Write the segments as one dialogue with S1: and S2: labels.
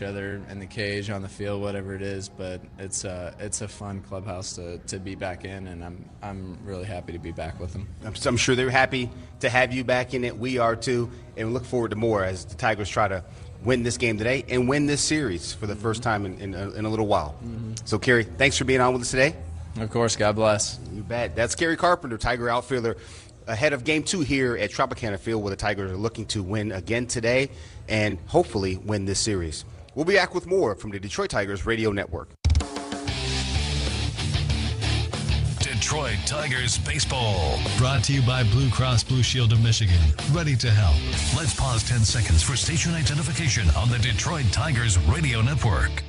S1: other in the cage, on the field, whatever it is, but it's a fun clubhouse to be back in, and I'm really happy to be back with them.
S2: I'm sure they're happy to have you back in it. We are too, and we look forward to more as the Tigers try to win this game today and win this series for the first time in a little while. So, Kerry, thanks for being on with us today.
S1: Of course, God bless.
S2: You bet. That's Kerry Carpenter, Tiger outfielder, ahead of Game 2 here at Tropicana Field, where the Tigers are looking to win again today and hopefully win this series. We'll be back with more from the Detroit Tigers Radio Network.
S3: Detroit Tigers Baseball. Brought to you by Blue Cross Blue Shield of Michigan. Ready to help. Let's pause 10 seconds for station identification on the Detroit Tigers Radio Network.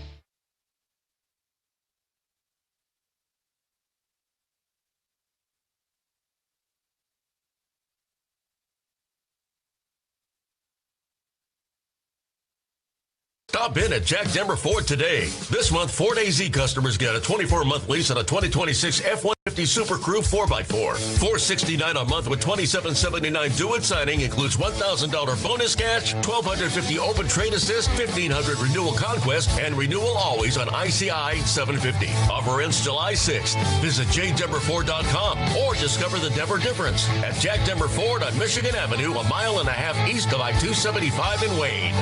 S4: Stop in at Jack Denver Ford today. This month, Ford AZ customers get a 24-month lease on a 2026 F-150 Super Crew 4x4. $469 a month with $2,779 due at signing includes $1,000 bonus cash, $1,250 open trade assist, $1,500 renewal conquest, and renewal always on ICI 750. Offer ends July 6th. Visit jdenverford.com or discover the Denver difference at Jack Denver Ford on Michigan Avenue, a mile and a half east of I-275 in Wayne.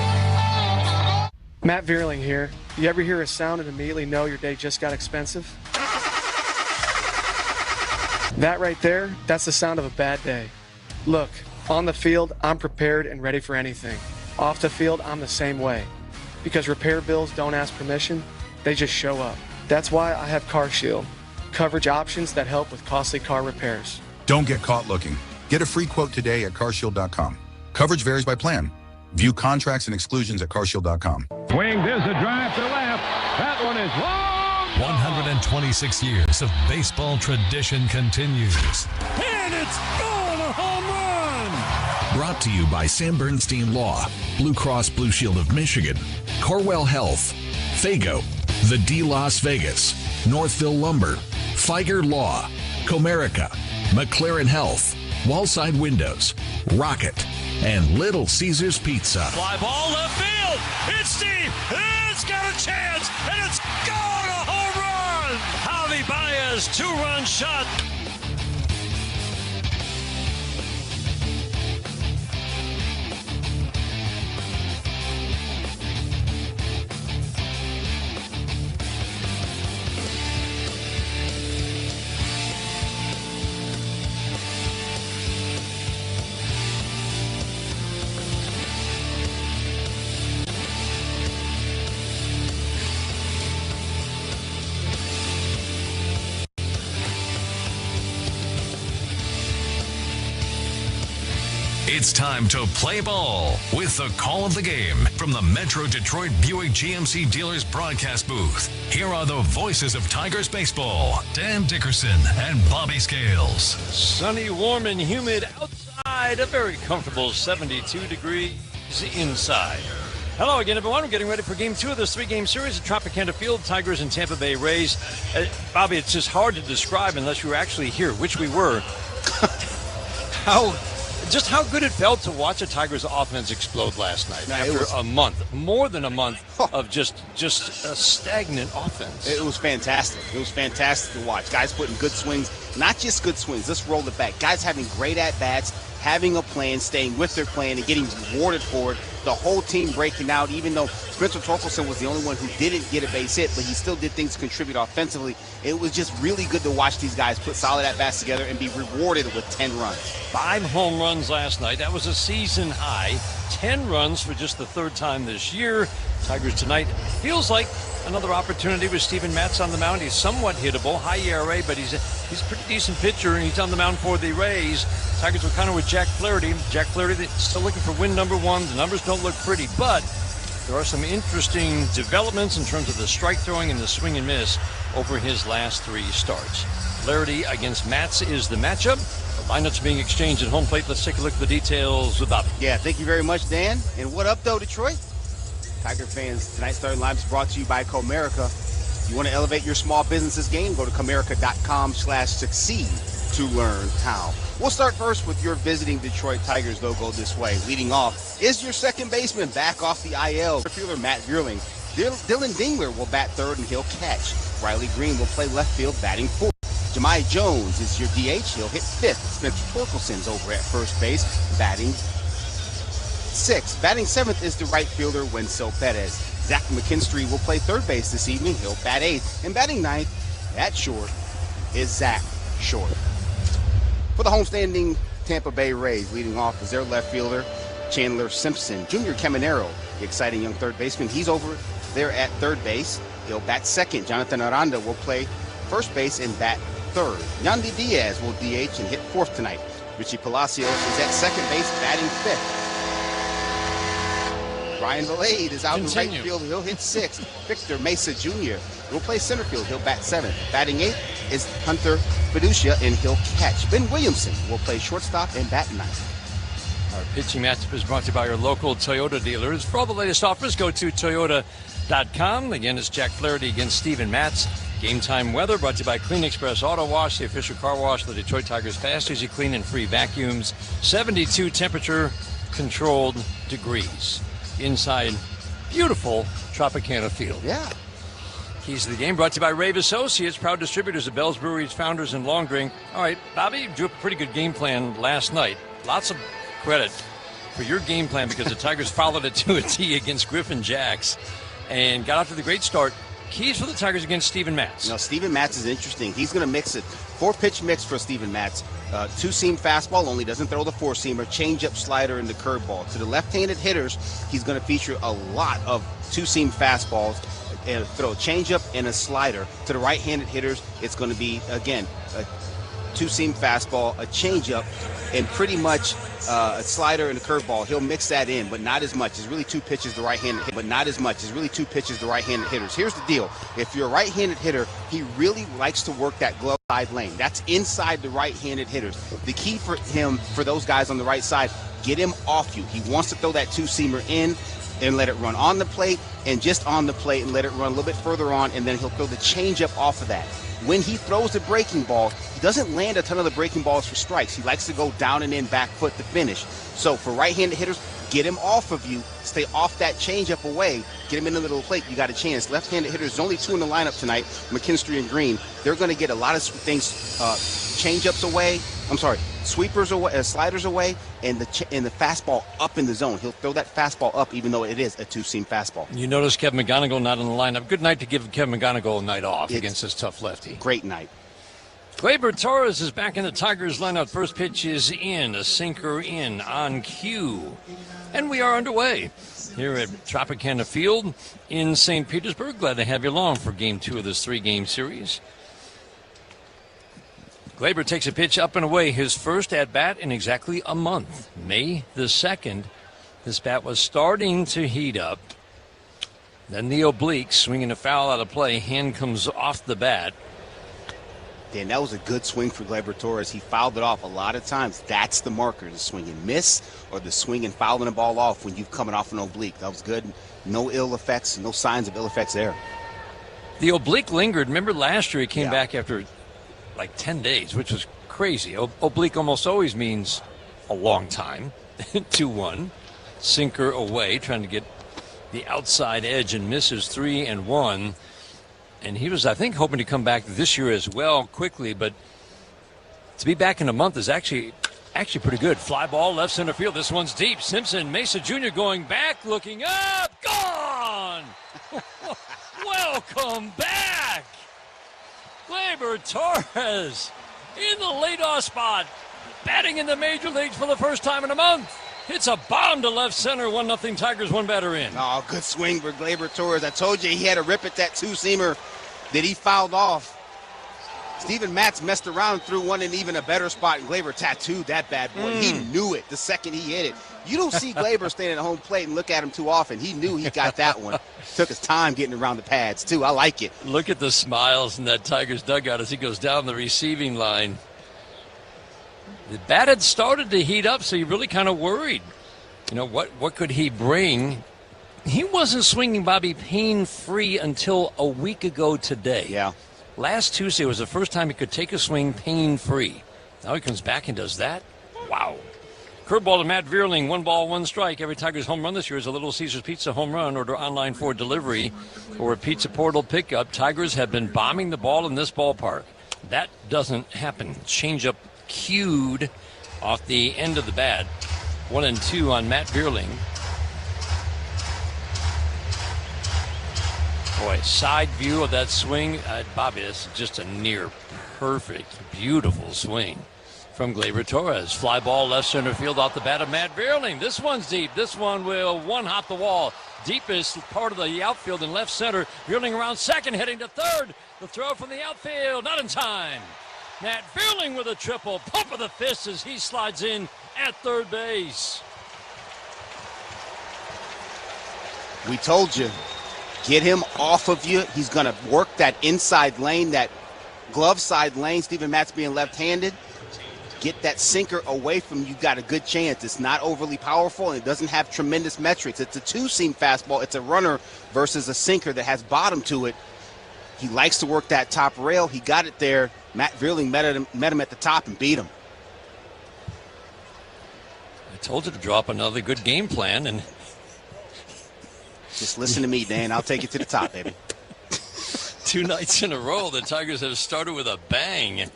S5: Matt Vierling here. You ever hear a sound and immediately know your day just got expensive? That right there, that's the sound of a bad day. Look, on the field, I'm prepared and ready for anything. Off the field, I'm the same way. Because repair bills don't ask permission, they just show up. That's why I have CarShield. Coverage options that help with costly car repairs.
S6: Don't get caught looking. Get a free quote today at carshield.com. Coverage varies by plan. View contracts and exclusions at carshield.com.
S7: Swing, there's a drive to left. That one is long.
S3: 126 years of baseball tradition continues.
S7: And it's gone, a home run.
S3: Brought to you by Sam Bernstein Law, Blue Cross Blue Shield of Michigan, Corwell Health, Fago, The D Las Vegas, Northville Lumber, Feiger Law, Comerica, McLaren Health, Wallside Windows, Rocket, and Little Caesars Pizza.
S7: Fly ball left field. It's deep. It's got a chance. And it's gone, a home run. Javi Baez, two-run shot.
S3: It's time to play ball with the call of the game from the Metro Detroit Buick GMC Dealers broadcast booth. Here are the voices of Tigers baseball, Dan Dickerson and Bobby Scales.
S7: Sunny, warm, and humid outside. A very comfortable 72 degrees inside. Hello again, everyone. We're getting ready for Game 2 of this three-game series at Tropicana Field, Tigers and Tampa Bay Rays. Bobby, it's just hard to describe unless you were actually here, which we were. How good it felt to watch a Tigers offense explode last night after a month, more than a month of just a stagnant offense.
S2: It was fantastic. It was fantastic to watch. Guys putting good swings, not just good swings. Let's roll it back. Guys having great at-bats, having a plan, staying with their plan, and getting rewarded for it. The whole team breaking out, even though Spencer Torkelson was the only one who didn't get a base hit, but he still did things to contribute offensively. It was just really good to watch these guys put solid at-bats together and be rewarded with 10 runs.
S7: 5 home runs last night. That was a season high. 10 runs for just the third time this year. Tigers tonight feels like another opportunity with Steven Matz on the mound. He's somewhat hittable, high ERA, but he's a pretty decent pitcher, and he's on the mound for the Rays. Tigers were kind of with Jack Flaherty. Jack Flaherty still looking for win number 1. The numbers don't look pretty, but there are some interesting developments in terms of the strike throwing and the swing and miss over his last 3 starts. Flaherty against Matz is the matchup. The lineups being exchanged at home plate. Let's take a look at the details with Bobby.
S2: Yeah, thank you very much, Dan. And what up, though, Detroit? Tiger fans, tonight's starting lineup is brought to you by Comerica. If you want to elevate your small business's game, go to Comerica.com/succeed to learn how. We'll start first with your visiting Detroit Tigers. They'll go this way. Leading off is your second baseman back off the IL. Fielder Matt Vierling Dylan Dingler will bat third, and he'll catch. Riley Green will play left field, batting fourth. Jahmai Jones is your DH. He'll hit fifth. Spencer Torkelson's over at first base, batting sixth. Batting seventh is the right fielder, Wenzel Perez. Zach McKinstry will play third base this evening. He'll bat eighth. And batting ninth, at short, is Zach Short. For the homestanding Tampa Bay Rays, leading off is their left fielder, Chandler Simpson. Junior Caminero, the exciting young third baseman, he's over there at third base. He'll bat second. Jonathan Aranda will play first base and bat third. Yandy Diaz will DH and hit fourth tonight. Richie Palacios is at second base, batting fifth. Ryan Valade is out in right field. He'll hit sixth. Victor Mesa Jr. will play center field. He'll bat seventh. Batting eighth is Hunter Fiducia, and he'll catch. Ben Williamson will play shortstop and bat ninth.
S7: Our pitching matchup is brought to you by your local Toyota dealers. For all the latest offers, go to Toyota.com. Again, it's Jack Flaherty against Steven Matz. Game time weather brought to you by Clean Express Auto Wash, the official car wash of the Detroit Tigers. Fast, easy, clean, and free vacuums. 72 temperature controlled degrees inside beautiful Tropicana Field.
S2: Yeah.
S7: Keys to the game brought to you by Rave Associates, proud distributors of Bell's Brewery's founders and long drink. All right, Bobby, you drew up a pretty good game plan last night. Lots of credit for your game plan because the Tigers followed it to a T against Griffin Jacks and got off to the great start. Keys for the Tigers against Steven Matz.
S2: Now, Steven Matz is interesting. He's going to mix it. 4-pitch mix for Steven Matz. Two-seam fastball, only doesn't throw the four-seamer, changeup, slider, and the curveball. To the left-handed hitters, he's going to feature a lot of two-seam fastballs and throw a changeup and a slider. To the right-handed hitters, it's going to be, again, a two-seam fastball, a changeup, and pretty much a slider and a curveball. He'll mix that in, but not as much. It's really two pitches to right-handed hitters, but not as much. It's really two pitches to right-handed hitters. Here's the deal. If you're a right-handed hitter, he really likes to work that glove side lane. That's inside the right-handed hitters. The key for him, for those guys on the right side, get him off you. He wants to throw that two-seamer in and let it run on the plate and just on the plate and let it run a little bit further on, and then he'll throw the changeup off of that. When he throws the breaking ball, he doesn't land a ton of the breaking balls for strikes. He likes to go down and in, back foot to finish. So for right-handed hitters, get him off of you. Stay off that changeup away. Get him in the middle of the plate. You got a chance. Left-handed hitters, there's only two in the lineup tonight, McKinstry and Green. They're going to get a lot of things, changeups away. Sweepers away, sliders away, and the fastball up in the zone. He'll throw that fastball up even though it is a two-seam fastball.
S7: You notice Kevin McGonigal not in the lineup. Good night to give Kevin McGonigal a night off against this tough lefty.
S2: Great night.
S7: Gleyber Torres is back in the Tigers lineup. First pitch is in, a sinker in on cue. And we are underway here at Tropicana Field in St. Petersburg. Glad to have you along for Game 2 of this 3-game series. Gleyber takes a pitch up and away, his first at-bat in exactly a month. May the 2nd, this bat was starting to heat up. Then the oblique, swinging a foul out of play, hand comes off the bat.
S2: Dan, that was a good swing for Gleyber Torres. He fouled it off a lot of times. That's the marker, the swing and miss or the swing and fouling the ball off when you've coming off an oblique. That was good. No ill effects, no signs of ill effects there.
S7: The oblique lingered. Remember last year he came back after like 10 days, which was crazy. Oblique almost always means a long time. 2-1. Sinker away, trying to get the outside edge and misses 3-1. And he was, I think, hoping to come back this year as well quickly, but to be back in a month is actually pretty good. Fly ball left center field. This one's deep. Simpson, Mesa Jr. going back, looking up, gone. Welcome back. Gleyber Torres in the leadoff spot, batting in the major leagues for the first time in a month. It's a bomb to left center, 1-0 Tigers, one batter in.
S2: Oh, good swing for Gleyber Torres. I told you he had a rip at that two-seamer that he fouled off. Steven Matz messed around and threw one in even a better spot, and Gleyber tattooed that bad boy. He knew it the second he hit it. You don't see Gleyber standing at home plate and look at him too often. He knew he got that one. Took his time getting around the pads, too. I like it.
S7: Look at the smiles in that Tigers dugout as he goes down the receiving line. The bat had started to heat up, so you really kind of worried. You know, what could he bring? He wasn't swinging, Bobby, pain-free until a week ago today.
S2: Yeah.
S7: Last Tuesday was the first time he could take a swing pain-free. Now he comes back and does that? Wow. Curveball to Matt Vierling, 1 ball, 1 strike. Every Tigers home run this year is a Little Caesars Pizza home run. Order online for delivery or a Pizza Portal pickup. Tigers have been bombing the ball in this ballpark. That doesn't happen. Changeup cued off the end of the bat. 1-2 on Matt Vierling. Boy, side view of that swing. Bobby, that's just a near perfect, beautiful swing from Gleyber Torres. Fly ball left center field off the bat of Matt Vierling. This one's deep. This one will one-hop the wall. Deepest part of the outfield in left center. Vierling around second, heading to third. The throw from the outfield, not in time. Matt Vierling with a triple. Pump of the fist as he slides in at third base.
S2: We told you. Get him off of you. He's going to work that inside lane, that glove side lane. Steven Matz being left-handed. Get that sinker away from you. Got a good chance. It's not overly powerful, and it doesn't have tremendous metrics. It's a two-seam fastball. It's a runner versus a sinker that has bottom to it. He likes to work that top rail. He got it there. Matt Vierling met him at the top and beat him.
S7: I told you to drop another good game plan, and
S2: just listen to me, Dan. I'll take you to the top, baby.
S7: 2 nights in a row, the Tigers have started with a bang.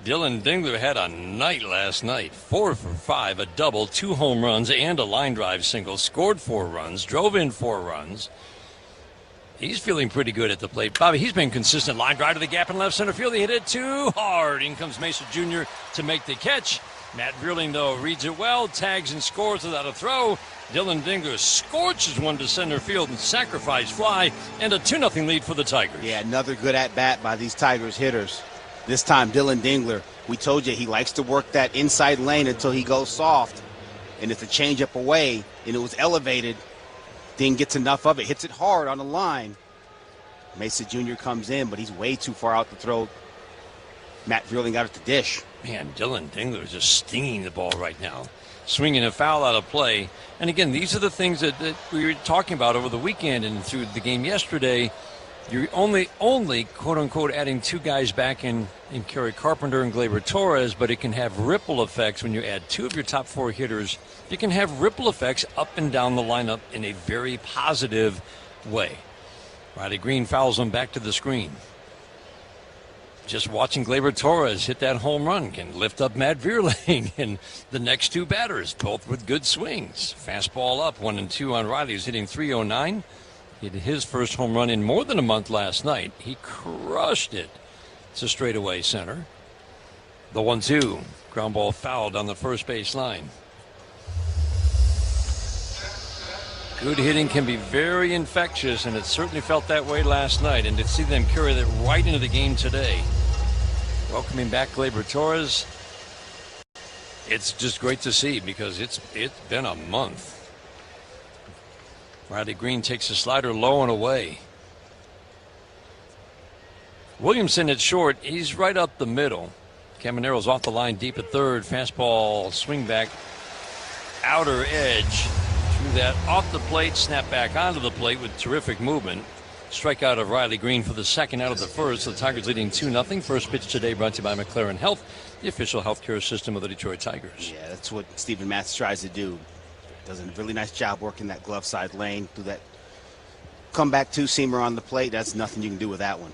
S7: Dylan Dingler had a night last night. 4 for 5, a double, 2 home runs, and a line drive single. Scored 4 runs, drove in 4 runs. He's feeling pretty good at the plate. Bobby, he's been consistent. Line drive to the gap in left center field. He hit it too hard. In comes Mesa Jr. to make the catch. Matt Vierling, though, reads it well, tags and scores without a throw. Dylan Dingler scorches one to center field and sacrifice fly, and a 2-0 lead for the Tigers.
S2: Yeah, another good at-bat by these Tigers hitters. This time, Dylan Dingler, we told you he likes to work that inside lane until he goes soft, and it's a changeup away, and it was elevated. Ding gets enough of it, hits it hard on the line. Mesa Jr. comes in, but he's way too far out to throw. Matt Vierling got it to dish.
S7: Man, Dylan Dingler is just stinging the ball right now. Swinging a foul out of play. And again, these are the things that we were talking about over the weekend and through the game yesterday. You're only quote-unquote adding 2 guys back in Kerry Carpenter and Gleyber Torres, but it can have ripple effects when you add 2 of your top 4 hitters. You can have ripple effects up and down the lineup in a very positive way. Riley Green fouls him back to the screen. Just watching Gleyber Torres hit that home run can lift up Matt Vierling and the next 2 batters, both with good swings. Fastball up, 1-2 on Riley, who's hitting .309. He hit his first home run in more than a month last night. He crushed it. It's a straightaway center. The 1-2. Ground ball fouled on the first base line. Good hitting can be very infectious, and it certainly felt that way last night. And to see them carry that right into the game today. Welcoming back Gleyber Torres. It's just great to see because it's been a month. Riley Green takes a slider low and away. Williamson at short. He's right up the middle. Camanero's off the line deep at third. Fastball swing back. Outer edge. Threw that off the plate. Snap back onto the plate with terrific movement. Strikeout of Riley Green for the second out of the first. The Tigers leading 2-0. First pitch today brought to you by McLaren Health, the official healthcare system of the Detroit Tigers.
S2: Yeah, that's what Steven Matz tries to do. Does a really nice job working that glove side lane. Do that comeback 2-seamer on the plate. That's nothing you can do with that one.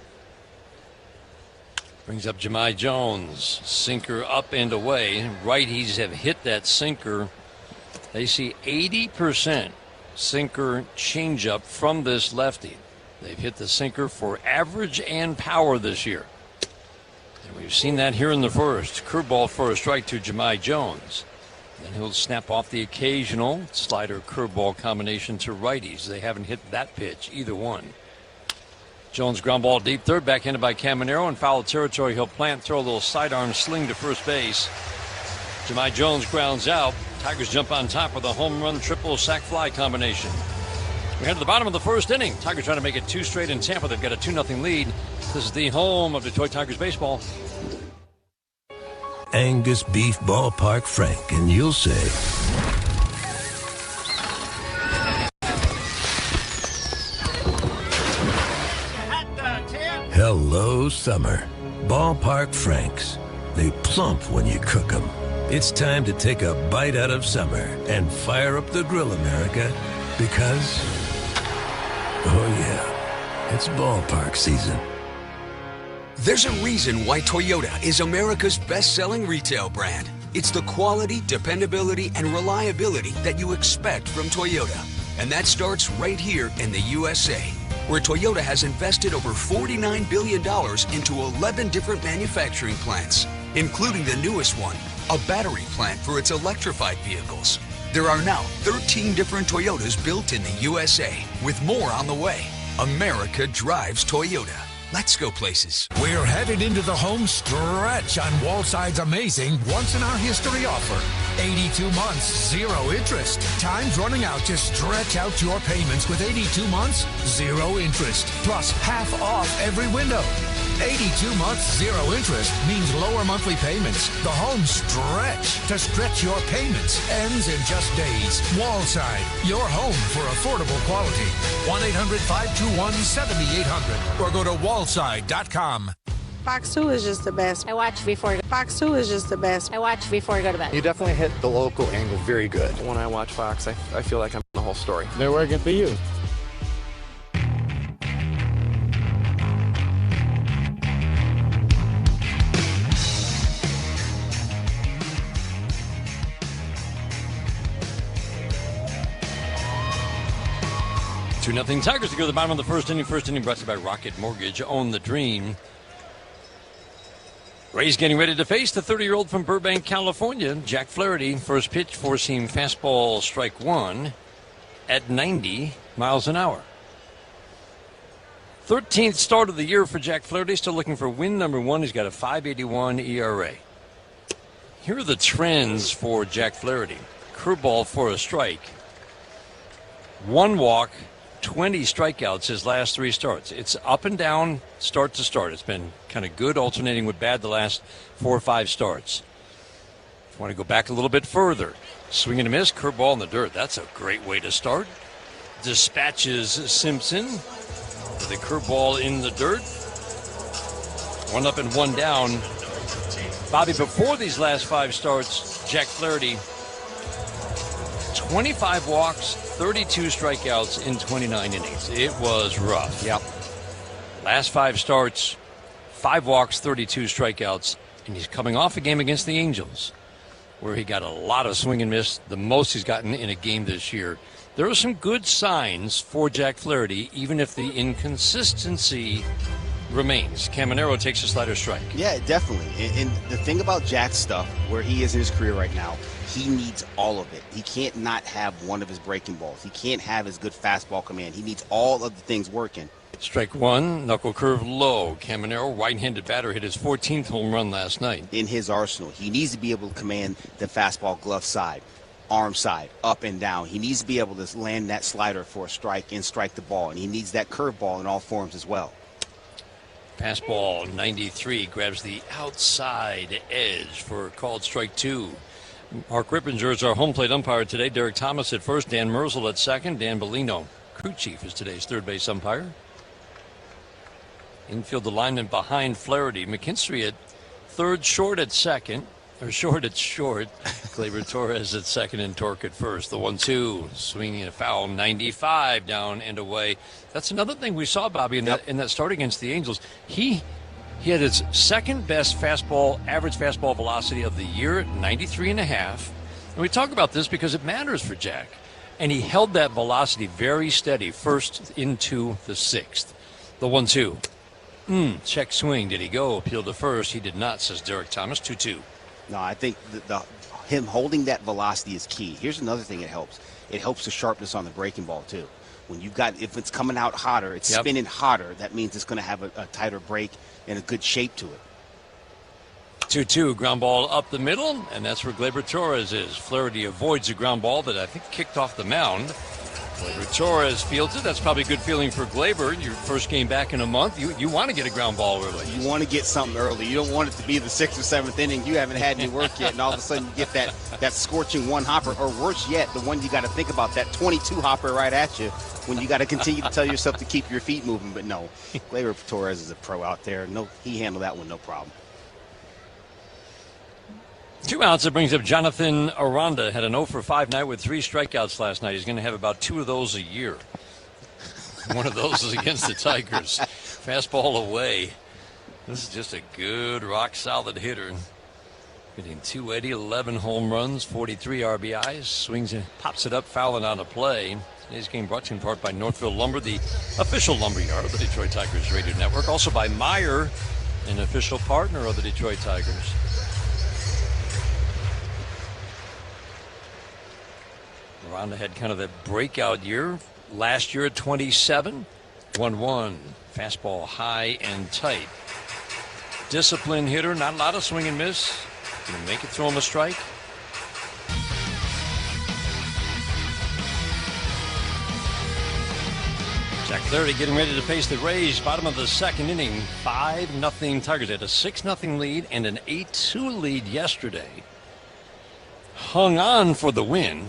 S7: Brings up Jahmai Jones. Sinker up and away. Righties have hit that sinker. They see 80% sinker changeup from this lefty. They've hit the sinker for average and power this year. And we've seen that here in the first. Curveball for a strike to Jahmai Jones. Then he'll snap off the occasional slider curveball combination to righties. They haven't hit that pitch, either one. Jones ground ball deep third, backhanded by Caminero in foul territory. He'll plant, throw a little sidearm sling to first base. Jahmai Jones grounds out. Tigers jump on top with a home run triple sac fly combination. We head to the bottom of the first inning. Tigers trying to make it 2 straight in Tampa. They've got a 2-0 lead. This is the home of Detroit Tigers baseball.
S8: Angus Beef Ballpark Frank, and you'll say, hello, summer. Ballpark Franks. They plump when you cook them, It's time to take a bite out of summer and fire up the grill, America, because, oh yeah, it's ballpark season.
S9: There's a reason why Toyota is America's best-selling retail brand. It's the quality, dependability, and reliability that you expect from Toyota. And that starts right here in the USA, where Toyota has invested over $49 billion into 11 different manufacturing plants, including the newest one, a battery plant for its electrified vehicles. There are now 13 different Toyotas built in the USA, with more on the way. America drives Toyota. Let's go places.
S3: We're headed into the home stretch on Wallside's amazing once-in-our-history offer. 82 months, 0 interest. Time's running out to stretch out your payments with 82 months, 0 interest. Plus half off every window. 82 months, 0 interest means lower monthly payments. The home stretch to stretch your payments ends in just days. Wallside, your home for affordable quality. 1-800-521-7800 or go to wallside.com.
S10: Fox 2 is just the best.
S11: I watch before.
S10: Fox 2 is just the best.
S11: I watch before I go to bed.
S12: You definitely hit the local angle very good.
S5: When I watch Fox, I feel like I'm in the whole story.
S12: They're working for you.
S7: Two 2-0 Tigers to go to the bottom of the first inning. First inning brought to you by Rocket Mortgage. Own the dream. Rays getting ready to face the 30-year-old from Burbank, California, Jack Flaherty. First pitch, four-seam fastball, strike one at 90 miles an hour. 13th start of the year for Jack Flaherty. Still looking for win number one. He's got a 5.81 ERA. Here are the trends for Jack Flaherty. Curveball for a strike. 1 walk, 20 strikeouts his last 3 starts. It's up and down start to start. It's been kind of good, alternating with bad the last 4 or 5 starts. If you want to go back a little bit further, swing and a miss, curveball in the dirt. That's a great way to start. Dispatches Simpson with a curveball in the dirt. 1 up and 1 down. Bobby, before these last 5 starts, Jack Flaherty, 25 walks, 32 strikeouts in 29 innings. It was rough.
S2: Yep.
S7: Last 5 starts, 5 walks, 32 strikeouts, and he's coming off a game against the Angels where he got a lot of swing and miss, the most he's gotten in a game this year. There are some good signs for Jack Flaherty, even if the inconsistency remains. Caminero takes a slider strike.
S2: Yeah, definitely. And the thing about Jack's stuff, where he is in his career right now, he needs all of it. He can't not have one of his breaking balls. He can't have his good fastball command. He needs all of the things working.
S7: Strike one, knuckle curve low. Caminero, right-handed batter, hit his 14th home run last night.
S2: In his arsenal, he needs to be able to command the fastball glove side, arm side, up and down. He needs to be able to land that slider for a strike and strike the ball. And he needs that curveball in all forms as well.
S7: Fastball 93 grabs the outside edge for called strike 2. Mark Rippinger is our home plate umpire today. Derek Thomas at first, Dan Merzel at second. Dan Bellino, crew chief, is today's third base umpire. Infield alignment behind Flaherty. McKinstry at third, short at second. Or short at short. Gleyber Torres at second and Torque at first. The 1-2, swinging a foul, 95 down and away. That's another thing we saw, Bobby, in that start against the Angels. He had his second best fastball, average fastball velocity of the year at 93.5. And we talk about this because it matters for Jack. And he held that velocity very steady, first into the 6th. The 1-2. Check swing. Did he go? Appeal to first. He did not, says Derek Thomas. 2-2.
S2: No, I think him holding that velocity is key. Here's another thing it helps. It helps the sharpness on the breaking ball, too. When you've got, if it's coming out hotter, it's spinning hotter, that means it's going to have a tighter break and a good shape to it.
S7: 2-2, ground ball up the middle, and that's where Gleyber Torres is. Flaherty avoids a ground ball that I think kicked off the mound. Gleyber Torres fields it. That's probably a good feeling for Gleyber. Your first game back in a month. You want to get a ground ball early.
S2: You want to get something early. You don't want it to be the 6th or 7th inning. You haven't had any work yet, and all of a sudden you get that scorching 1 hopper, or worse yet, the one you got to think about, that 22 hopper right at you when you got to continue to tell yourself to keep your feet moving. But no, Gleyber Torres is a pro out there. No, he handled that one no problem.
S7: 2 outs. It brings up Jonathan Aranda. Had an 0 for 5 night with 3 strikeouts last night. He's going to have about 2 of those a year. One of those is against the Tigers. Fastball away. This is just a good, rock-solid hitter. Hitting 280, 11 home runs, 43 RBIs. Swings and pops it up, fouling on a play. Today's game brought to you in part by Northville Lumber, the official lumberyard of the Detroit Tigers Radio Network. Also by Meyer, an official partner of the Detroit Tigers. Aranda had kind of a breakout year. Last year at 27, 1-1. Fastball high and tight. Disciplined hitter, not a lot of swing and miss. Gonna make it throw him a strike. Jack Flaherty getting ready to face the Rays. Bottom of the second inning. 5-0 Tigers. They had a 6-0 lead and an 8-2 lead yesterday. Hung on for the win.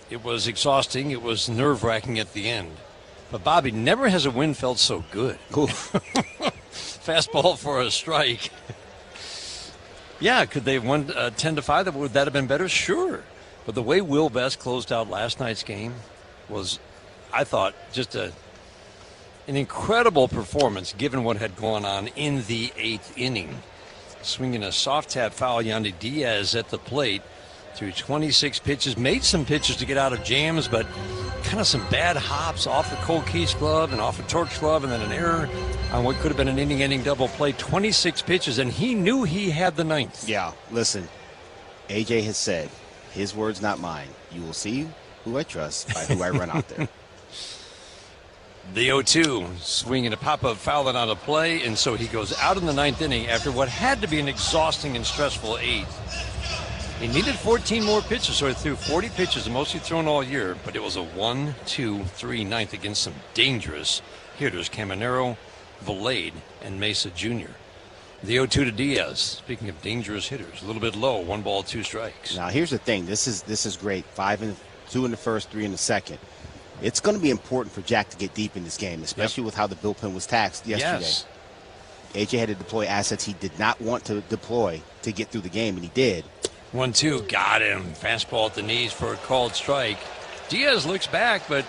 S7: It was exhausting. It was nerve-wracking at the end. But, Bobby, never has a win felt so good. Fastball for a strike. Yeah, could they have won 10-5? Would that have been better? Sure. But the way Will Best closed out last night's game was, I thought, just an incredible performance given what had gone on in the 8th inning. Swinging a soft tap foul, Yandy Diaz at the plate. Through 26 pitches, made some pitches to get out of jams, but kind of some bad hops off the Cole Keith's glove and off of Tork's glove, and then an error on what could have been an inning-ending double play. 26 pitches, and he knew he had the 9th.
S2: Yeah, listen, AJ has said, his words, not mine. You will see who I trust by who I run out there.
S7: The 0-2, swinging a pop-up foul and out of play, and so he goes out in the 9th inning after what had to be an exhausting and stressful 8th. He needed 14 more pitches, so he threw 40 pitches, the most he'd thrown all year, but it was a 1-2-3 9th against some dangerous hitters, Caminero, Valade, and Mesa Jr. The 0-2 to Diaz. Speaking of dangerous hitters, a little bit low, 1 ball, 2 strikes.
S2: Now, here's the thing. This is great. 2 in the first, 3 in the second. It's going to be important for Jack to get deep in this game, especially with how the bullpen was taxed yesterday.
S7: Yes.
S2: AJ had to deploy assets he did not want to deploy to get through the game, and he did.
S7: 1-2, got him. Fastball at the knees for a called strike. Diaz looks back, but,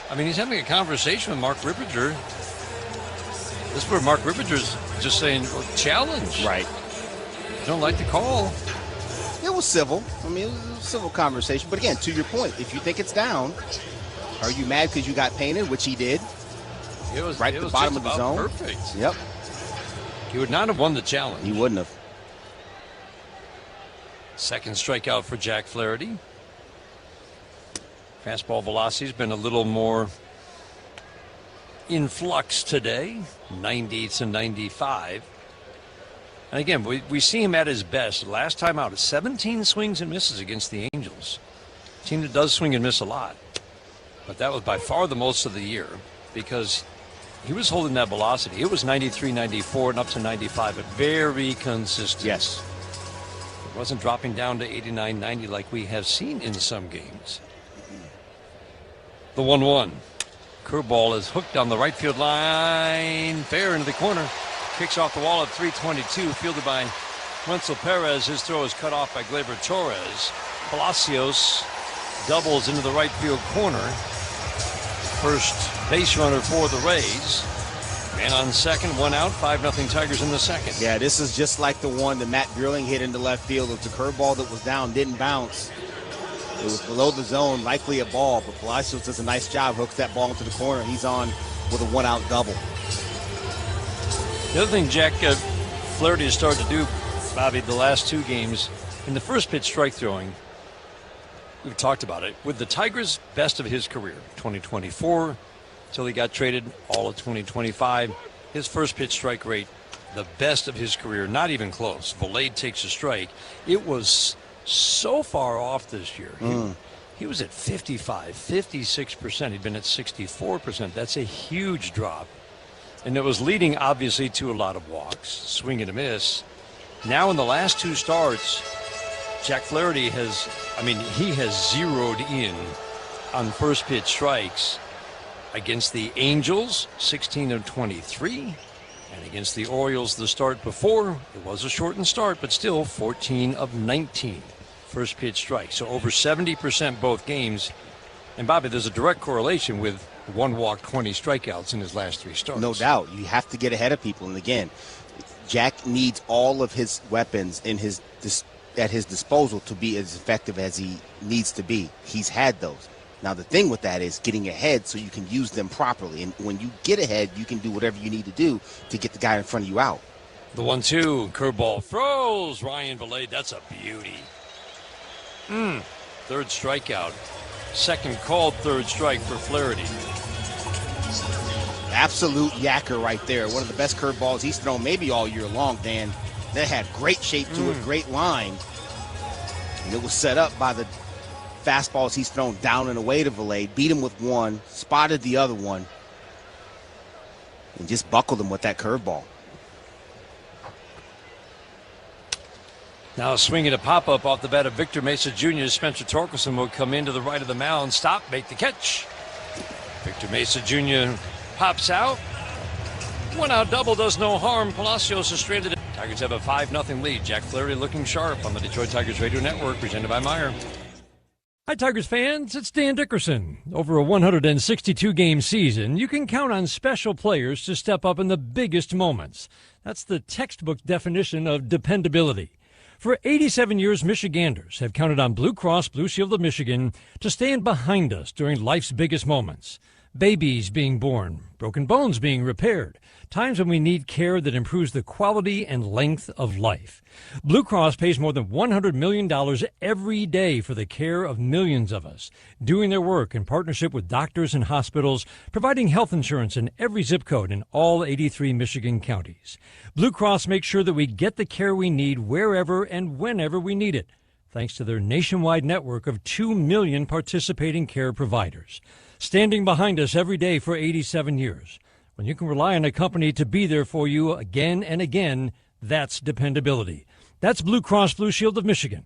S7: I mean, he's having a conversation with Mark Rippinger. This is where Mark Rippiger's just saying, well, challenge.
S2: Right.
S7: I don't like the call.
S2: It was civil. I mean, it was a civil conversation. But, again, to your point, if you think it's down, are you mad because you got painted, which he did?
S7: It was
S2: right at the bottom of the zone.
S7: Perfect.
S2: Yep.
S7: He would not have won the challenge.
S2: He wouldn't have.
S7: Second strikeout for Jack Flaherty. Fastball velocity's been a little more in flux today. 90 to 95. And again, we see him at his best. Last time out, 17 swings and misses against the Angels. A team that does swing and miss a lot. But that was by far the most of the year because he was holding that velocity. It was 93, 94, and up to 95, but very consistent.
S2: Yes.
S7: It wasn't dropping down to 89, 90 like we have seen in some games. The 1-1. Curveball is hooked on the right field line. Fair into the corner. Kicks off the wall at 322. Fielded by Wenzel Perez. His throw is cut off by Gleyber Torres. Palacios doubles into the right field corner. First base runner for the Rays. Man on second, 1 out, 5-0 Tigers in the second.
S2: Yeah, this is just like the one that Matt Buehling hit into left field. It was a curveball that was down, didn't bounce. It was below the zone, likely a ball, but Palacios does a nice job, hooks that ball into the corner. He's on with a 1-out double.
S7: The other thing Jack Flaherty has started to do, Bobby, the last 2 games, in the first pitch strike throwing, we've talked about it, with the Tigers, best of his career, 2024, until he got traded, all of 2025. His first pitch strike rate, the best of his career, not even close. Valade takes a strike. It was so far off this year. He was at 55, 56%. He'd been at 64%. That's a huge drop. And it was leading, obviously, to a lot of walks, swing and a miss. Now in the last 2 starts, Jack Flaherty has zeroed in on first pitch strikes against the Angels, 16 of 23, And against the Orioles, the start before, it was a shortened start, but still 14 of 19 first pitch strikes. So over 70% both games. And Bobby, there's a direct correlation with 1 walk, 20 strikeouts in his last 3 starts.
S2: No doubt. You have to get ahead of people. And again, Jack needs all of his weapons at his disposal to be as effective as he needs to be. He's had those. Now, the thing with that is getting ahead so you can use them properly. And when you get ahead, you can do whatever you need to do to get the guy in front of you out.
S7: The 1-2, curveball throws. Ryan Vilade, that's a beauty. Third strikeout. Second called third strike for Flaherty.
S2: Absolute yacker right there. One of the best curveballs he's thrown maybe all year long, Dan. That had great shape to it, great line. And it was set up by the fastballs he's thrown down and away to Vilade. Beat him with one, spotted the other one, and just buckled him with that curveball.
S7: Now swinging a pop-up off the bat of Victor Mesa Jr. Spencer Torkelson will come into the right of the mound, stop, make the catch. Victor Mesa Jr. pops out. 1 out double does no harm. Palacios is stranded. Tigers have a 5-0 lead. Jack Flaherty looking sharp on the Detroit Tigers Radio Network, presented by Meyer. Hi, Tigers fans. It's Dan Dickerson. Over a 162-game season, you can count on special players to step up in the biggest moments. That's the textbook definition of dependability. For 87 years, Michiganders have counted on Blue Cross Blue Shield of Michigan to stand behind us during life's biggest moments. Babies being born, broken bones being repaired, times when we need care that improves the quality and length of life. Blue Cross pays more than $100 million every day for the care of millions of us, doing their work in partnership with doctors and hospitals, providing health insurance in every zip code in all 83 Michigan counties. Blue Cross makes sure that we get the care we need wherever and whenever we need it, thanks to their nationwide network of 2 million participating care providers. Standing behind us every day for 87 years. When you can rely on a company to be there for you again and again, that's dependability. That's Blue Cross Blue Shield of Michigan.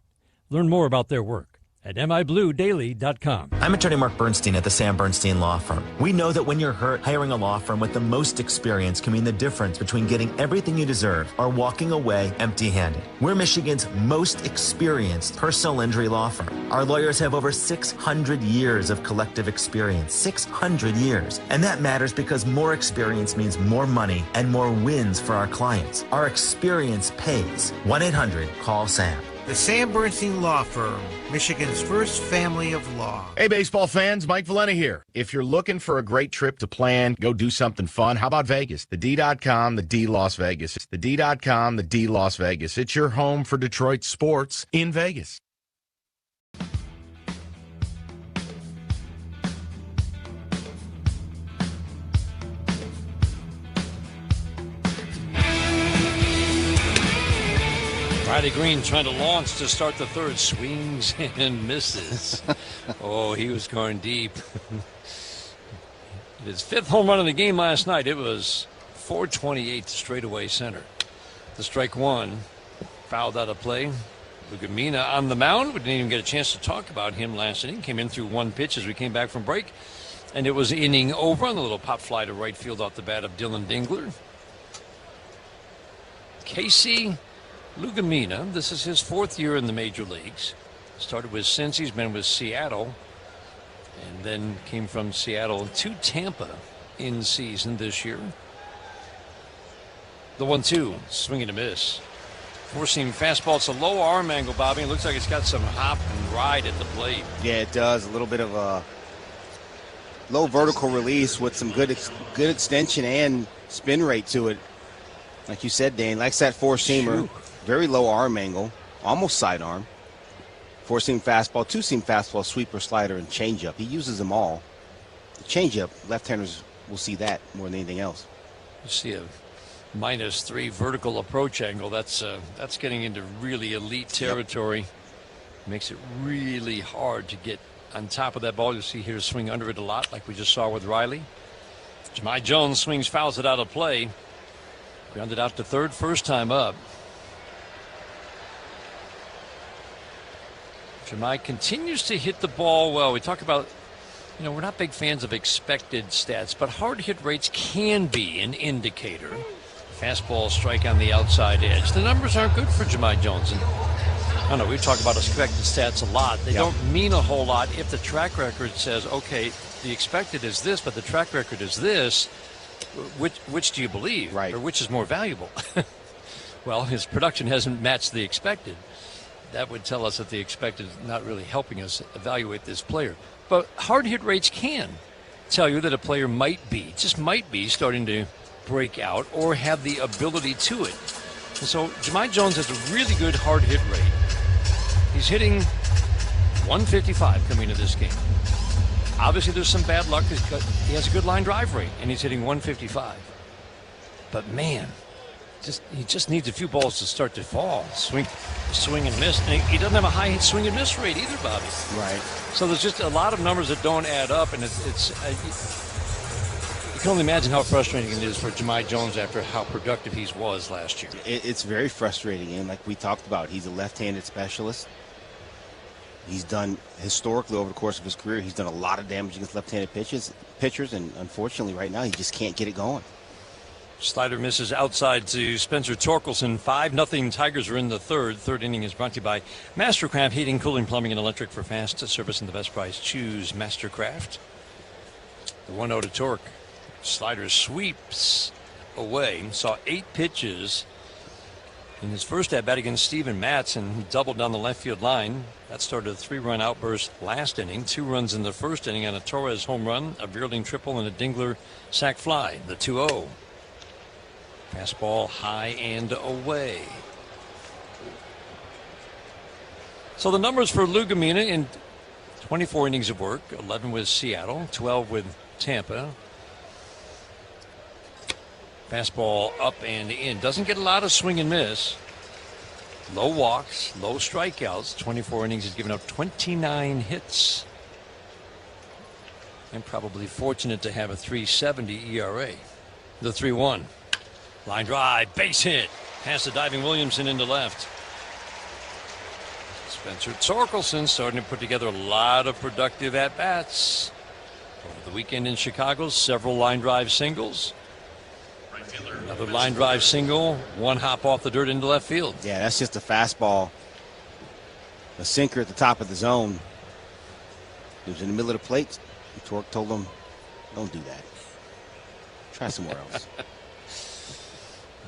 S7: Learn more about their work at mibluedaily.com.
S11: I'm attorney Mark Bernstein at the Sam Bernstein Law Firm. We know that when you're hurt, hiring a law firm with the most experience can mean the difference between getting everything you deserve or walking away empty-handed. We're Michigan's most experienced personal injury law firm. Our lawyers have over 600 years of collective experience. 600 years. And that matters because more experience means more money and more wins for our clients. Our experience pays. 1-800-CALL-SAM.
S13: The Sam Bernstein Law Firm, Michigan's first family of law.
S14: Hey, baseball fans, Mike Valena here. If you're looking for a great trip to plan, go do something fun, how about Vegas? The D.com, the D Las Vegas. It's the D.com, the D Las Vegas. It's your home for Detroit sports in Vegas.
S7: Riley Green trying to launch to start the third. Swings and misses. Oh, he was going deep. His 5th home run of the game last night. It was 428 straightaway center. The strike one. Fouled out of play. Lugumina on the mound. We didn't even get a chance to talk about him last inning. Came in through 1 pitch as we came back from break. And it was inning over on the little pop fly to right field off the bat of Dylan Dingler. Casey Lugumina, this is his 4th year in the major leagues. Started with Cincy, he's been with Seattle, and then came from Seattle to Tampa in season this year. The 1-2, swing and a miss. 4-seam fastball. It's a low arm angle, Bobby. It looks like it's got some hop and ride at the plate.
S2: Yeah, it does. A little bit of a low vertical release with some good extension and spin rate to it. Like you said, Dan, likes that 4-seamer. Very low arm angle, almost sidearm. 4-seam fastball, 2-seam fastball, sweeper, slider, and changeup. He uses them all. The changeup, left-handers will see that more than anything else.
S7: You see a -3 vertical approach angle. That's getting into really elite territory. Yep. Makes it really hard to get on top of that ball. You'll see here swing under it a lot, like we just saw with Riley. Jahmai Jones swings, fouls it out of play. Grounded out to third, first time up. Jahmai continues to hit the ball well. We talk about, we're not big fans of expected stats, but hard hit rates can be an indicator. Fastball strike on the outside edge. The numbers aren't good for Jahmai Jones. And I don't know, we've talked about expected stats a lot. They don't mean a whole lot if the track record says, okay, the expected is this, but the track record is this. Which do you believe?
S2: Right.
S7: Or which is more valuable? Well, his production hasn't matched the expected. That would tell us that the expected is not really helping us evaluate this player. But hard hit rates can tell you that a player might be, just might be, starting to break out or have the ability to it. And so Jahmai Jones has a really good hard hit rate. He's hitting 155 coming into this game. Obviously, there's some bad luck. He has a good line drive rate, and he's hitting 155. But man, he just needs a few balls to start to fall. Swing and miss. And he doesn't have a high swing and miss rate either, Bobby.
S2: Right.
S7: So there's just a lot of numbers that don't add up, and you can only imagine how frustrating it is for Jahmai Jones after how productive he was last year.
S2: It's very frustrating, and like we talked about, he's a left-handed specialist. He's done, historically over the course of his career, he's done a lot of damage against left-handed pitchers, and unfortunately right now he just can't get it going.
S7: Slider misses outside to Spencer Torkelson. 5-0 Tigers are in the third. Third inning is brought to you by Mastercraft Heating, Cooling, Plumbing, and Electric. For fast service and the best price, choose Mastercraft. The 1-0 to Torque. Slider sweeps away. Saw 8 pitches in his first at-bat against Steven Matz, and he doubled down the left field line. That started a 3-run outburst last inning. 2 runs in the first inning on a Torres home run, a Veerling triple, and a Dingler sac fly. The 2-0. Fastball high and away. So the numbers for Lou Gamina in 24 innings of work, 11 with Seattle, 12 with Tampa. Fastball up and in. Doesn't get a lot of swing and miss. Low walks, low strikeouts. 24 innings, he's given up 29 hits. And probably fortunate to have a 3.70 ERA. The 3-1. Line drive, base hit. Past the diving Williamson into left. Spencer Torkelson starting to put together a lot of productive at-bats. Over the weekend in Chicago, several line drive singles. Another line drive single, one hop off the dirt into left field.
S2: Yeah, that's just a fastball. A sinker at the top of the zone. He was in the middle of the plate. Torque told him, don't do that. Try somewhere else.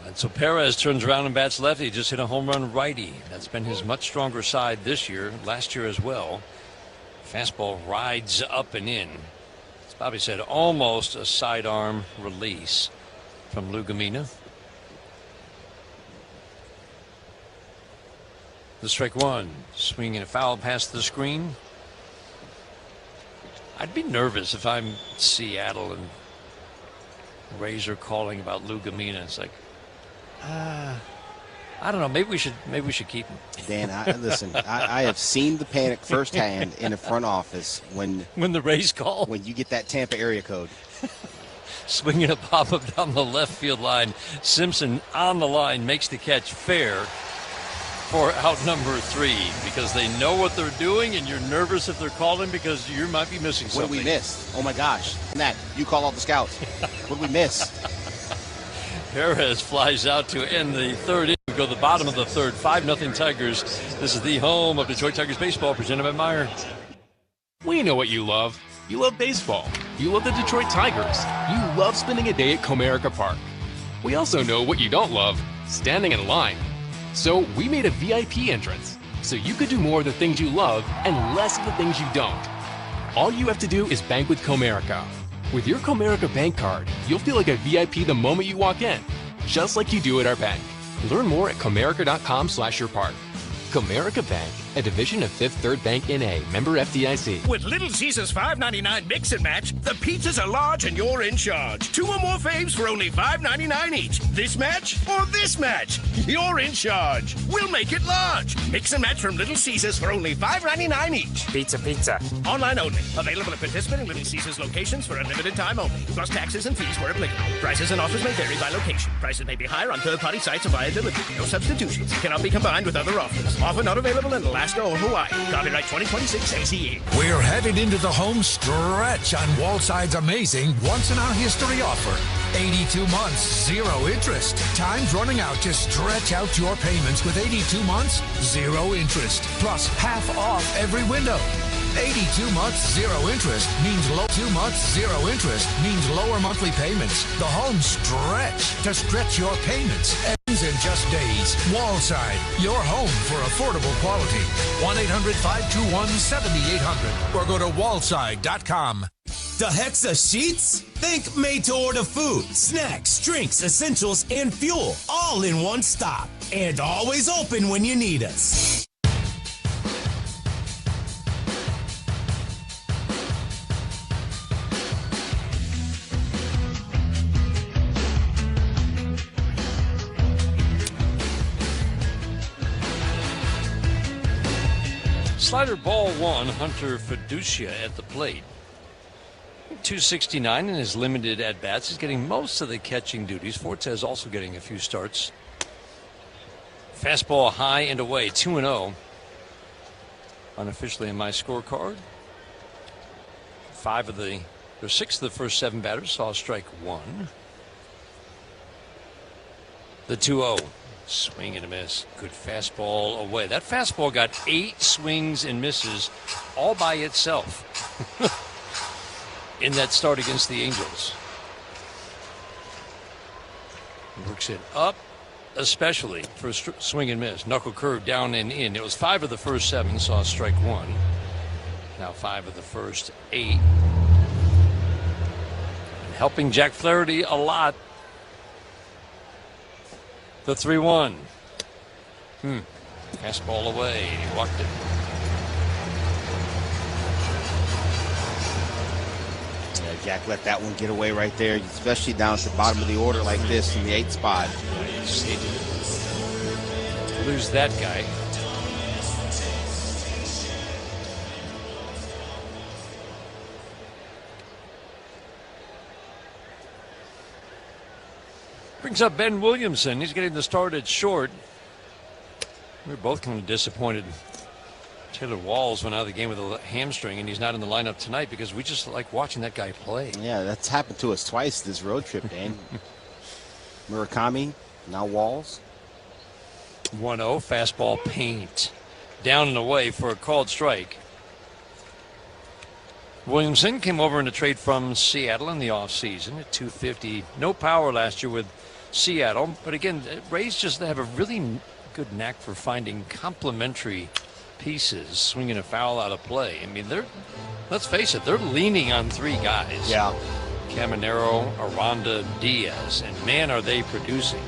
S7: And so Perez turns around and bats lefty. Just hit a home run righty. That's been his much stronger side this year, last year as well. Fastball rides up and in. As Bobby said, almost a sidearm release from Lou Gamina. The strike one. Swinging a foul past the screen. I'd be nervous if I'm Seattle and Rays are calling about Lou Gamina. It's like, I don't know. Maybe we should keep him.
S2: Dan, listen. I have seen the panic firsthand in the front office when
S7: the Rays call.
S2: When you get that Tampa area code.
S7: Swinging a pop-up down the left field line. Simpson on the line makes the catch fair for out number 3 because they know what they're doing, and you're nervous if they're calling because you might be missing something.
S2: What did we miss? Oh my gosh! Nat, you call all the scouts. What did we miss?
S7: Perez flies out to end the third inning. We go to the bottom of the third. 5-0 Tigers. This is the home of Detroit Tigers baseball, presented by Meyer.
S15: We know what you love. You love baseball. You love the Detroit Tigers. You love spending a day at Comerica Park. We also know what you don't love, standing in line. So we made a VIP entrance, so you could do more of the things you love and less of the things you don't. All you have to do is bank with Comerica. With your Comerica bank card, you'll feel like a VIP the moment you walk in, just like you do at our bank. Learn more at comerica.com/yourpark. Comerica Bank, a division of Fifth Third Bank N.A., member FDIC.
S16: With Little Caesars $5.99 mix and match, the pizzas are large and you're in charge. 2 or more faves for only $5.99 each. This match or this match? You're in charge. We'll make it large. Mix and match from Little Caesars for only $5.99 each. Pizza. Online only. Available at participating Little Caesars locations for a limited time only. Plus taxes and fees where applicable. Prices and offers may vary by location. Prices may be higher on third-party sites or via delivery. No substitutions. Cannot be combined with other offers. Offer not available in Alaska, or Hawaii. Copyright 2026 ACE.
S17: We're headed into the home stretch on Wallside's amazing once-in-our-history offer. 82 months, 0 interest. Time's running out to stretch out your payments with 82 months, 0 interest. Plus half off every window. 82 months, 0 interest means 2 months, 0 interest means lower monthly payments. The home stretch to stretch your payments ends in just days. Wallside, your home for affordable quality. 1-800-521-7800 or go to wallside.com.
S18: The Hexa Sheets? Think made-to-order food, snacks, drinks, essentials, and fuel, all in one stop. And always open when you need us.
S7: Slider ball 1, Hunter Fiducia at the plate. 269 in his limited at-bats. He's getting most of the catching duties. Fortes also getting a few starts. Fastball high and away, 2-0. Unofficially in my scorecard. 6 of the first 7 batters saw strike 1. The 2-0. Swing and a miss. Good fastball away. That fastball got 8 swings and misses all by itself in that start against the Angels. Works it up, especially for a swing and miss. Knuckle curve down and in. It was 5 of the first 7, saw strike 1. Now 5 of the first 8. And helping Jack Flaherty a lot. The 3-1. Fastball away. He walked it.
S2: Yeah, Jack let that one get away right there, especially down at the bottom of the order like this in the 8th spot.
S7: Yeah, you just hate to lose that guy. Brings up Ben Williamson. He's getting the start at short. We're both kind of disappointed. Taylor Walls went out of the game with a hamstring, and he's not in the lineup tonight because we just like watching that guy play.
S2: Yeah, that's happened to us twice this road trip, Dan. Murakami, now Walls.
S7: 1-0, fastball paint. Down and away for a called strike. Williamson came over in a trade from Seattle in the offseason at $250. No power last year with Seattle, but again, Rays just have a really good knack for finding complementary pieces, swinging a foul out of play. I mean, let's face it, they're leaning on 3 guys.
S2: Yeah.
S7: Caminero, Aranda, Diaz, and man, are they producing.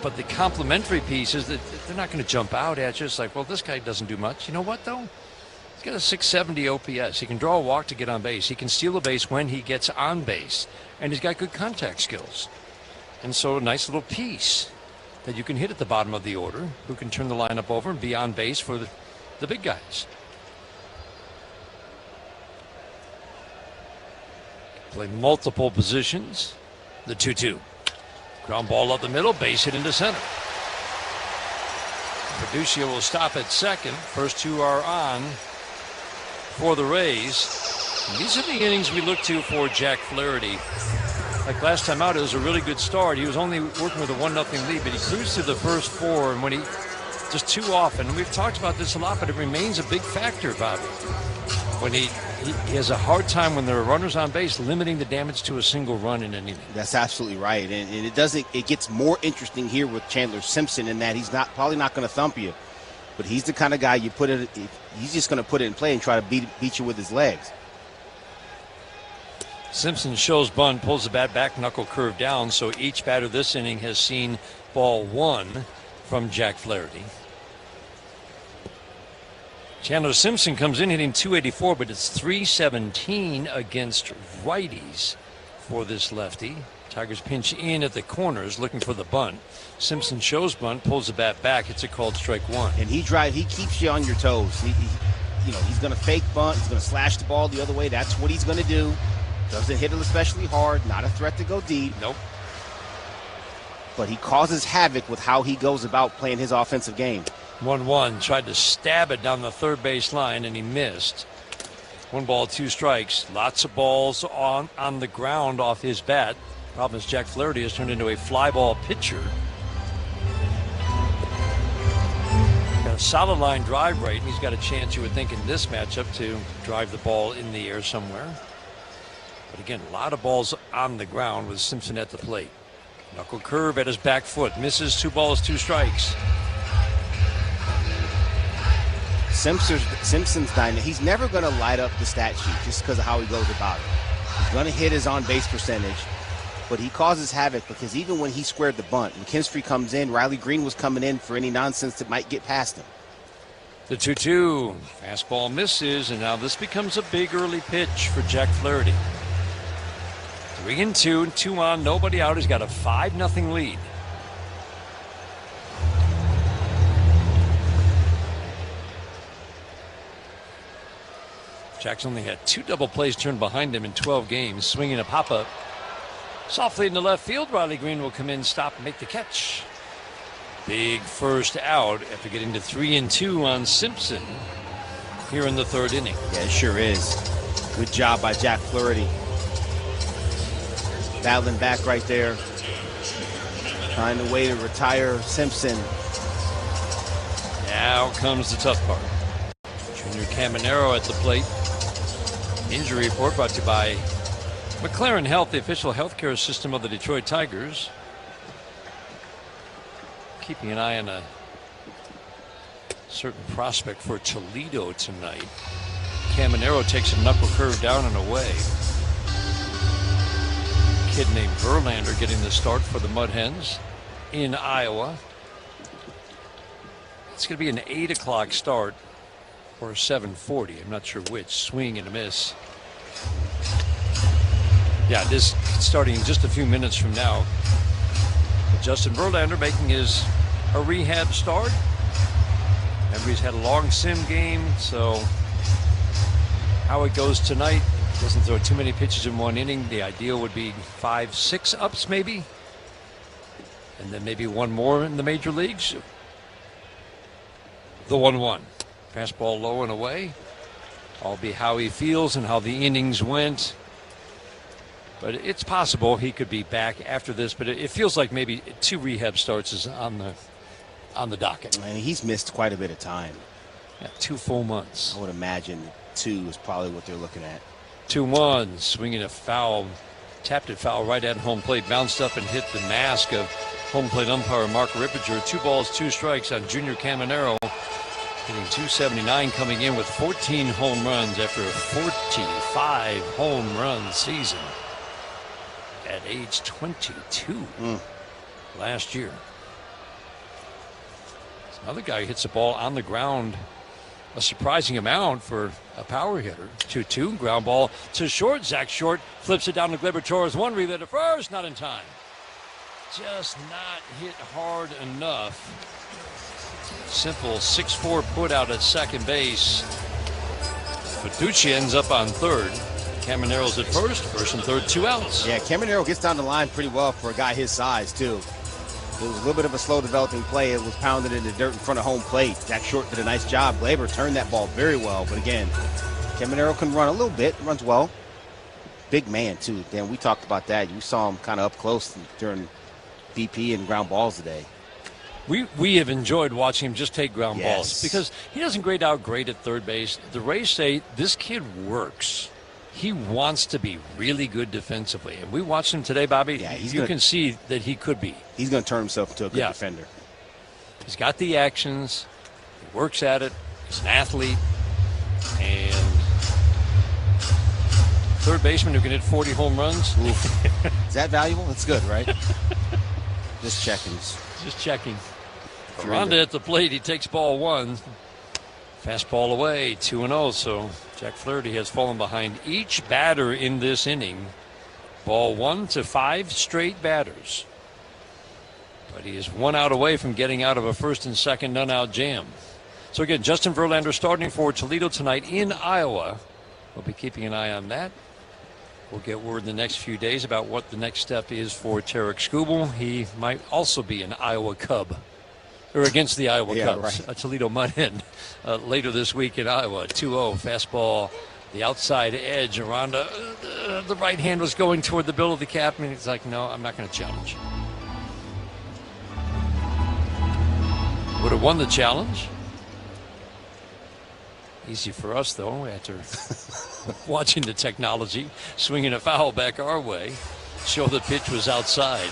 S7: But the complementary pieces, they're not going to jump out at you. It's like, well, this guy doesn't do much. You know what, though? He's got a 670 OPS. He can draw a walk to get on base. He can steal a base when he gets on base. And he's got good contact skills. And so a nice little piece that you can hit at the bottom of the order, who can turn the lineup over and be on base for the big guys. Play multiple positions. The 2-2. Ground ball up the middle, base hit into center. Fiducia will stop at second. First 2 are on for the Rays. And these are the innings we look to for Jack Flaherty. Like last time out, it was a really good start. He was only working with a 1-0 lead, but he cruised through the first 4, and when he just too often, we've talked about this a lot, but it remains a big factor, Bobby. When he has a hard time when there are runners on base, limiting the damage to a single run in an inning.
S2: That's absolutely right, and it gets more interesting here with Chandler Simpson in that he's probably not going to thump you, but he's the kind of guy you put it. He's just going to put it in play and try to beat you with his legs.
S7: Simpson shows bunt, pulls the bat back, knuckle curve down, so each batter this inning has seen ball 1 from Jack Flaherty. Chandler Simpson comes in hitting .284, but it's .317 against righties for this lefty. Tigers pinch in at the corners looking for the bunt. Simpson shows bunt, pulls the bat back. It's a called strike 1.
S2: And he keeps you on your toes. He's going to fake bunt. He's going to slash the ball the other way. That's what he's going to do. Doesn't hit it especially hard. Not a threat to go deep.
S7: Nope.
S2: But he causes havoc with how he goes about playing his offensive game.
S7: 1-1, tried to stab it down the third base line, and he missed. 1 ball, 2 strikes. Lots of balls on the ground off his bat. Problem is Jack Flaherty has turned into a fly ball pitcher. Got a solid line drive rate, and he's got a chance, you would think, in this matchup to drive the ball in the air somewhere. But again, a lot of balls on the ground with Simpson at the plate. Knuckle curve at his back foot. Misses. 2 balls, 2 strikes.
S2: Simpson's dynamic. He's never going to light up the stat sheet just because of how he goes about it. He's going to hit his on-base percentage, but he causes havoc because even when he squared the bunt, McKinstry comes in, Riley Green was coming in for any nonsense that might get past him.
S7: The 2-2. Fastball misses, and now this becomes a big early pitch for Jack Flaherty. 3-2, 2 on, nobody out. He's got a 5-0 lead. Jack's only had 2 double plays turned behind him in 12 games. Swinging a pop-up. Softly into left field. Riley Green will come in, stop, and make the catch. Big first out after getting to 3-2 on Simpson here in the 3rd inning.
S2: Yeah, it sure is. Good job by Jack Flaherty. Battling back right there. Find a way to retire Simpson.
S7: Now comes the tough part. Junior Caminero at the plate. Injury report brought to you by McLaren Health, the official healthcare system of the Detroit Tigers. Keeping an eye on a certain prospect for Toledo tonight. Caminero takes a knuckle curve down and away. Kid named Verlander getting the start for the Mud Hens in Iowa. It's going to be an 8 o'clock start or 7:40. I'm not sure which. Swing and a miss. Yeah, this starting in just a few minutes from now. But Justin Verlander making a rehab start. Remember, he's had a long sim game, so how it goes tonight. Doesn't throw too many pitches in one inning. The ideal would be 5-6 ups maybe. And then maybe one more in the major leagues. The 1-1. Fastball low and away. All be how he feels and how the innings went. But it's possible he could be back after this. But it feels like maybe 2 rehab starts is on the docket.
S2: And he's missed quite a bit of time.
S7: Yeah, 2 full months.
S2: I would imagine 2 is probably what they're looking at.
S7: 2-1, swinging a foul, tapped it foul right at home plate, bounced up and hit the mask of home plate umpire Mark Rippinger. 2 balls, 2 strikes on Junior Caminero, hitting .279, coming in with 14 home runs after a 45 home run season at age 22 last year. Another guy who hits the ball on the ground a surprising amount for a power hitter. 2-2, ground ball to short. Zach Short flips it down to Gleyber Torres. 1 relay to first, not in time. Just not hit hard enough. Simple 6-4 put out at second base. Fiducci ends up on third. Caminero's at first and third, 2 outs.
S2: Yeah, Caminero gets down the line pretty well for a guy his size, too. It was a little bit of a slow developing play. It was pounded in the dirt in front of home plate. Zach Short did a nice job. Gleyber turned that ball very well. But again, Caminero can run a little bit, runs well. Big man, too. Dan, we talked about that. You saw him kind of up close during BP and ground balls today.
S7: We have enjoyed watching him just take ground balls because he doesn't grade out great at third base. The Rays say this kid works. He wants to be really good defensively. And we watched him today, Bobby. Yeah, you can see that he could be.
S2: He's going to turn himself into a good defender.
S7: He's got the actions. He works at it. He's an athlete. And third baseman who can hit 40 home runs.
S2: Is that valuable? That's good, right? Just checking.
S7: Just checking. Aranda at the plate. He takes ball 1. Fastball away, 2-0. So Jack Flaherty has fallen behind each batter in this inning. Ball 1 to 5 straight batters. But he is 1 out away from getting out of a first and second none-out jam. So again, Justin Verlander starting for Toledo tonight in Iowa. We'll be keeping an eye on that. We'll get word in the next few days about what the next step is for Tarek Skubal. He might also be an Iowa Cub or against the Iowa Cubs.
S2: Right.
S7: Toledo Mud Hen later this week in Iowa. 2-0 fastball, the outside edge. Aranda, the right hand was going toward the bill of the cap, and he's like, no, I'm not going to challenge. Would have won the challenge. Easy for us, though, after watching the technology, swinging a foul back our way, show the pitch was outside.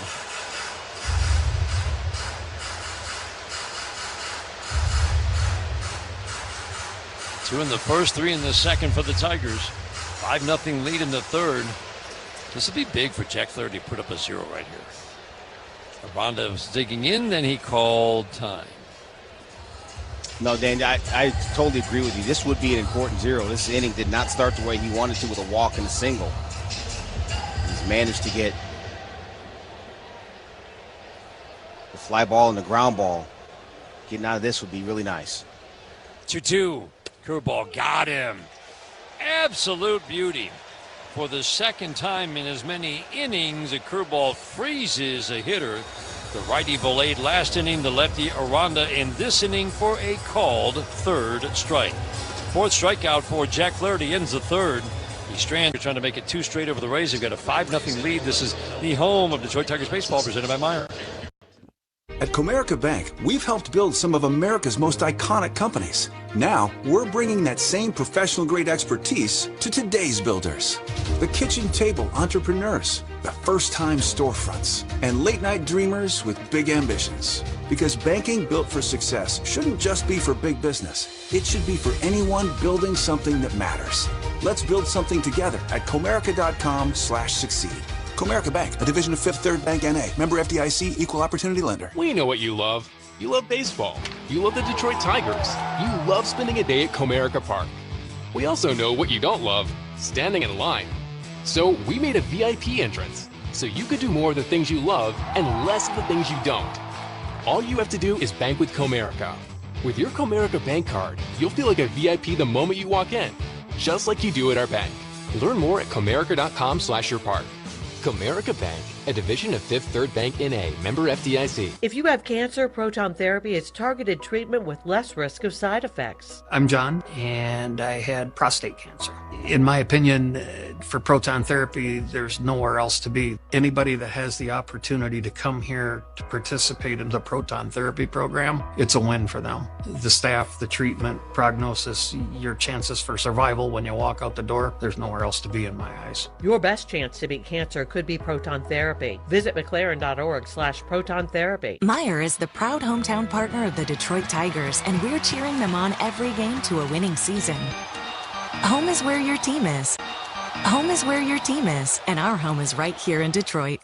S7: Two in the first, three in the second for the Tigers. 5-0 lead in the third. This will be big for Jack Flaherty to put up a 0 right here. Aranda was digging in, then he called time.
S2: No, Dan, I totally agree with you. This would be an important 0. This inning did not start the way he wanted to with a walk and a single. He's managed to get the fly ball and the ground ball. Getting out of this would be really nice.
S7: 2-2. Curveball got him. Absolute beauty. For the second time in as many innings, a curveball freezes a hitter. The righty Bolade last inning, the lefty Aranda in this inning for a called third strike. Fourth strikeout for Jack Flaherty, ends the third. He's trying to make it 2 straight over the Rays. They've got a 5-0 lead. This is the home of Detroit Tigers baseball, presented by Meyer.
S19: At Comerica Bank, we've helped build some of America's most iconic companies. Now, we're bringing that same professional-grade expertise to today's builders. The kitchen table entrepreneurs, the first-time storefronts, and late-night dreamers with big ambitions. Because banking built for success shouldn't just be for big business. It should be for anyone building something that matters. Let's build something together at Comerica.com/succeed. Comerica Bank, a division of Fifth Third Bank N.A., member FDIC, equal opportunity lender.
S15: We know what you love. You love baseball. You love the Detroit Tigers. You love spending a day at Comerica Park. We also know what you don't love, standing in line. So we made a VIP entrance, so you could do more of the things you love and less of the things you don't. All you have to do is bank with Comerica. With your Comerica Bank card, you'll feel like a VIP the moment you walk in, just like you do at our bank. Learn more at Comerica.com/yourpark. Comerica Bank, a division of Fifth Third Bank N.A., member FDIC.
S20: If you have cancer, proton therapy is targeted treatment with less risk of side effects.
S21: I'm John, and I had prostate cancer. In my opinion, for proton therapy, there's nowhere else to be. Anybody that has the opportunity to come here to participate in the proton therapy program, it's a win for them. The staff, the treatment, prognosis, your chances for survival when you walk out the door, there's nowhere else to be in my eyes.
S20: Your best chance to beat cancer could be proton therapy. Visit McLaren.org/proton therapy.
S22: Meyer is the proud hometown partner of the Detroit Tigers, and we're cheering them on every game to a winning season. Home is where your team is. Home is where your team is, and our home is right here in Detroit.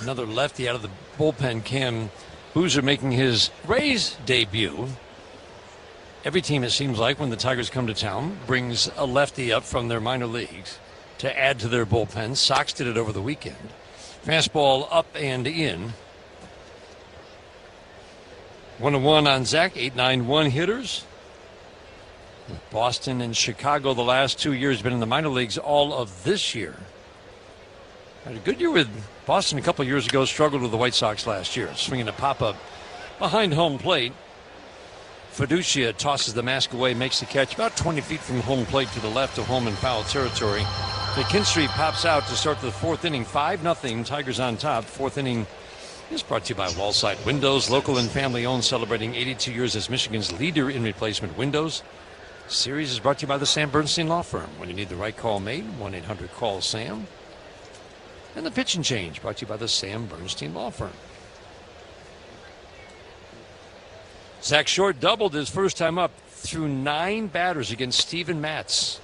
S7: Another lefty out of the bullpen, Cam Boozer, making his Rays debut. Every team, it seems like, when the Tigers come to town, brings a lefty up from their minor leagues to add to their bullpen. Sox did it over the weekend. Fastball up and in. 1-1 on Zach, 8.91 hitters. Boston and Chicago the last 2 years, been in the minor leagues all of this year. Had a good year with Boston a couple of years ago, struggled with the White Sox last year. Swinging a pop-up behind home plate. Fiducia tosses the mask away, makes the catch about 20 feet from home plate to the left of home in foul territory. McKinstry pops out to start the fourth inning. 5-0, Tigers on top. Fourth inning is brought to you by Wallside Windows, local and family owned, celebrating 82 years as Michigan's leader in replacement windows. Series is brought to you by the Sam Bernstein Law Firm. When you need the right call made, 1-800-CALL-SAM. And the pitch and change brought to you by the Sam Bernstein Law Firm. Zach Short doubled his first time up through 9 batters against Steven Matz.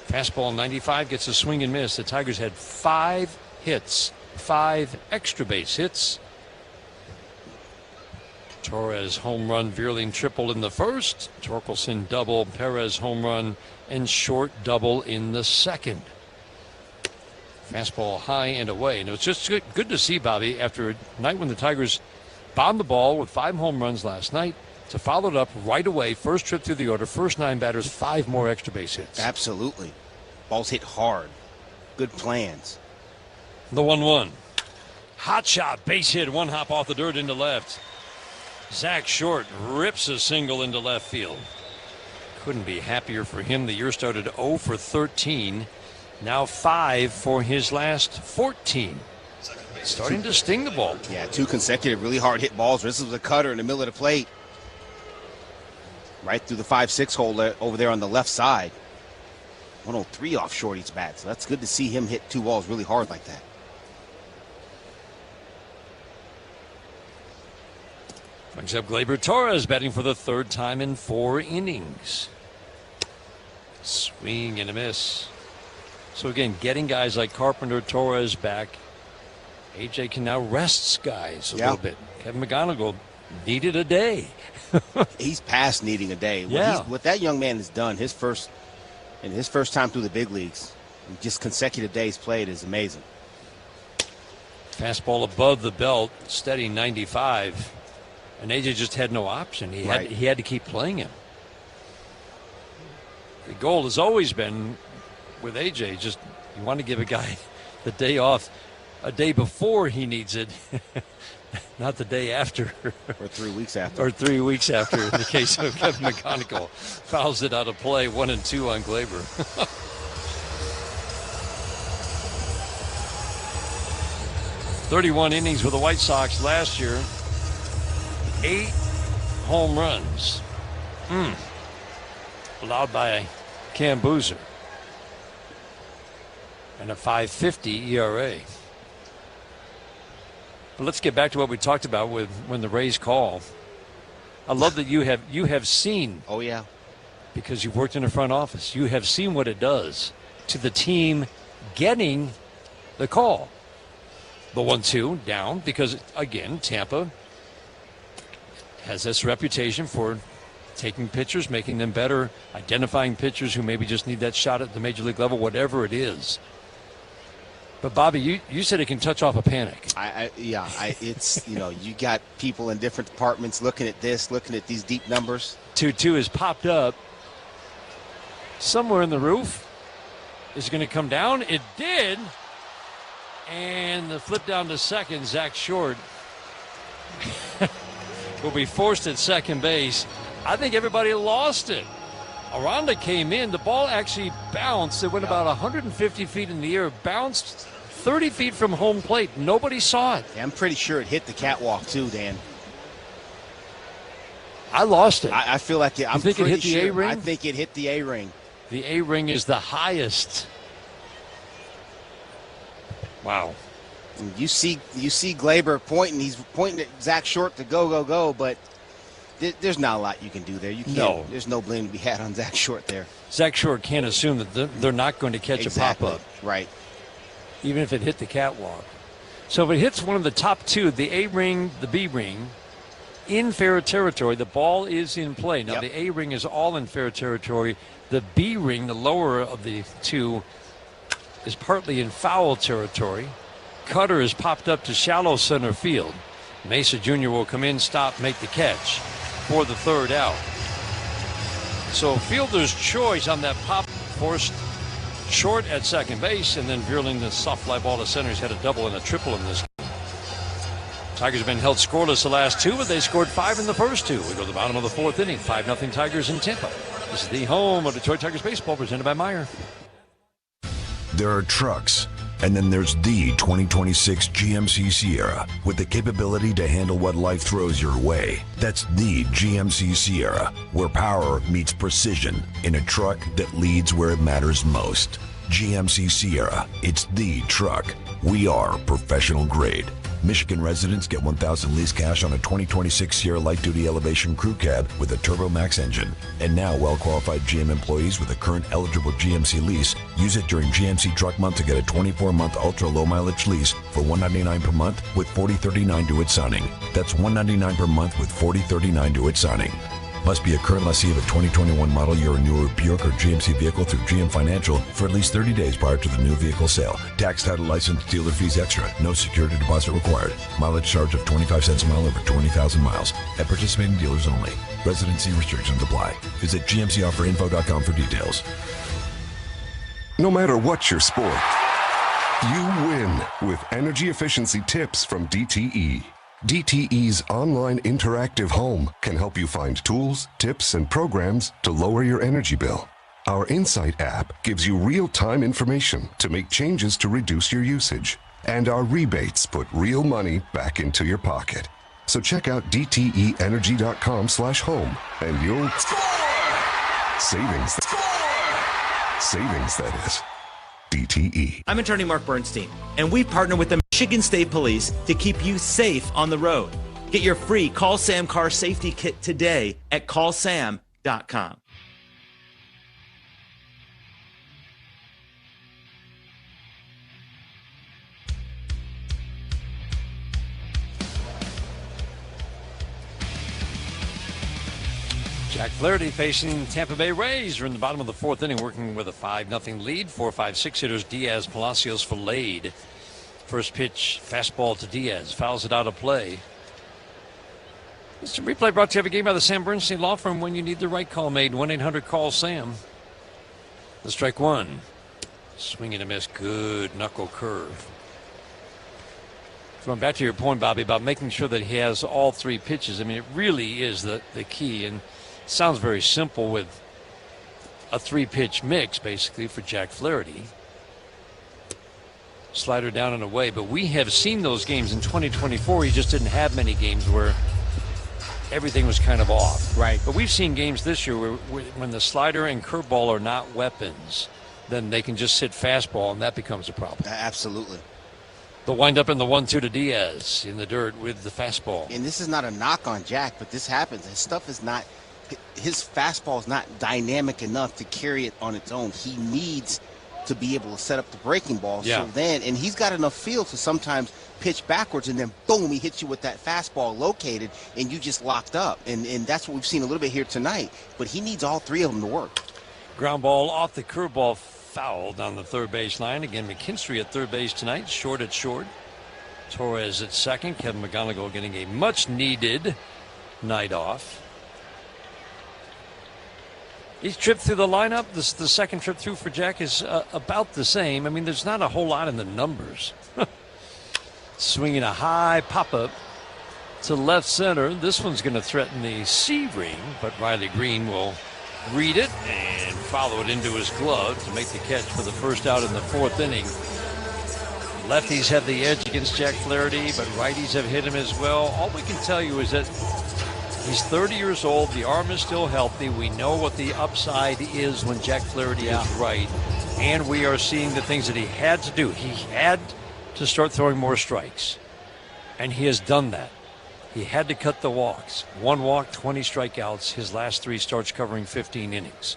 S7: Fastball 95 gets a swing and miss. The Tigers had 5 hits, 5 extra base hits. Torres home run, Vierling triple in the first. Torkelson double, Perez home run, and Short double in the second. Fastball high and away. And it was just good to see, Bobby, after a night when the Tigers bombed the ball with 5 home runs last night, to follow it up right away. First trip through the order, first 9 batters, 5 more extra base hits.
S2: Absolutely. Balls hit hard. Good plans.
S7: The 1-1. Hot shot, base hit, one hop off the dirt into left. Zach Short rips a single into left field. Couldn't be happier for him. The year started 0 for 13. Now 5 for his last 14. Starting to sting the ball.
S2: Yeah, 2 consecutive really hard hit balls. This was a cutter in the middle of the plate. Right through the 5-6 hole over there on the left side. 103 off Shorty's bat. So that's good to see him hit 2 balls really hard like that.
S7: Brings up Gleyber Torres, batting for the 3rd time in 4 innings. Swing and a miss. So again, getting guys like Carpenter, Torres back. AJ can now rest guys a little bit. Kevin McGonigal needed a day.
S2: He's past needing a day. What that young man has done, his first time through the big leagues, just consecutive days played, is amazing.
S7: Fastball above the belt, steady 95. And AJ just had no option. He had to keep playing him. The goal has always been with AJ, just you want to give a guy the day off a day before he needs it, not the day after.
S2: Or 3 weeks after.
S7: Or 3 weeks after, in the case of Kevin McGonigal. Fouls it out of play, 1-2 on Gleyber. 31 innings with the White Sox last year. 8 home runs. Allowed by Cam Boozer. And a .550 ERA. But let's get back to what we talked about with when the Rays call. I love that you have seen.
S2: Oh, yeah.
S7: Because you've worked in the front office. You have seen what it does to the team getting the call. The 1-2 down because, again, Tampa has this reputation for taking pitchers, making them better, identifying pitchers who maybe just need that shot at the major league level, whatever it is. But Bobby, you said it can touch off a panic.
S2: It's, you got people in different departments looking at this, looking at these deep numbers.
S7: 2-2 has popped up somewhere in the roof. Is it going to come down? It did. And the flip down to second, Zach Short will be forced at second base. I think everybody lost it. Aranda came in. The ball actually bounced. It went about 150 feet in the air, bounced 30 feet from home plate. Nobody saw it.
S2: Yeah, I'm pretty sure it hit the catwalk too, Dan.
S7: I lost it.
S2: I feel like it.
S7: I think it hit the A-ring?
S2: I think it hit the A-ring.
S7: The A-ring is the highest. Wow.
S2: You see Gleyber pointing. He's pointing at Zach Short to go, but there's not a lot you can do there. You can't.
S7: No.
S2: There's no blame to be had on Zach Short there.
S7: Zach Short can't assume that they're not going to catch a pop-up.
S2: Right.
S7: Even if it hit the catwalk. So if it hits one of the top two, the A-ring, the B-ring, in fair territory, the ball is in play. Now, the A-ring is all in fair territory. The B-ring, the lower of the two, is partly in foul territory. Cutter is popped up to shallow center field. Mesa Jr. will come in, stop, make the catch for the third out. So fielder's choice on that pop forced Short at second base, and then Vierling the soft fly ball to center. He's had a double and a triple in this game. Tigers have been held scoreless the last two, but they scored 5 in the first two. We go to the bottom of the 4th inning. 5-0 Tigers in Tampa. This is the home of Detroit Tigers baseball, presented by Meyer.
S1: There are trucks, and then there's the 2026 GMC Sierra with the capability to handle what life throws your way. That's the GMC Sierra, where power meets precision in a truck that leads where it matters most. GMC Sierra, it's the truck. We are professional grade. Michigan residents get $1,000 lease cash on a 2026 Sierra Light Duty Elevation Crew Cab with a Turbo Max engine. And now well-qualified GM employees with a current eligible GMC lease use it during GMC Truck Month to get a 24-month ultra-low mileage lease for $199 per month with $40.39 due at signing. That's $199 per month with $40.39 due at signing. Must be a current lessee of a 2021 model year or newer Buick or GMC vehicle through GM Financial for at least 30 days prior to the new vehicle sale. Tax, title, license, dealer fees extra. No security deposit required. Mileage charge of 25 cents a mile over 20,000 miles. At participating dealers only. Residency restrictions apply. Visit GMCofferinfo.com for details.
S4: No matter what your sport, You win with energy efficiency tips from DTE. DTE's online interactive home can help you find tools, tips, and programs to lower your energy bill. Our Insight app gives you real-time information to make changes to reduce your usage. And our rebates put real money back into your pocket. So check out dteenergy.com/home and you'll... Savings. Savings, that is. DTE.
S11: I'm attorney Mark Bernstein, and we partner with the Michigan State Police to keep you safe on the road. Get your free Call Sam car safety kit today at callsam.com.
S7: Jack Flaherty facing Tampa Bay Rays. We're in the bottom of the fourth inning, working with a 5-0 lead. 4, 5, 6 hitters. Diaz, Palacios for Lade. First pitch, fastball to Diaz. Fouls it out of play. This replay brought to you every game by the Sam Bernstein Law Firm. When you need the right call made, 1-800-CALL-SAM. The strike one. Swing and a miss. Good knuckle curve. Going back to your point, Bobby, about making sure that he has all three pitches. I mean, it really is the key. And sounds very simple with a three-pitch mix, basically, for Jack Flaherty. Slider down and away. But we have seen those games in 2024. He just didn't have many games where everything was kind of off.
S2: Right.
S7: But we've seen games this year where when the slider and curveball are not weapons, then they can just sit fastball, and that becomes a problem.
S2: Absolutely.
S7: The windup in the 1-2 to Diaz in the dirt with the fastball.
S2: And this is not a knock on Jack, but this happens. His fastball is not dynamic enough to carry it on its own. He needs to be able to set up the breaking ball.
S7: Yeah.
S2: So then, and he's got enough feel to sometimes pitch backwards and then boom, he hits you with that fastball located and you just locked up. And that's what we've seen a little bit here tonight. But he needs all three of them to work.
S7: Ground ball off the curveball, fouled on the third base line. Again, McKinstry at third base tonight, short at short. Torres at second. Kevin McGonigal getting a much needed night off. Each trip through the lineup, the second trip through for Jack is about the same. I mean, there's not a whole lot in the numbers. Swinging a high pop-up to left center. This one's going to threaten the C ring, but Riley Green will read it and follow it into his glove to make the catch for the first out in the fourth inning. Lefties have the edge against Jack Flaherty, but righties have hit him as well. All we can tell you is that he's 30 years old. The arm is still healthy. We know what the upside is when Jack Flaherty is right. And we are seeing the things that he had to do. He had to start throwing more strikes. And he has done that. He had to cut the walks. 1 walk, 20 strikeouts. His last 3 starts covering 15 innings.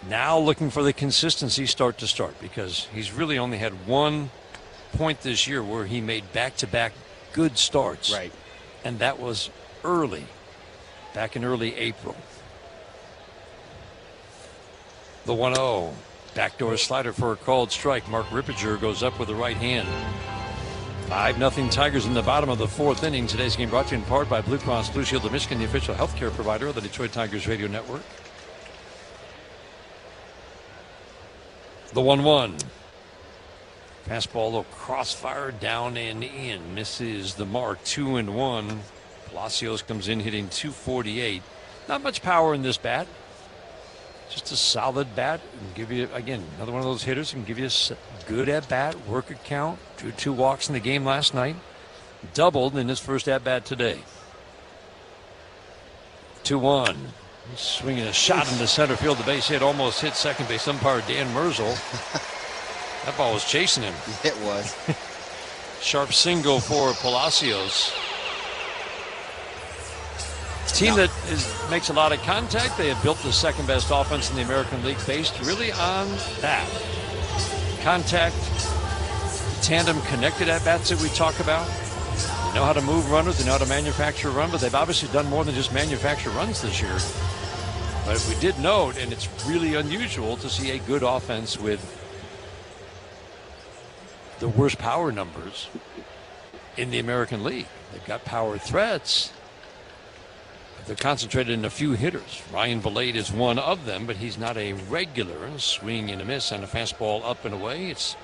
S7: Now looking for the consistency start to start, because he's really only had 1 point this year where he made back-to-back good starts.
S2: Right.
S7: And that was early, back in early April. The 1-0. Backdoor slider for a called strike. Mark Rippiger goes up with the right hand. 5-0 Tigers in the bottom of the fourth inning. Today's game brought to you in part by Blue Cross Blue Shield of Michigan, the official healthcare provider of the Detroit Tigers radio network. The 1-1. Fastball, a little crossfire down and in. Misses the mark. 2-1. Palacios comes in hitting .248. Not much power in this bat. Just a solid bat. And give you, again, another one of those hitters who can give you a good at bat, work a count. Drew 2 walks in the game last night. Doubled in his first at bat today. 2-1. He's swinging a shot into center field. The base hit almost hit second base umpire Dan Merzel. That ball was chasing him.
S2: It was.
S7: Sharp single for Palacios. Team that makes a lot of contact. They have built the second best offense in the American League based really on that. Contact, tandem connected at bats that we talk about. They know how to move runners. They know how to manufacture a run, but they've obviously done more than just manufacture runs this year. But we did note, and it's really unusual to see a good offense with the worst power numbers in the American League. They've got power threats. They're concentrated in a few hitters. Ryan Valade is one of them, but he's not a regular. Swing and a miss and a fastball up and away. It's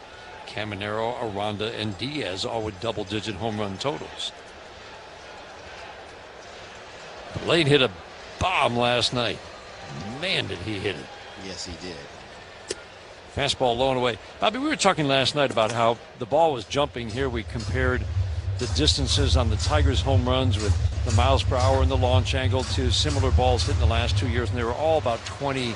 S7: Caminero, Aranda, and Diaz, all with double-digit home run totals. Valade hit a bomb last night. Man, did he hit it.
S2: Yes, he did.
S7: Fastball low and away. Bobby, we were talking last night about how the ball was jumping here. We compared the distances on the Tigers' home runs with the miles per hour and the launch angle to similar balls hit in the last 2 years, and they were all about 20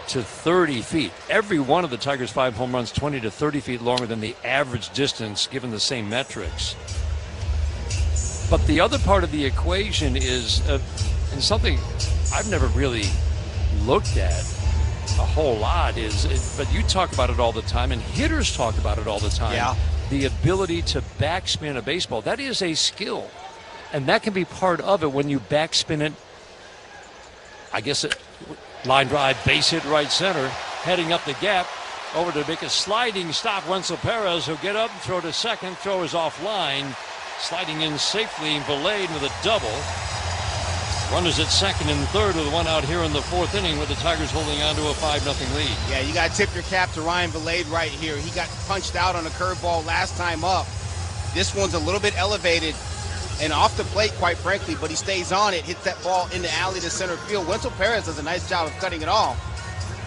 S7: to 30 feet. Every one of the Tigers' 5 home runs 20 to 30 feet longer than the average distance given the same metrics. But the other part of the equation is, and something I've never really looked at a whole lot but you talk about it all the time, and hitters talk about it all the time.
S2: Yeah.
S7: The ability to backspin a baseball. That is a skill. And that can be part of it when you backspin it. I guess line drive, base hit right center, heading up the gap, over to make a sliding stop. Wenzel Perez, who'll get up and throw to second. Throw is offline. Sliding in safely, Valade with a double. Runners at second and third with one out here in the 4th inning, with the Tigers holding on to a 5-0 lead.
S2: Yeah, you got to tip your cap to Ryan Valade right here. He got punched out on a curveball last time up. This one's a little bit elevated and off the plate, quite frankly, but he stays on it, hits that ball in the alley to center field. Wenzel Perez does a nice job of cutting it off.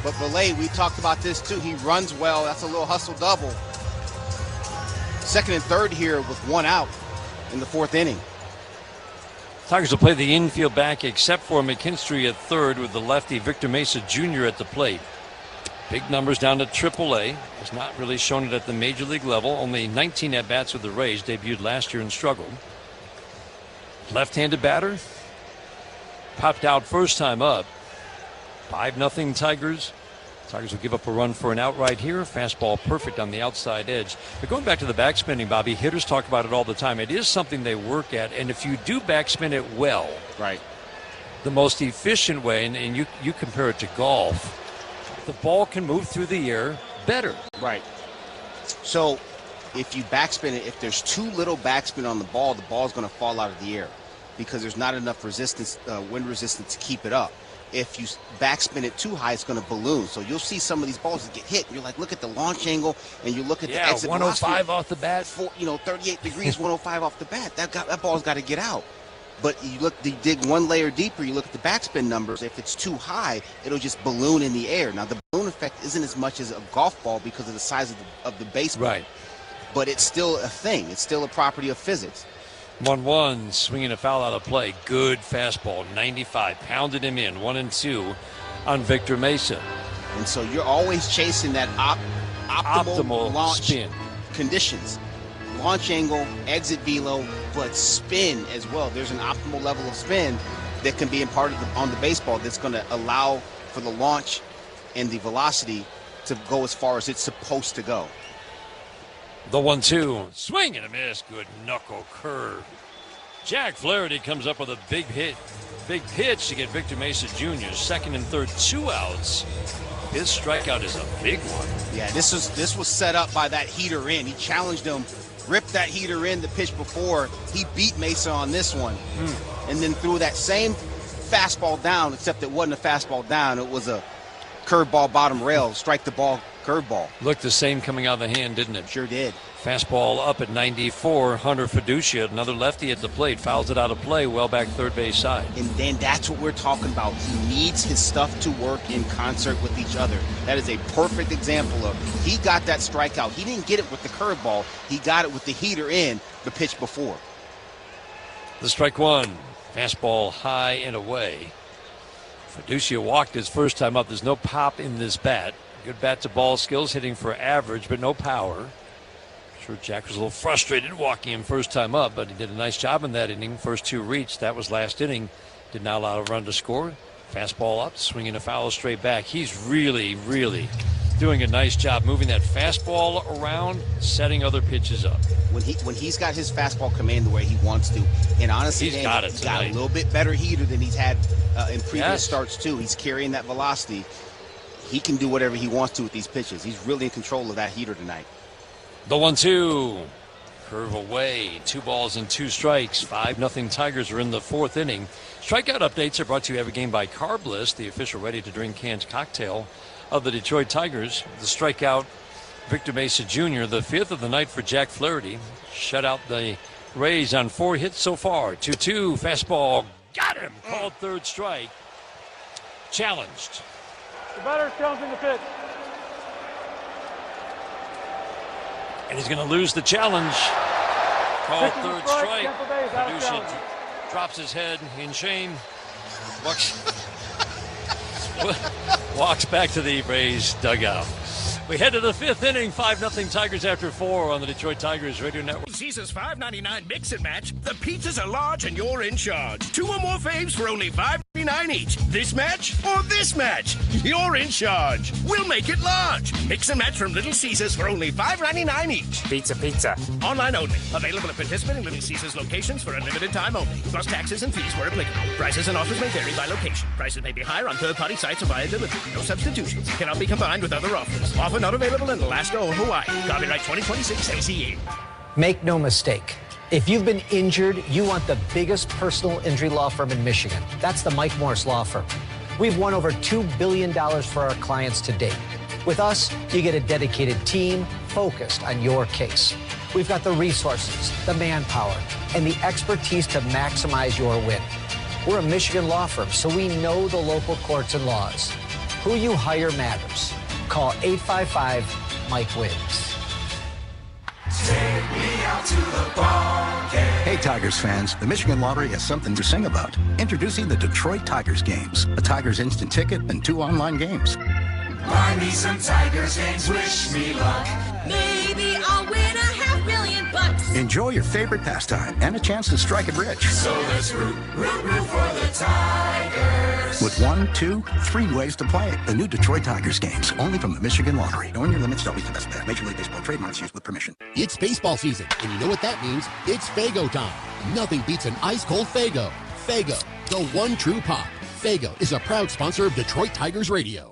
S2: But Valade, we talked about this too. He runs well. That's a little hustle double. Second and third here with one out in the 4th inning.
S7: Tigers will play the infield back except for McKinstry at third, with the lefty Victor Mesa Jr. at the plate. Big numbers down to AAA. Has not really shown it at the major league level. Only 19 at-bats with the Rays. Debuted last year and struggled. Left-handed batter. Popped out first time up. 5-0 Tigers. Tigers will give up a run for an out right here. Fastball perfect on the outside edge. But going back to the backspinning, Bobby, hitters talk about it all the time. It is something they work at, and if you do backspin it well,
S2: right,
S7: the most efficient way, and you compare it to golf, the ball can move through the air better.
S2: Right. So if you backspin it, if there's too little backspin on the ball's going to fall out of the air because there's not enough resistance, wind resistance to keep it up. If you backspin it too high, it's going to balloon. So you'll see some of these balls that get hit. You're like, look at the launch angle, and you look at the exit
S7: 105 off the bat.
S2: 38 degrees, 105 off the bat. That ball's got to get out. But you dig one layer deeper, you look at the backspin numbers. If it's too high, it'll just balloon in the air. Now, the balloon effect isn't as much as a golf ball because of the size of the baseball.
S7: Right.
S2: But it's still a thing. It's still a property of physics.
S7: 1-1, swinging a foul out of play. Good fastball, 95. Pounded him in, 1-2 on Victor Mesa.
S2: And so you're always chasing that optimal launch
S7: spin
S2: conditions. Launch angle, exit velo, but spin as well. There's an optimal level of spin that can be imparted on the baseball that's going to allow for the launch and the velocity to go as far as it's supposed to go.
S7: The 1-2, swing and a miss. Good knuckle curve. Jack Flaherty comes up with a big pitch to get Victor Mesa Jr. Second and third, 2 outs. His strikeout is a big one.
S2: Yeah, this was set up by that heater in. He challenged him, ripped that heater in the pitch before. He beat Mesa on this one, and then threw that same fastball down, except it wasn't a fastball down. It was a curveball bottom rail, strike the ball curveball.
S7: Looked the same coming out of the hand, didn't it?
S2: Sure did.
S7: Fastball up at 94. Hunter Fiducia, another lefty at the plate, fouls it out of play, well back third base side.
S2: And then that's what we're talking about. He needs his stuff to work in concert with each other. That is a perfect example of, he got that strikeout. He didn't get it with the curveball. He got it with the heater in the pitch before.
S7: The strike one. Fastball high and away. Fiducia walked his first time up. There's no pop in this bat. Good bat to ball skills, hitting for average, but no power. I'm sure Jack was a little frustrated walking him first time up, but he did a nice job in that inning. First 2 reached. That was last inning. Did not allow a run to score. Fastball up, swinging a foul straight back. He's really, really doing a nice job moving that fastball around, setting other pitches up.
S2: When he's got his fastball command the way he wants to, and honestly,
S7: he's got
S2: a little bit better heater than he's had in previous starts too. He's carrying that velocity. He can do whatever he wants to with these pitches. He's really in control of that heater tonight.
S7: The 1-2. Curve away. 2 balls and 2 strikes. 5-0 Tigers are in the 4th inning. Strikeout updates are brought to you every game by Carb List, the official ready-to-drink canned cocktail of the Detroit Tigers. The strikeout, Victor Mesa Jr., the 5th of the night for Jack Flaherty. Shut out the Rays on 4 hits so far. 2-2, fastball, got him. Called 3rd strike. Challenged.
S6: The batter is challenging the pitch.
S7: And he's going to lose the challenge. Called 3rd strike. Producer drops his head in shame. Walks back to the Rays dugout. We head to the 5th inning. 5-0 Tigers after 4 on the Detroit Tigers Radio Network.
S16: Caesar's $5.99 mix and match. The pizzas are large and you're in charge. 2 or more faves for only $5.99 each. This match or this match? You're in charge. We'll make it large. Mix and match from Little Caesars for only $5.99 each.
S18: Pizza.
S16: Online only. Available at participating Little Caesars locations for a limited time only. Plus taxes and fees where applicable. Prices and offers may vary by location. Prices may be higher on third-party sites or via delivery. No substitutions. Cannot be combined with other offers. Offer not available in Alaska or Hawaii. Copyright 2026 ACE.
S8: Make no mistake. If you've been injured, you want the biggest personal injury law firm in Michigan. That's the Mike Morris Law Firm. We've won over $2 billion for our clients to date. With us, you get a dedicated team focused on your case. We've got the resources, the manpower, and the expertise to maximize your win. We're a Michigan law firm, so we know the local courts and laws. Who you hire matters. Call 855-MIKE-WINS.
S23: Take me out to the ball game. Hey, Tigers fans, the Michigan Lottery has something to sing about. Introducing the Detroit Tigers games, a Tigers instant ticket and 2 online games.
S24: Buy me some Tigers games, wish me luck. Maybe I'll win $500,000.
S23: Enjoy your favorite pastime and a chance to strike it rich.
S24: So let's root for the Tigers.
S23: With 1, 2, 3 ways to play it. The new Detroit Tigers games, only from the Michigan Lottery. Knowing your limits is always the best bet. Major League Baseball trademarks used with permission.
S25: It's baseball season, and you know what that means. It's Faygo time. Nothing beats an ice-cold Faygo. Faygo, the one true pop. Faygo is a proud sponsor of Detroit Tigers Radio.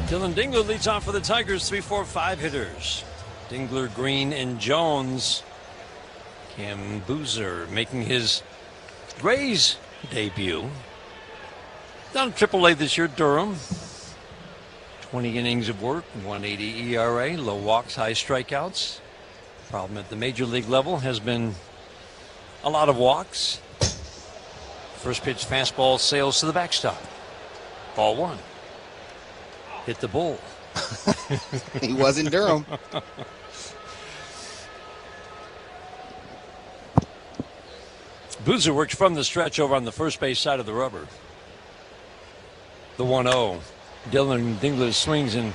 S7: Dylan Dingler leads off for the Tigers, 3-4-5 hitters. Dingler, Green, and Jones. Cam Boozer making his Rays debut. Down AAA this year, Durham. 20 innings of work, 1.80 ERA, low walks, high strikeouts. Problem at the major league level has been a lot of walks. First pitch fastball sails to the backstop. Ball 1. Hit the bull.
S2: He was in Durham.
S7: Boozer works from the stretch over on the first base side of the rubber. The 1-0. Dylan Dingler swings and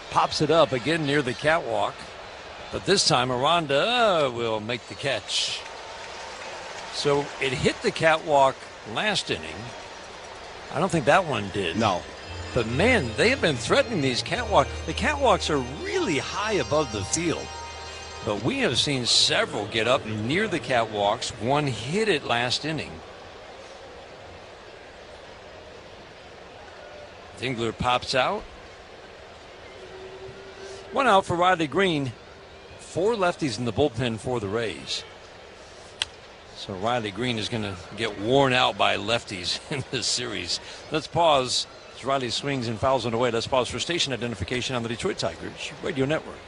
S7: pops it up again near the catwalk. But this time Aranda will make the catch. So it hit the catwalk last inning. I don't think that one did.
S2: No.
S7: But, man, they have been threatening these catwalks. The catwalks are really high above the field. But we have seen several get up near the catwalks. One hit it last inning. Dingler pops out. 1 out for Riley Green. 4 lefties in the bullpen for the Rays. So Riley Green is going to get worn out by lefties in this series. Let's pause. As Riley swings and fouls it away. Let's pause for station identification on the Detroit Tigers Radio Network.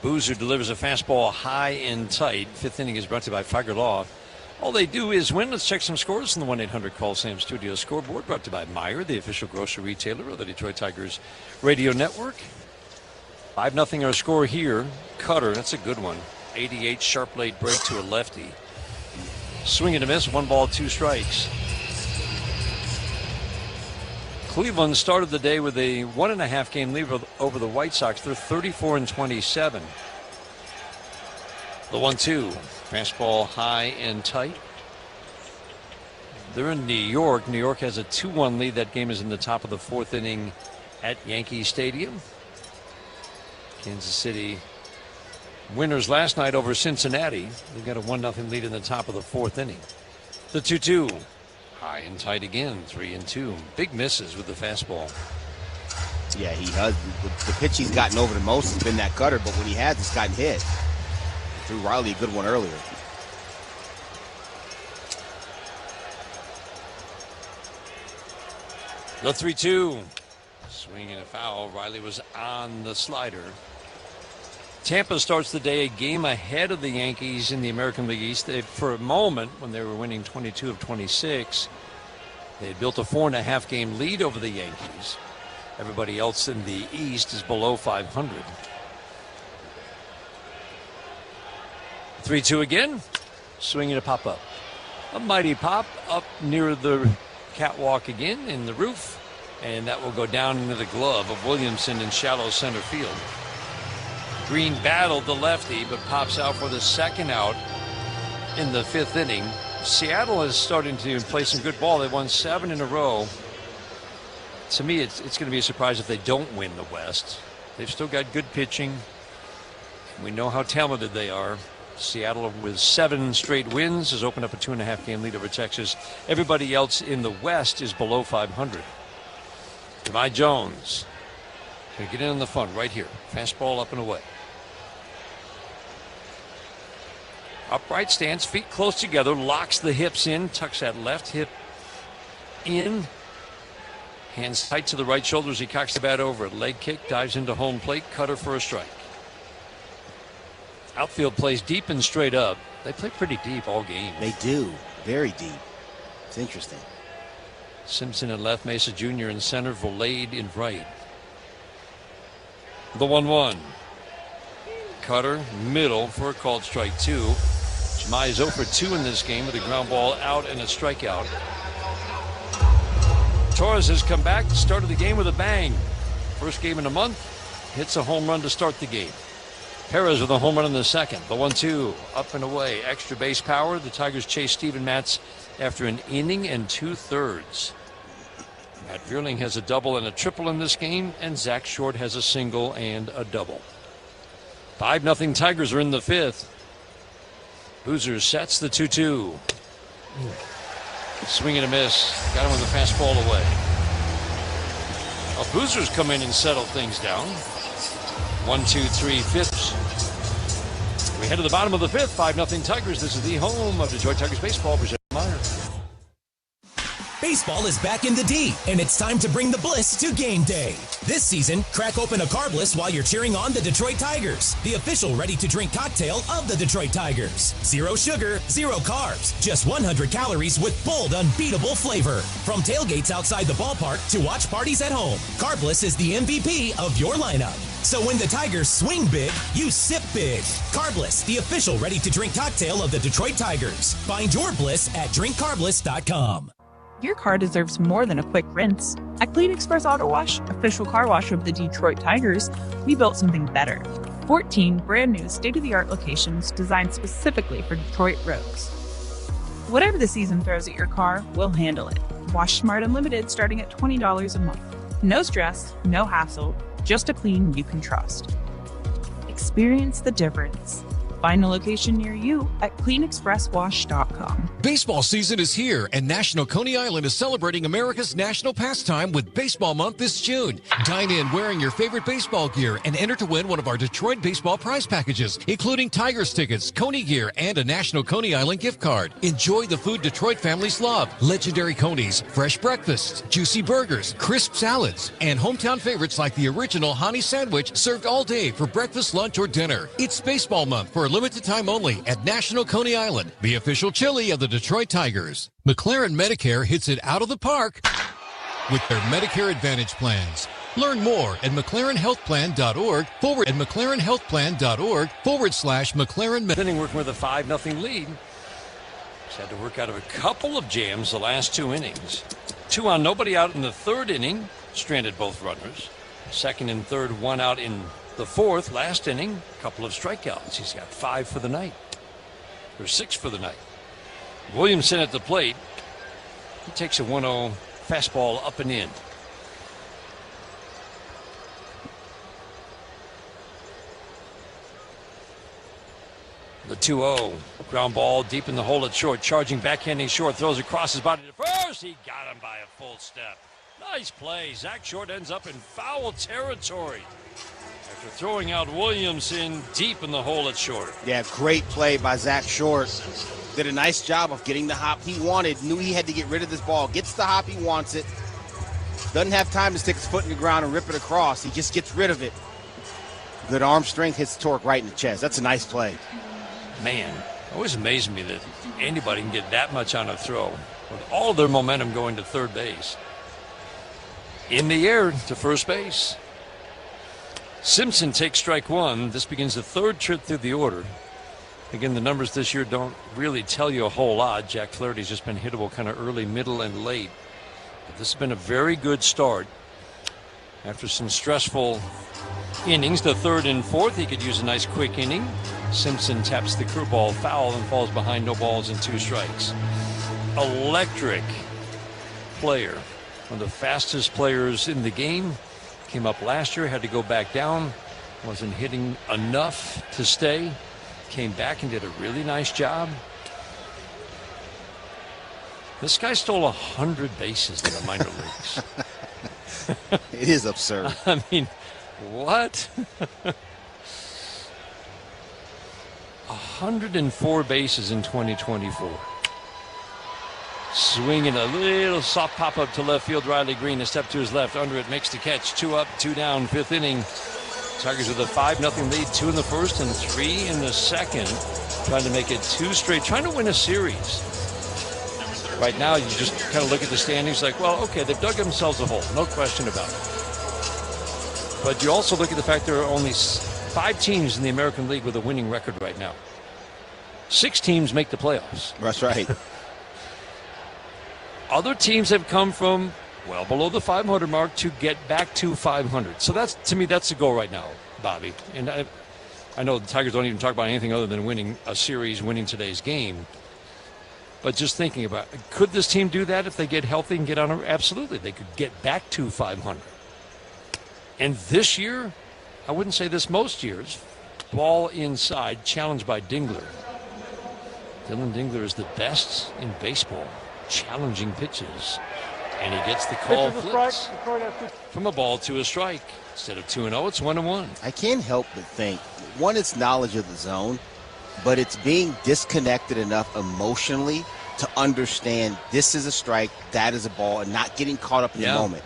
S7: Boozer delivers a fastball high and tight. 5th inning is brought to you by Figer Law. All they do is win. Let's check some scores from the 1-800-CALL-SAM Studio scoreboard, brought to you by Meijer, the official grocery retailer of the Detroit Tigers Radio Network. 5-0 our score here. Cutter, that's a good one. 88 sharp blade break to a lefty. Swing and a miss, 1 ball, 2 strikes. Cleveland started the day with a 1.5 game lead over the White Sox. They're 34-27. The 1-2. Fastball high and tight. They're in New York. New York has a 2-1 lead. That game is in the top of the 4th inning at Yankee Stadium. Kansas City winners last night over Cincinnati. They've got a 1-0 lead in the top of the 4th inning. The 2-2. High and tight again, 3-2. Big misses with the fastball.
S2: Yeah, he has. The pitch he's gotten over the most has been that cutter, but when he has, it's gotten hit. Threw Riley a good one earlier.
S7: The 3-2. Swing and a foul. Riley was on the slider. Tampa starts the day a game ahead of the Yankees in the American League East. For a moment, when they were winning 22 of 26, they had built a 4.5 game lead over the Yankees. Everybody else in the East is below 500. 3-2 again. Swing and a pop up. A mighty pop up near the catwalk again in the roof, and that will go down into the glove of Williamson in shallow center field. Green battled the lefty, but pops out for the second out in the 5th inning. Seattle is starting to play some good ball. They won 7 in a row. To me, it's going to be a surprise if they don't win the West. They've still got good pitching. We know how talented they are. Seattle, with 7 straight wins, has opened up a 2.5 game lead over Texas. Everybody else in the West is below 500. Jahmai Jones going to get in on the fun right here. Fastball up and away. Upright stance, feet close together, locks the hips in, tucks that left hip in. Hands tight to the right shoulder as he cocks the bat over it. Leg kick, dives into home plate, cutter for a strike. Outfield plays deep and straight up. They play pretty deep all game.
S2: They do. Very deep. It's interesting.
S7: Simpson in left, Mesa Jr. in center, Volade in right. The 1-1. Cutter, middle for a called strike 2. Jahmai is 0 for 2 in this game with a ground ball out and a strikeout. Torres has come back, started the game with a bang. First game in a month, hits a home run to start the game. Perez with a home run in the second. The 1-2, up and away, extra base power. The Tigers chase Steven Matz after an inning and 2/3. Matt Vierling has a double and a triple in this game, and Zach Short has a single and a double. 5-0 Tigers are in the 5th. Boozer sets the 2-2. Swing and a miss. Got him with a fastball away. Well, Boozer's come in and settled things down. 1, 2, 3, 5th. We head to the bottom of the 5th. 5-0 Tigers. This is the home of Detroit Tigers baseball. Presented by Meyer.
S18: Baseball is back in the D, and it's time to bring the bliss to game day. This season, crack open a carbless while you're cheering on the Detroit Tigers, the official ready-to-drink cocktail of the Detroit Tigers. 0 sugar, 0 carbs, just 100 calories with bold, unbeatable flavor. From tailgates outside the ballpark to watch parties at home, Carbless is the MVP of your lineup. So when the Tigers swing big, you sip big. Carbless, the official ready-to-drink cocktail of the Detroit Tigers. Find your bliss at drinkcarbless.com.
S3: Your car deserves more than a quick rinse. At Clean Express Auto Wash, official car wash of the Detroit Tigers, we built something better. 14 brand new state-of-the-art locations designed specifically for Detroit roads. Whatever the season throws at your car, we'll handle it. Wash Smart Unlimited starting at $20 a month. No stress, no hassle, just a clean you can trust. Experience the difference. Find a location near you at cleanexpresswash.com.
S5: Baseball season is here, and National Coney Island is celebrating America's national pastime with Baseball Month this June. Dine in wearing your favorite baseball gear and enter to win one of our Detroit baseball prize packages, including Tigers tickets, Coney gear, and a National Coney Island gift card. Enjoy the food Detroit families love: legendary Coneys, fresh breakfasts, juicy burgers, crisp salads, and hometown favorites like the original honey sandwich served all day for breakfast, lunch, or dinner. It's Baseball Month for limited time only at National Coney Island, the official chili of the Detroit Tigers. McLaren Medicare hits it out of the park with their Medicare Advantage plans. Learn more at McLarenHealthPlan.org/McLaren.
S7: Inning working with a 5-0 lead. Just had to work out of a couple of jams the last 2 innings. 2 on, nobody out in the 3rd inning. Stranded both runners. 2nd and 3rd, 1 out in the 4th, last inning, a couple of strikeouts. He's got 5 for the night. Or 6 for the night. Williamson at the plate. He takes a 1-0 fastball up and in. The 2-0 ground ball deep in the hole at short. Charging backhanding short. Throws across his body to first. He got him by a full step. Nice play. Zach Short ends up in foul territory after throwing out Williamson deep in the hole at short.
S2: Yeah, great play by Zach Short. Did a nice job of getting the hop he wanted. Knew he had to get rid of this ball. Gets the hop he wants it. Doesn't have time to stick his foot in the ground and rip it across. He just gets rid of it. Good arm strength, hits torque right in the chest. That's a nice play.
S7: Man, it always amazes me that anybody can get that much on a throw with all their momentum going to third base. In the air to first base. Simpson takes strike one. This begins the third trip through the order. Again, the numbers this year don't really tell you a whole lot. Jack Flaherty's just been hittable kind of early, middle, and late. But this has been a very good start. After some stressful innings, the third and fourth, he could use a nice quick inning. Simpson taps the curveball foul and falls behind, no balls and 2 strikes. Electric player. One of the fastest players in the game. Came up last year, had to go back down. Wasn't hitting enough to stay. Came back and did a really nice job. This guy stole 100 bases in the minor leagues.
S2: It is absurd.
S7: I mean, what? 104 bases in 2024. Swinging a little soft pop-up to left field. Riley Green, a step to his left. Under it, makes the catch. 2 up, 2 down, 5th inning. Tigers with a 5-0 lead. 2 in the first and 3 in the second. Trying to make it 2 straight. Trying to win a series. Right now, you just kind of look at the standings like, well, okay, they've dug themselves a hole. No question about it. But you also look at the fact there are only 5 teams in the American League with a winning record right now. 6 teams make the playoffs.
S2: That's right.
S7: Other teams have come from well below the 500 mark to get back to 500. So that's, to me, that's the goal right now, Bobby. And I know the Tigers don't even talk about anything other than winning a series, winning today's game. But just thinking about, could this team do that if they get healthy and get on? Absolutely. They could get back to 500. And this year, I wouldn't say this most years, ball inside, challenged by Dingler. Dylan Dingler is the best in baseball, challenging pitches. And he gets the call flips from a ball to a strike. Instead of 2-0, it's 1-1.
S2: I can't help but think, one, it's knowledge of the zone, but it's being disconnected enough emotionally to understand this is a strike, that is a ball, and not getting caught up in the moment.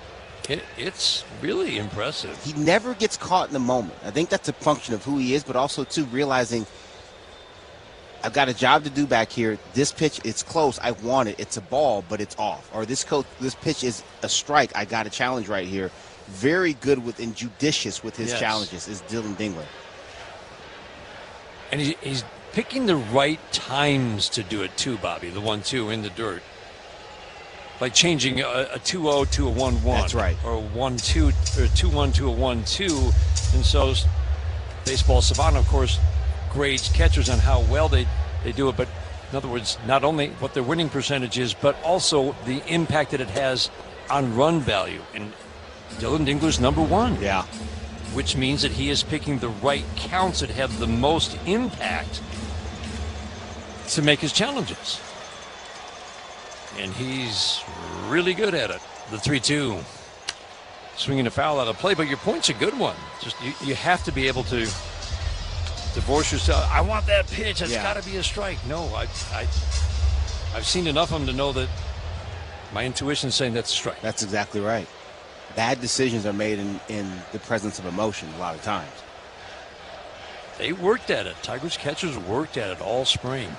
S7: It's really impressive.
S2: He never gets caught in the moment. I think that's a function of who he is, but also, too, realizing I've got a job to do back here. This pitch, it's close. I want it. It's a ball, but it's off. Or this pitch is a strike. I got a challenge right here. Very good with and judicious with his challenges is Dylan Dingler.
S7: And he's picking the right times to do it too, Bobby. The 1-2 in the dirt. Like changing a 2-0 to a 1-1.
S2: That's right.
S7: Or a 1-2 or 2-1 to a 1-2. And so Baseball Savant, of course, grades catchers on how well they do it. But in other words, not only what their winning percentage is, but also the impact that it has on run value. And Dylan Dingler's number 1.
S2: Yeah.
S7: Which means that he is picking the right counts that have the most impact to make his challenges. And he's really good at it. The 3-2. Swinging a foul out of play, but your point's a good one. Just you have to be able to divorce yourself. I want that pitch. It's got to be a strike. No, I've seen enough of them to know that my intuition is saying that's a strike.
S2: That's exactly right. Bad decisions are made in the presence of emotion a lot of times.
S7: They worked at it. Tigers catchers worked at it all spring.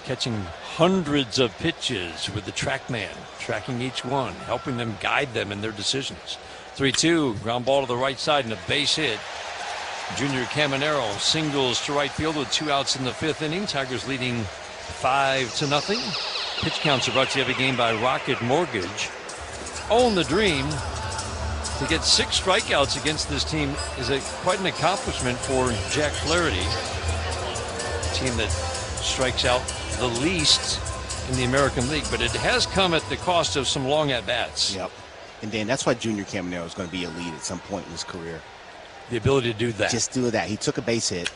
S7: Catching hundreds of pitches with the TrackMan, tracking each one, helping them guide them in their decisions. 3-2, ground ball to the right side and a base hit. Junior Caminero singles to right field with 2 outs in the 5th inning. Tigers leading 5-0. Pitch counts are brought to you every game by Rocket Mortgage. Own the dream. To get 6 strikeouts against this team is quite an accomplishment for Jack Flaherty. A team that strikes out the least in the American League, but it has come at the cost of some long at-bats.
S2: Yep. And Dan, that's why Junior Caminero is going to be elite at some point in his career.
S7: The ability to do that.
S2: Just do that. He took a base hit.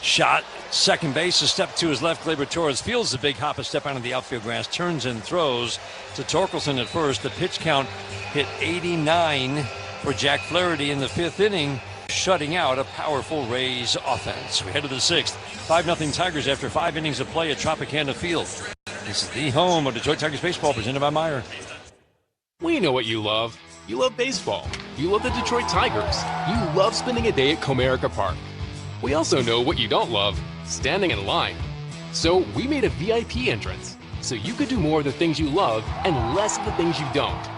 S7: Shot, second base, a step to his left. Gleyber Torres feels the big hop, a step onto the outfield grass, turns and throws to Torkelson at first. The pitch count hit 89 for Jack Flaherty in the 5th inning, shutting out a powerful Rays offense. We head to the 6th. 5-0 Tigers after 5 innings of play at Tropicana Field. This is the home of Detroit Tigers baseball, presented by Meyer.
S15: We know what you love. You love baseball. You love the Detroit Tigers. You love spending a day at Comerica Park. We also know what you don't love, standing in line. So we made a VIP entrance, so you could do more of the things you love and less of the things you don't.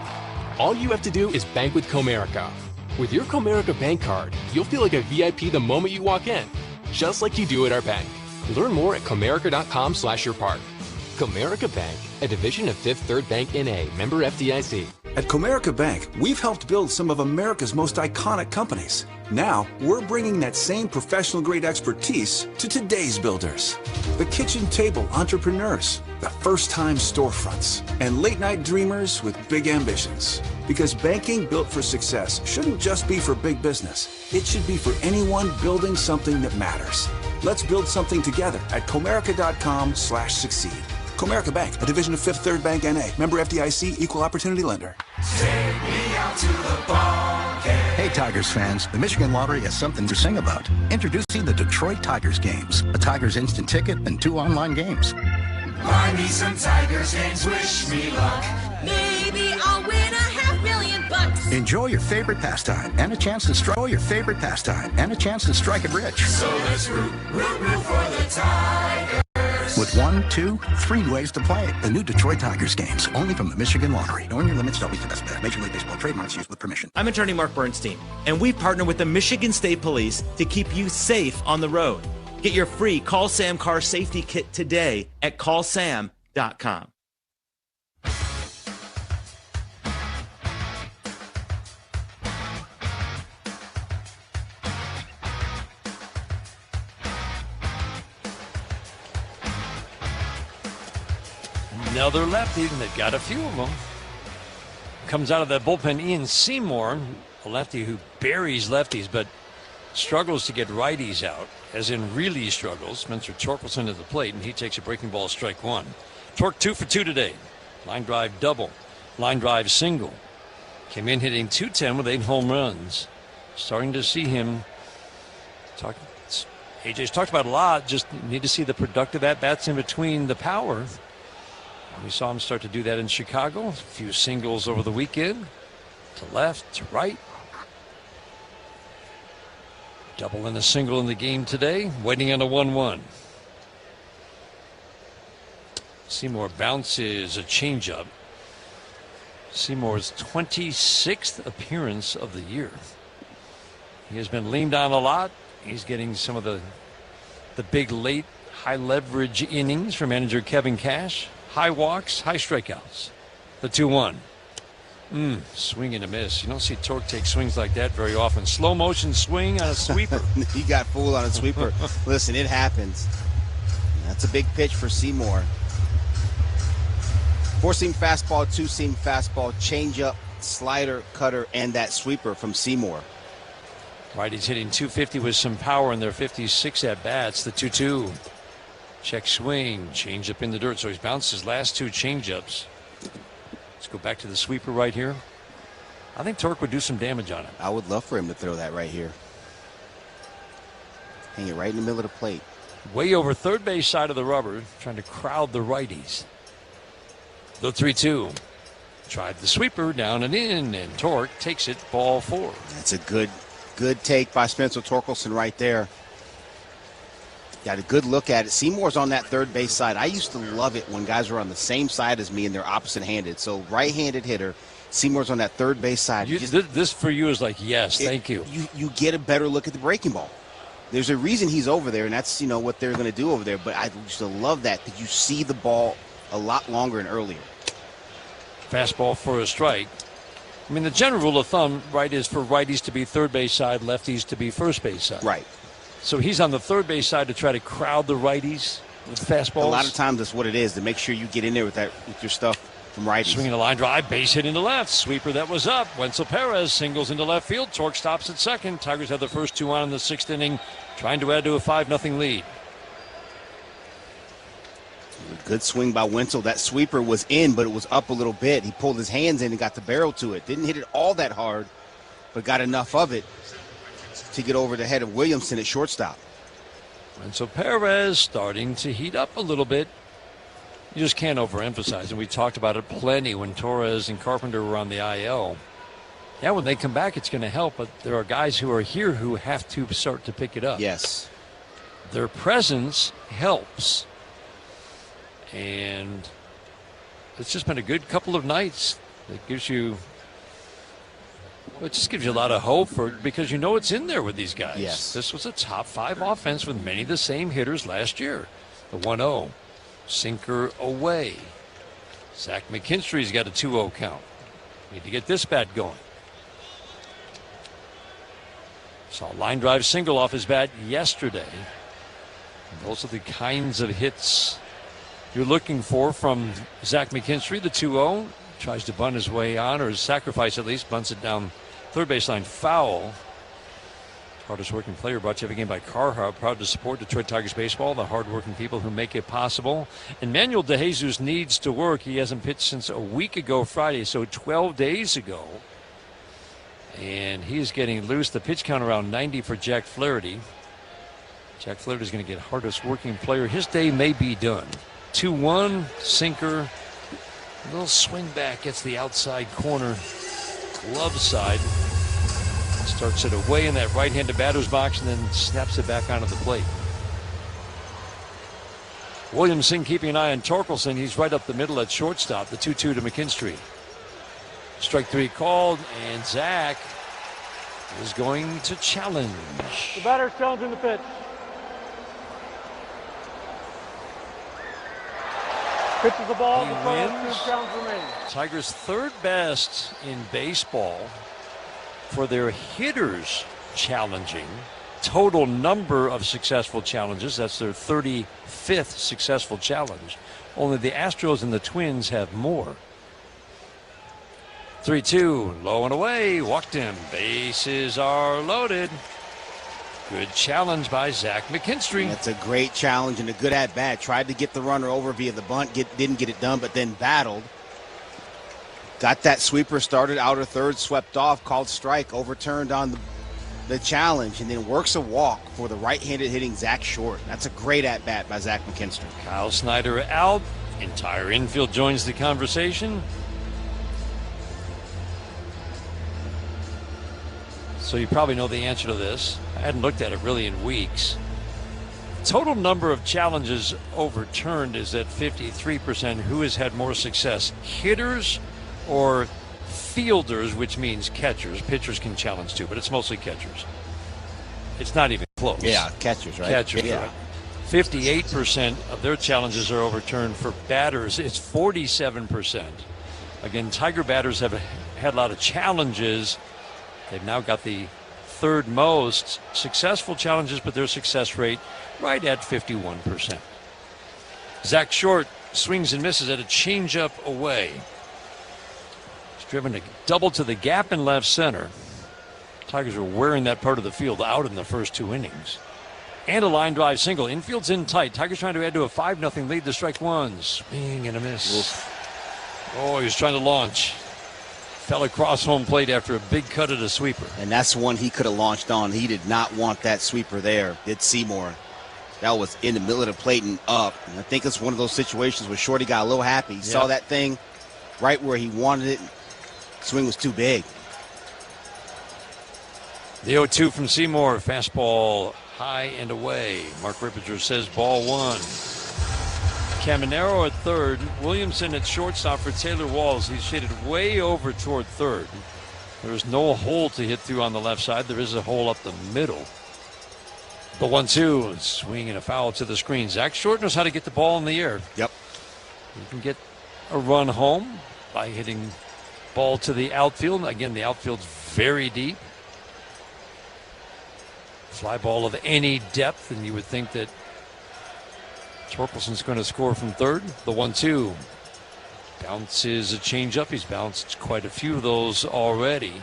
S15: All you have to do is bank with Comerica. With your Comerica bank card, you'll feel like a VIP the moment you walk in, just like you do at our bank. Learn more at comerica.com/yourpark. Comerica Bank, a division of Fifth Third Bank N.A., member FDIC.
S19: At Comerica Bank, we've helped build some of America's most iconic companies. Now, we're bringing that same professional-grade expertise to today's builders. The kitchen table entrepreneurs, the first-time storefronts, and late-night dreamers with big ambitions. Because banking built for success shouldn't just be for big business. It should be for anyone building something that matters. Let's build something together at Comerica.com/succeed. Comerica Bank, a division of Fifth Third Bank N.A., member FDIC, equal opportunity lender.
S24: Take me out to the ball game.
S23: Hey, Tigers fans, the Michigan Lottery has something to sing about. Introducing the Detroit Tigers games, a Tigers instant ticket and 2 online games.
S24: Buy me some Tigers games, wish me luck. Maybe I'll win $500,000.
S23: Enjoy your favorite pastime and a chance to strike it rich.
S24: So let's root for the Tigers.
S23: With 1, 2, 3 ways to play. The new Detroit Tigers games, only from the Michigan Lottery. Knowing your limits, always the best bet. Major League Baseball trademarks used with permission.
S9: I'm attorney Mark Bernstein, and we've partnered with the Michigan State Police to keep you safe on the road. Get your free Call Sam car safety kit today at callsam.com.
S7: Another lefty, and they've got a few of them. Comes out of that bullpen, Ian Seymour, a lefty who buries lefties, but struggles to get righties out, as in really struggles. Spencer Torkelson at the plate, and he takes a breaking ball, strike 1. Torque 2 for 2 today. Line drive double, line drive single. Came in hitting .210 with 8 home runs. Starting to see him AJ's talked about a lot, just need to see the productive at-bats in between the power. We saw him start to do that in Chicago. A few singles over the weekend. To left, to right. Double and a single in the game today. Waiting on a 1-1. Seymour bounces a changeup. Seymour's 26th appearance of the year. He has been leaned on a lot. He's getting some of the big late high leverage innings from manager Kevin Cash. High walks, high strikeouts. The 2-1. Swing and a miss. You don't see Torque take swings like that very often. Slow motion swing on a sweeper.
S2: He got fooled on a sweeper. Listen, it happens. That's a big pitch for Seymour. 4-seam fastball, 2-seam fastball, changeup, slider, cutter, and that sweeper from Seymour.
S7: Righty's hitting .250 with some power in their 56 at-bats. The 2-2. Check swing, change up in the dirt. So he's bounced his last 2 changeups. Let's go back to the sweeper right here. I think Torque would do some damage on it.
S2: I would love for him to throw that right here. Hang it right in the middle of the plate.
S7: Way over third base side of the rubber, trying to crowd the righties. The 3-2. Tried the sweeper down and in, and Torque takes it, ball 4.
S2: That's a good take by Spencer Torkelson right there. Got a good look at it. Seymour's on that third base side. I used to love it when guys were on the same side as me and they're opposite-handed. So right-handed hitter, Seymour's on that third base side.
S7: This for you is like, yes, thank you.
S2: You get a better look at the breaking ball. There's a reason he's over there, and that's what they're going to do over there. But I used to love that because you see the ball a lot longer and earlier.
S7: Fastball for a strike. I mean, the general rule of thumb, right, is for righties to be third base side, lefties to be first base side.
S2: Right.
S7: So he's on the third base side to try to crowd the righties. with fastballs.
S2: A lot of times that's what it is, to make sure you get in there with your stuff from right.
S7: Swinging a line drive, base hit into left. Sweeper that was up. Wenzel Perez singles into left field. Torque stops at second. Tigers have the first 2 on in the 6th inning, trying to add to a 5-0 lead.
S2: A good swing by Wenzel. That sweeper was in, but it was up a little bit. He pulled his hands in and got the barrel to it. Didn't hit it all that hard, but got enough of it to get over the head of Williamson at shortstop.
S7: Wenzel Perez starting to heat up a little bit. You just can't overemphasize, and we talked about it plenty when Torres and Carpenter were on the IL. Yeah, when they come back, it's going to help, but there are guys who are here who have to start to pick it up.
S2: Yes.
S7: Their presence helps. And it's just been a good couple of nights. It gives you, it just gives you a lot of hope because you know it's in there with these guys.
S2: Yes.
S7: This was a top 5 offense with many of the same hitters last year. The 1-0. Sinker away. Zach McKinstry's got a 2-0 count. Need to get this bat going. Saw a line drive single off his bat yesterday. And those are the kinds of hits you're looking for from Zach McKinstry. The 2-0. Tries to bunt his way on, or sacrifice at least. Bunts it down third baseline foul. Hardest working player brought to you every game by Carhartt. Proud to support Detroit Tigers baseball, the hardworking people who make it possible. And Manuel DeJesus needs to work. He hasn't pitched since a week ago Friday, so 12 days ago. And he is getting loose. The pitch count around 90 for Jack Flaherty. Jack Flaherty is going to get hardest working player. His day may be done. 2-1, sinker. A little swing back, gets the outside corner, glove side. Starts it away in that right-handed batter's box and then snaps it back onto the plate. Williamson keeping an eye on Torkelson. He's right up the middle at shortstop. The 2-2 to McKinstry. Strike 3 called, and Zach is going to challenge.
S6: The batter's challenging the pitch. Pitches the ball.
S7: He wins. Tigers third best in baseball for their hitters challenging. Total number of successful challenges. That's their 35th successful challenge. Only the Astros and the Twins have more. 3-2, low and away, walked him. Bases are loaded. Good challenge by Zach McKinstry.
S2: That's a great challenge and a good at-bat. Tried to get the runner over via the bunt, didn't get it done, but then battled. Got that sweeper started, outer third, swept off, called strike, overturned on the challenge, and then works a walk for the right-handed hitting Zach Short. That's a great at-bat by Zach McKinstry.
S7: Kyle Snyder out. Entire infield joins the conversation. So you probably know the answer to this. I hadn't looked at it really in weeks. Total number of challenges overturned is at 53%. Who has had more success? Hitters or fielders, which means catchers. Pitchers can challenge too, but it's mostly catchers. It's not even close.
S2: Yeah, catchers, right?
S7: Catchers,
S2: yeah.
S7: right. 58% of their challenges are overturned. For batters, it's 47%. Again, Tiger batters have had a lot of challenges. They've now got the third most successful challenges, but their success rate right at 51%. Zach Short swings and misses at a changeup away. He's driven a double to the gap in left center. Tigers are wearing that part of the field out in the first 2 innings. And a line drive single. Infield's in tight. Tigers trying to add to a 5-0 lead to strike 1. Swing and a miss. Oof. Oh, he was trying to launch. Fell across home plate after a big cut at a sweeper.
S2: And that's one he could have launched on. He did not want that sweeper there, did Seymour. That was in the middle of the plate and up. And I think it's one of those situations where Shorty got a little happy. He saw that thing right where he wanted it. Swing was too big.
S7: The 0-2 from Seymour. Fastball high and away. Mark Rippinger says ball 1. Caminero at third. Williamson at shortstop for Taylor Walls. He's shaded way over toward third. There's no hole to hit through on the left side. There is a hole up the middle. The 1-2. Swing and a foul to the screen. Zach Short knows how to get the ball in the air.
S2: Yep.
S7: You can get a run home by hitting ball to the outfield. Again, the outfield's very deep. Fly ball of any depth, and you would think that Torkelson's going to score from third. The 1-2. Bounces a changeup. He's bounced quite a few of those already.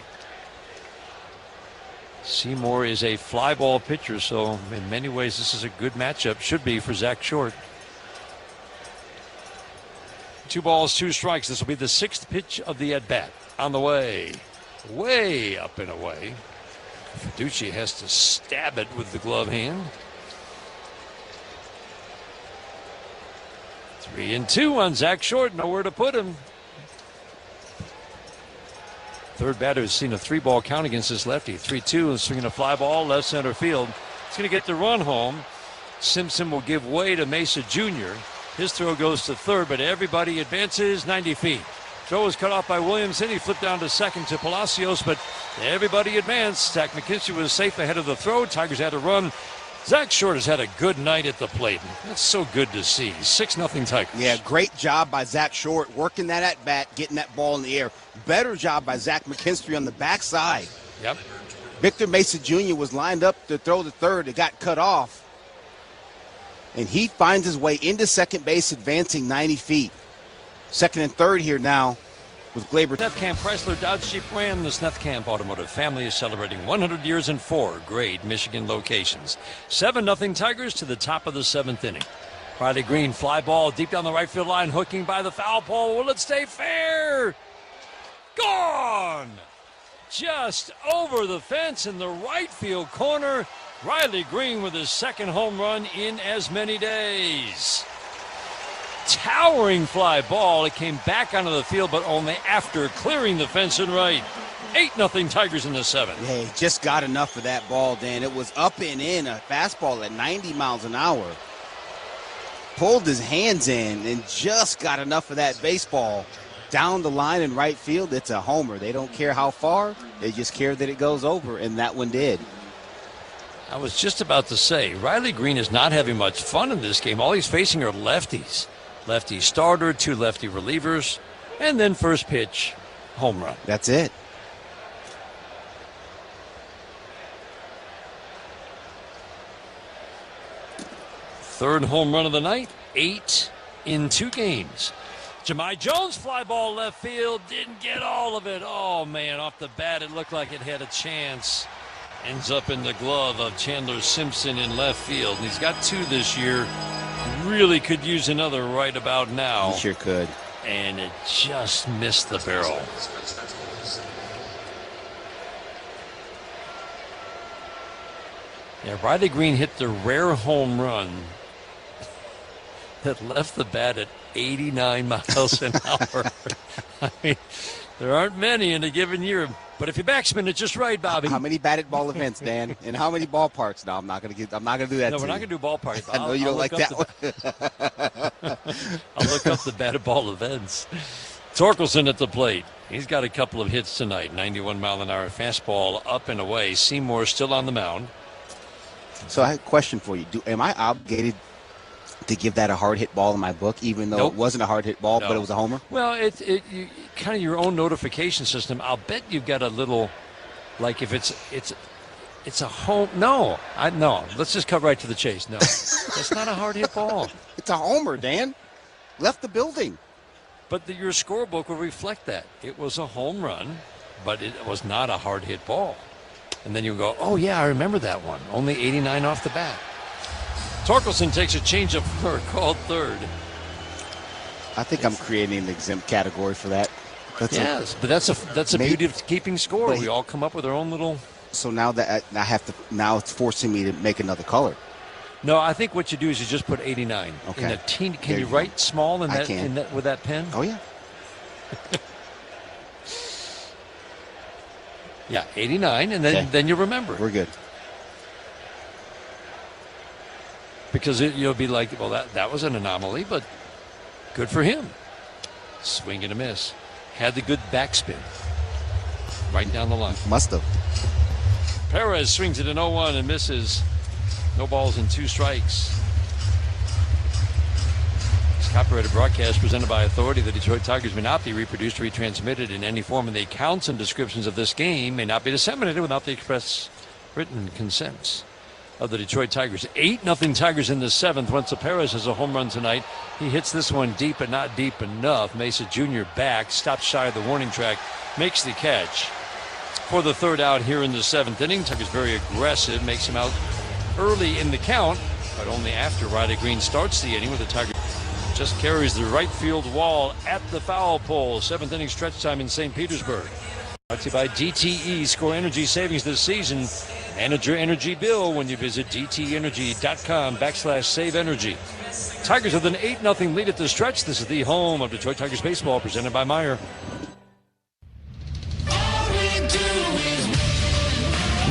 S7: Seymour is a fly ball pitcher, so in many ways this is a good matchup. Should be for Zach Short. 2 balls, 2 strikes. This will be the 6th pitch of the at-bat. On the way. Way up and away. Fiducci has to stab it with the glove hand. 3-2 on Zach Short. Nowhere to put him. Third batter has seen a 3-ball count against this lefty. 3-2 and swinging a fly ball left center field. He's going to get the run home. Simpson will give way to Mesa Jr. His throw goes to third, but everybody advances 90 feet. Throw was cut off by Williamson. He flipped down to second to Palacios, but everybody advanced. Zach McKinstry was safe ahead of the throw. Tigers had a run. Zach Short has had a good night at the plate. That's so good to see. 6-0 Tigers.
S2: Yeah, great job by Zach Short, working that at bat, getting that ball in the air. Better job by Zach McKinstry on the backside.
S7: Yep.
S2: Victor Mesa Jr. was lined up to throw to third. It got cut off. And he finds his way into second base, advancing 90 feet. Second and third here now with Glaber.
S7: Snethkamp Chrysler Dodge Jeep Ram. The Snethkamp Automotive family is celebrating 100 years in 4 great Michigan locations. 7-0 Tigers to the top of the 7th inning. Riley Green, fly ball deep down the right field line, hooking by the foul pole. Will it stay fair? Gone! Just over the fence in the right field corner. Riley Green with his 2nd home run in as many days. Towering fly ball. It came back onto the field, but only after clearing the fence and right. 8-0 Tigers in the 7th.
S2: Yeah, he just got enough of that ball, Dan. It was up and in, a fastball at 90 miles an hour. Pulled his hands in and just got enough of that baseball. Down the line in right field, it's a homer. They don't care how far. They just care that it goes over, and that one did.
S7: I was just about to say, Riley Green is not having much fun in this game. All he's facing are lefties. Lefty starter, 2 lefty relievers, and then first pitch, home run.
S2: That's it.
S7: Third home run of the night, 8 in 2 games. Jahmai Jones, fly ball left field, didn't get all of it. Oh, man, off the bat, it looked like it had a chance. Ends up in the glove of Chandler Simpson in left field. And he's got 2 this year. Really could use another right about now.
S2: He sure could.
S7: And it just missed the barrel. Yeah, Riley Green hit the rare home run that left the bat at 89 miles an hour. I mean, there aren't many in a given year. But if you backspin it just right, Bobby.
S2: How many batted ball events, Dan? And how many ballparks? No, I'm not going to do that.
S7: No, we're not going to do ballparks.
S2: I know you don't like that one.
S7: I'll look up the batted ball events. Torkelson at the plate. He's got a couple of hits tonight. 91-mile-an-hour fastball up and away. Seymour still on the mound.
S2: So I have a question for you. Am I obligated to give that a hard hit ball in my book, even though it wasn't a hard hit ball, but it was a homer?
S7: Well, you kind of your own notification system. I'll bet you've got a little, like if it's a home. No. Let's just cut right to the chase. No, it's not a hard hit ball.
S2: It's a homer, Dan. Left the building.
S7: But your scorebook will reflect that. It was a home run, but it was not a hard hit ball. And then you go, oh yeah, I remember that one. Only 89 off the bat. Torkelson takes a change of called third.
S2: I think I'm creating an exempt category for that.
S7: But that's a beauty of keeping score. We all come up with our own little.
S2: So now that I have to, now it's forcing me to make another color.
S7: No, I think what you do is you just put 89.
S2: Okay.
S7: Can you write small in that with that pen?
S2: Oh yeah.
S7: Yeah, 89, and then you remember.
S2: We're good.
S7: Because you'll be like, well, that was an anomaly, but good for him. Swing and a miss. Had the good backspin. Right down the line.
S2: Must have.
S7: Perez swings it in 0-1 and misses. No balls and 2 strikes. This copyrighted broadcast presented by authority. The Detroit Tigers may not be reproduced or retransmitted in any form, and the accounts and descriptions of this game may not be disseminated without the express written consent of the Detroit Tigers. 8-0 Tigers in the 7th. Once Perez has a home run tonight. He hits this one deep, but not deep enough. Mesa Jr. back, stops shy of the warning track, makes the catch for the 3rd out here in the 7th inning. Tigers very aggressive, makes him out early in the count, but only after Riley Green starts the inning, with the Tigers just carries the right field wall at the foul pole. 7th inning stretch time in St. Petersburg. Brought to you by DTE. Score energy savings this season. Manage your energy bill when you visit dteenergy.com/save energy. Tigers with an 8-0 lead at the stretch. This is the home of Detroit Tigers baseball, presented by Meyer.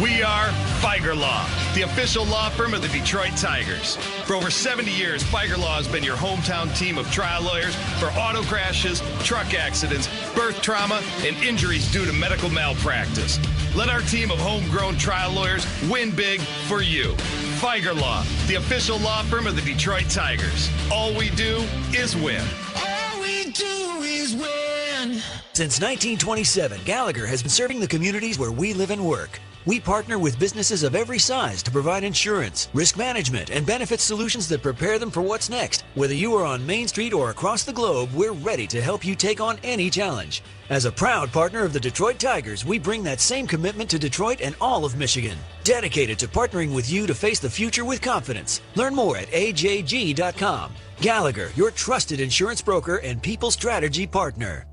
S10: We are Feiger Law, the official law firm of the Detroit Tigers. For over 70 years, Feiger Law has been your hometown team of trial lawyers for auto crashes, truck accidents, birth trauma, and injuries due to medical malpractice. Let our team of homegrown trial lawyers win big for you. Feiger Law, the official law firm of the Detroit Tigers. All we do is win.
S24: All we do is win.
S12: Since 1927, Gallagher has been serving the communities where we live and work. We partner with businesses of every size to provide insurance, risk management, and benefit solutions that prepare them for what's next. Whether you are on Main Street or across the globe, we're ready to help you take on any challenge. As a proud partner of the Detroit Tigers, we bring that same commitment to Detroit and all of Michigan. Dedicated to partnering with you to face the future with confidence. Learn more at ajg.com. Gallagher, your trusted insurance broker and people strategy partner.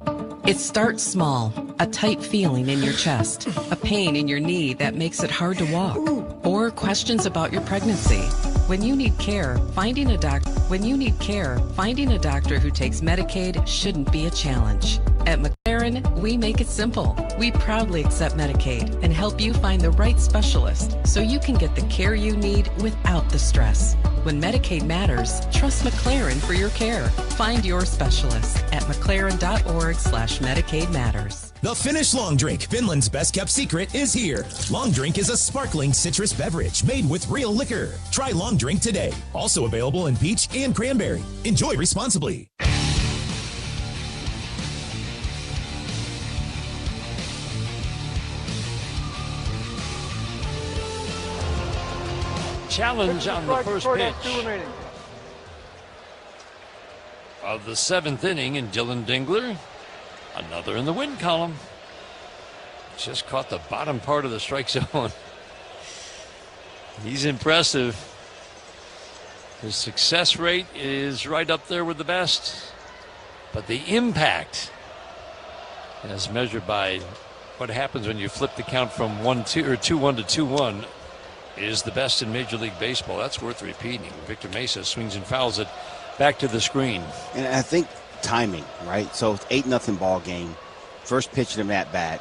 S13: It starts small, a tight feeling in your chest, a pain in your knee that makes it hard to walk, or questions about your pregnancy. When you need care, finding a doctor who takes Medicaid shouldn't be a challenge. At McLaren, we make it simple. We proudly accept Medicaid and help you find the right specialist so you can get the care you need without the stress. When Medicaid matters, trust McLaren for your care. Find your specialist at mclaren.org/Medicaid matters.
S18: The Finnish Long Drink, Finland's best kept secret, is here. Long Drink is a sparkling citrus beverage made with real liquor. Try Long Drink today. Also available in peach and cranberry. Enjoy responsibly.
S7: Challenge on the first pitch of the 7th inning, and Dylan Dingler, another in the win column, just caught the bottom part of the strike zone. He's impressive. His success rate is right up there with the best, but the impact, as measured by what happens when you flip the count from 1-2 or 2-1 to 2-1, is the best in Major League Baseball. That's worth repeating. Victor Mesa swings and fouls it back to the screen.
S2: And I think timing, right? So it's 8-0 ball game. First pitch of the at bat.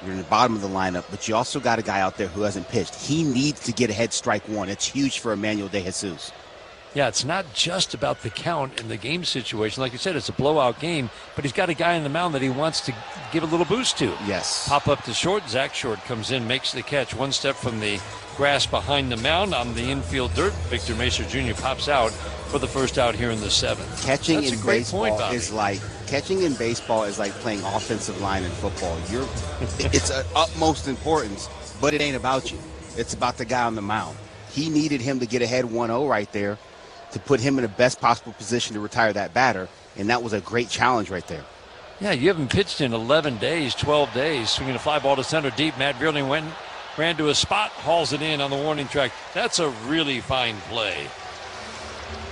S2: You're in the bottom of the lineup, but you also got a guy out there who hasn't pitched. He needs to get ahead strike one. It's huge for Emmanuel De Jesus.
S7: Yeah, it's not just about the count in the game situation. Like you said, it's a blowout game, but he's got a guy on the mound that he wants to give a little boost to.
S2: Yes.
S7: Pop up to short. Zach Short comes in, makes the catch. One step from the grass behind the mound on the infield dirt. Victor Mesa Jr. pops out for the first out here in the 7th.
S2: Catching in baseball is like playing offensive line in football. It's of utmost importance, but it ain't about you. It's about the guy on the mound. He needed him to get ahead 1-0 right there to put him in the best possible position to retire that batter, and that was a great challenge right there.
S7: Yeah, you haven't pitched in 11 days, 12 days. Swinging a fly ball to center deep. Matt Beerling ran to a spot, hauls it in on the warning track. That's a really fine play.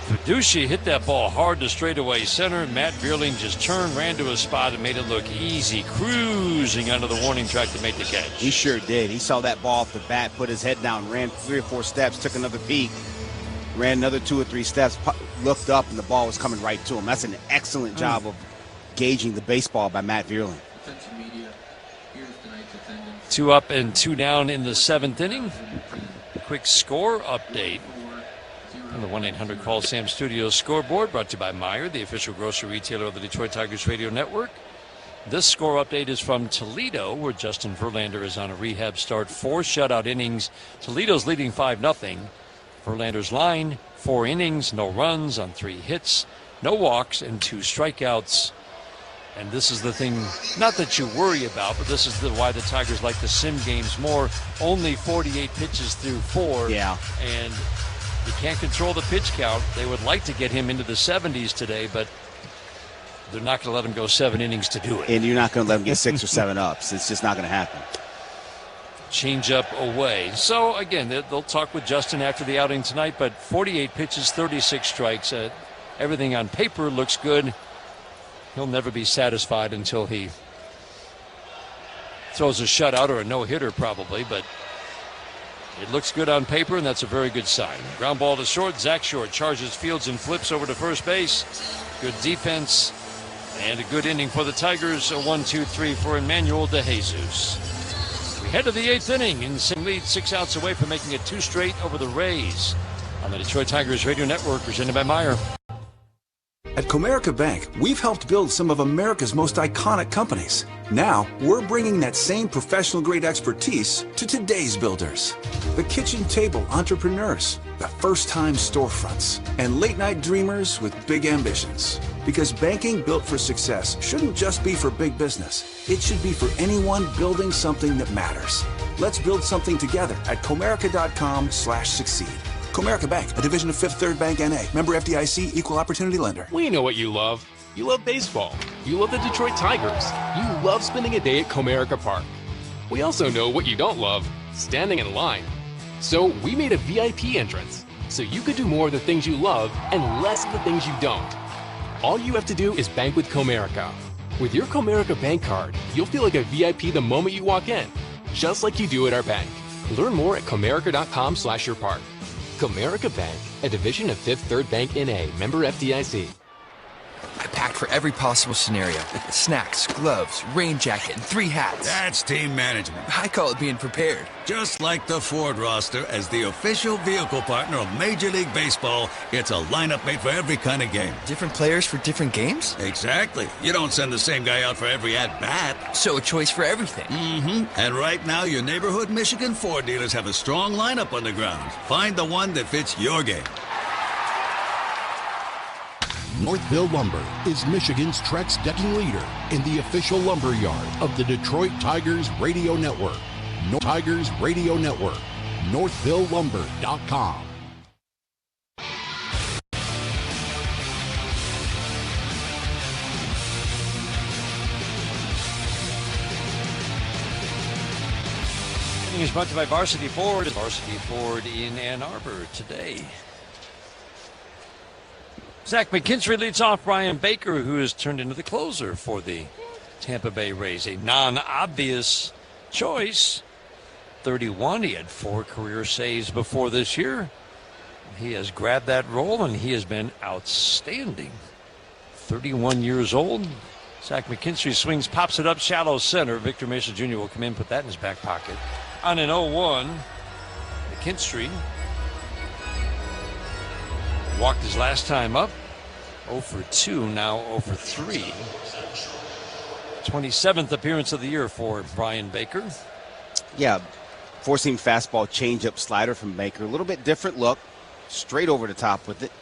S7: Fiducia hit that ball hard to straightaway center. Matt Beerling just turned, ran to a spot, and made it look easy, cruising under the warning track to make the catch.
S2: He sure did. He saw that ball off the bat, put his head down, ran 3 or 4 steps, took another peek, ran another 2 or 3 steps, looked up, and the ball was coming right to him. That's an excellent job of gauging the baseball by Matt Beerling.
S7: 2 up and 2 down in the 7th inning. Quick score update on the 1-800-CALL-SAM Studios scoreboard, brought to you by Meyer, the official grocery retailer of the Detroit Tigers Radio Network. This score update is from Toledo, where Justin Verlander is on a rehab start. 4 shutout innings. Toledo's leading 5-0. Verlander's line, 4 innings, no runs on 3 hits, no walks, and 2 strikeouts. And this is the thing, not that you worry about, but this is why the Tigers like the sim games more. Only 48 pitches through 4.
S2: Yeah.
S7: And you can't control the pitch count. They would like to get him into the 70s today, but they're not going to let him go 7 innings to do it.
S2: And you're not going to let him get 6 or 7 ups. It's just not going to happen.
S7: Change up away. So, again, they'll talk with Justin after the outing tonight, but 48 pitches, 36 strikes. Everything on paper looks good. He'll never be satisfied until he throws a shutout or a no-hitter probably, but it looks good on paper, and that's a very good sign. Ground ball to short. Zach Short charges, fields, and flips over to first base. Good defense and a good inning for the Tigers. A 1-2-3 for Emmanuel De Jesus. We head to the 8th inning, and Sim lead 6 outs away from making it 2 straight over the Rays. On the Detroit Tigers Radio Network, presented by Meyer.
S19: At Comerica Bank, we've helped build some of America's most iconic companies. Now, we're bringing that same professional-grade expertise to today's builders. The kitchen table entrepreneurs, the first-time storefronts, and late-night dreamers with big ambitions. Because banking built for success shouldn't just be for big business. It should be for anyone building something that matters. Let's build something together at Comerica.com/succeed. Comerica Bank, a division of Fifth Third Bank N.A., member FDIC, equal opportunity lender.
S15: We know what you love. You love baseball. You love the Detroit Tigers. You love spending a day at Comerica Park. We also know what you don't love, standing in line. So we made a VIP entrance, so you could do more of the things you love and less of the things you don't. All you have to do is bank with Comerica. With your Comerica Bank card, you'll feel like a VIP the moment you walk in, just like you do at our bank. Learn more at Comerica.com/yourpark. Comerica Bank, a division of Fifth Third Bank N.A., member FDIC.
S14: I packed for every possible scenario. Snacks, gloves, rain jacket, and 3 hats.
S17: That's team management.
S14: I call it being prepared.
S17: Just like the Ford roster, as the official vehicle partner of Major League Baseball, it's a lineup made for every kind of game.
S14: Different players for different games?
S17: Exactly. You don't send the same guy out for every at-bat.
S14: So a choice for everything.
S17: Mm-hmm. And right now, your neighborhood Michigan Ford dealers have a strong lineup on the ground. Find the one that fits your game.
S25: Northville Lumber is Michigan's Trex decking leader in the official lumber yard of the Detroit Tigers Radio Network. Tigers Radio Network. NorthvilleLumber.com.
S7: Is brought to you by Varsity Ford. Varsity Ford in Ann Arbor today. Zach McKinstry leads off Brian Baker, who has turned into the closer for the Tampa Bay Rays. A non-obvious choice. 31. He had 4 career saves before this year. He has grabbed that role, and he has been outstanding. 31 years old. Zach McKinstry swings, pops it up shallow center. Victor Mesa Jr. will come in, put that in his back pocket. On an 0-1, McKinstry walked his last time up. 0 for 2, now 0 for 3. 27th appearance of the year for Brian Baker.
S2: Yeah, four-seam fastball, changeup, slider from Baker. A little bit different look. Straight over the top with it.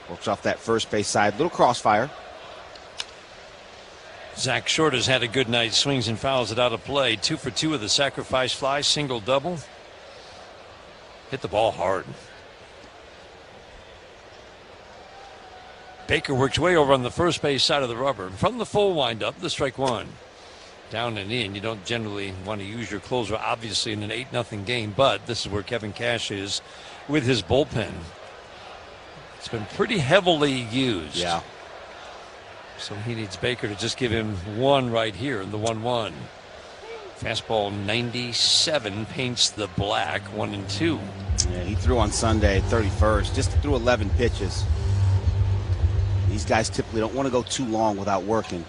S2: Works off that first base side. Little crossfire.
S7: Zach Short has had a good night. Swings and fouls it out of play. 2 for 2 with a sacrifice fly. Single double. Hit the ball hard. Baker works way over on the first base side of the rubber. From the full windup, the strike one. Down and in. You don't generally want to use your closer, obviously, in an 8-0 game, but this is where Kevin Cash is with his bullpen. It's been pretty heavily used.
S2: Yeah.
S7: So he needs Baker to just give him one right here in the 1-1. Fastball 97 paints the black, 1-2.
S2: Yeah, he threw on Sunday, 31st, just threw 11 pitches. These guys typically don't want to go too long without working.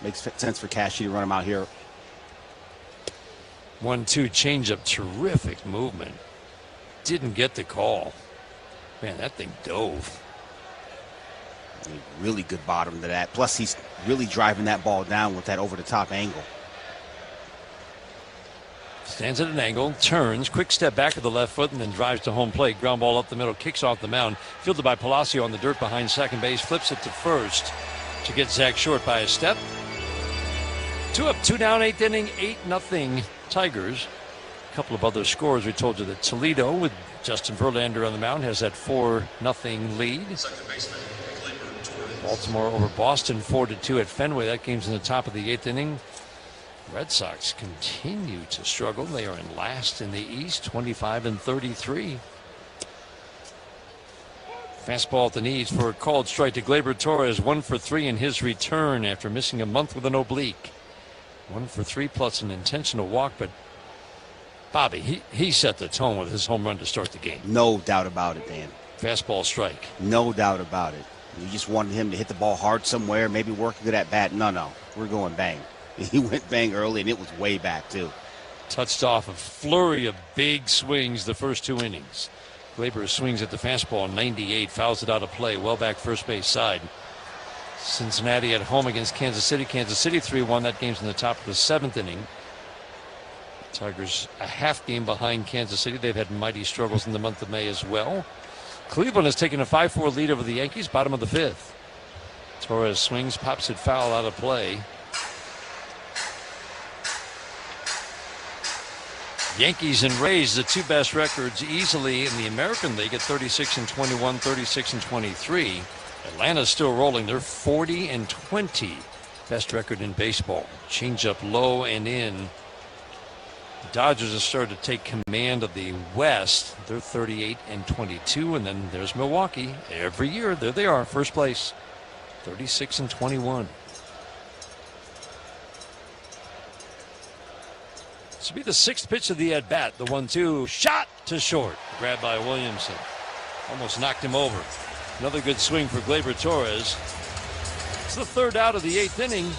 S2: Makes sense for Cashy to run him out here.
S7: 1-2 changeup, terrific movement. Didn't get the call. Man, that thing dove.
S2: A really good bottom to that. Plus, he's really driving that ball down with that over-the-top angle.
S7: Stands at an angle, turns, quick step back to the left foot, and then drives to home plate. Ground ball up the middle, kicks off the mound. Fielded by Palacio on the dirt behind second base, flips it to first. to get Zach Short by a step. 2 up, 2 down, 8th inning, 8-0 Tigers. A couple of other scores. We told you that Toledo, with Justin Verlander on the mound, has that 4-0 lead. Baltimore over Boston 4-2 at Fenway. That game's in the top of the 8th inning. Red Sox continue to struggle. They are in last in the East, 25-33. Fastball at the knees for a called strike to Gleyber Torres. 1 for 3 in his return after missing a month with an oblique. 1 for 3 plus an intentional walk, but Bobby, he set the tone with his home run to start the game.
S2: No doubt about it, Dan.
S7: Fastball strike.
S2: No doubt about it. You just wanted him to hit the ball hard somewhere, maybe work a good at bat. No. We're going bang. He went bang early, and it was way back, too.
S7: Touched off a flurry of big swings the first 2 innings. Gleyber swings at the fastball, 98, fouls it out of play, well back first base side. Cincinnati at home against Kansas City. Kansas City 3-1. That game's in the top of the 7th inning. Tigers a half game behind Kansas City. They've had mighty struggles in the month of May as well. Cleveland has taken a 5-4 lead over the Yankees, bottom of the 5th. Torres swings, pops it foul out of play. Yankees and Rays, the 2 best records easily in the American League at 36-21, 36-23. Atlanta's still rolling. They're 40-20. Best record in baseball. Change up low and in. Dodgers have started to take command of the West. They're 38-22. And then there's Milwaukee. Every year, there they are, first place. 36-21. This will be the 6th pitch of the at-bat. The 1-2 shot to short. Grabbed by Williamson. Almost knocked him over. Another good swing for Gleyber Torres. It's the 3rd out of the 8th inning.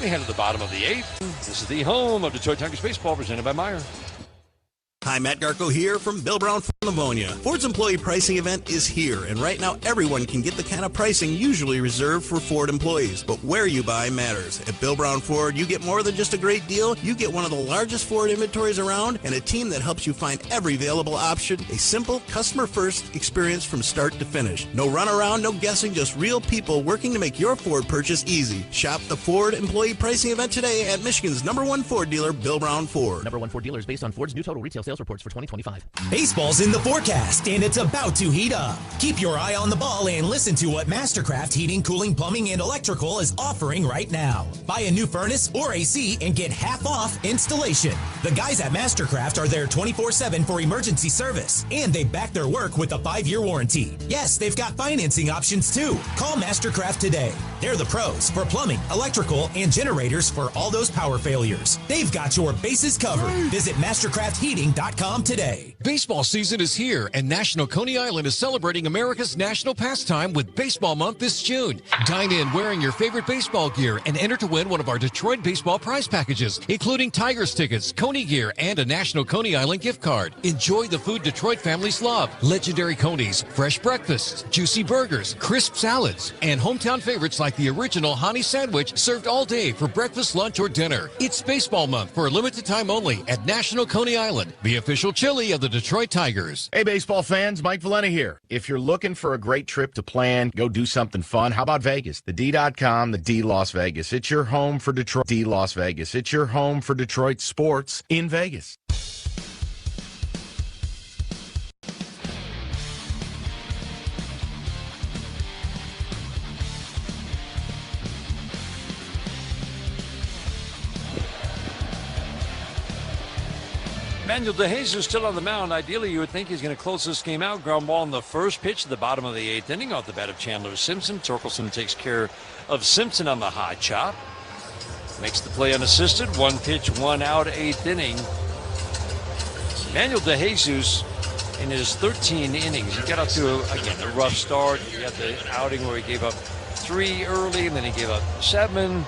S7: We head to the bottom of the 8th. This is the home of Detroit Tigers baseball, presented by Meyer.
S1: Hi, Matt Garco here from Bill Brown Ford Livonia. Ford's employee pricing event is here, and right now everyone can get the kind of pricing usually reserved for Ford employees. But where you buy matters. At Bill Brown Ford, you get more than just a great deal. You get one of the largest Ford inventories around and a team that helps you find every available option. A simple, customer-first experience from start to finish. No runaround, no guessing, just real people working to make your Ford purchase easy. Shop the Ford employee pricing event today at Michigan's #1 Ford dealer, Bill Brown Ford.
S4: #1 Ford dealer is based on Ford's new total retail sales reports for 2025.
S18: Baseball's in the forecast, and it's about to heat up. Keep your eye on the ball and listen to what Mastercraft Heating, Cooling, Plumbing, and Electrical is offering right now. Buy a new furnace or AC and get half off installation. The guys at Mastercraft are there 24/7 for emergency service, and they back their work with a 5-year warranty. Yes, they've got financing options too. Call Mastercraft today. They're the pros for plumbing, electrical, and generators for all those power failures. They've got your bases covered. Visit mastercraftheating.com today.
S5: Baseball season is here, and National Coney Island is celebrating America's national pastime with Baseball Month this June. Dine in wearing your favorite baseball gear and enter to win one of our Detroit baseball prize packages, including Tigers tickets, Coney gear, and a National Coney Island gift card. Enjoy the food Detroit families love. Legendary Coney's, fresh breakfasts, juicy burgers, crisp salads, and hometown favorites like the original honey sandwich served all day for breakfast, lunch, or dinner. It's Baseball Month for a limited time only at National Coney Island, the official chili of the Detroit Tigers.
S20: Hey, baseball fans, Mike Valena here. If you're looking for a great trip to plan, go do something fun, how about Vegas? The D.com, the D Las Vegas. It's your home for Detroit. D Las Vegas. It's your home for Detroit sports in Vegas.
S7: Manuel DeJesus still on the mound. Ideally, you would think he's going to close this game out. Ground ball in the first pitch at the bottom of the 8th inning off the bat of Chandler Simpson. Torkelson takes care of Simpson on the high chop. Makes the play unassisted. 1 pitch, 1 out, 8th inning. Manuel DeJesus, in his 13 innings, he got up to, a rough start. He had the outing where he gave up 3 early, and then he gave up 7.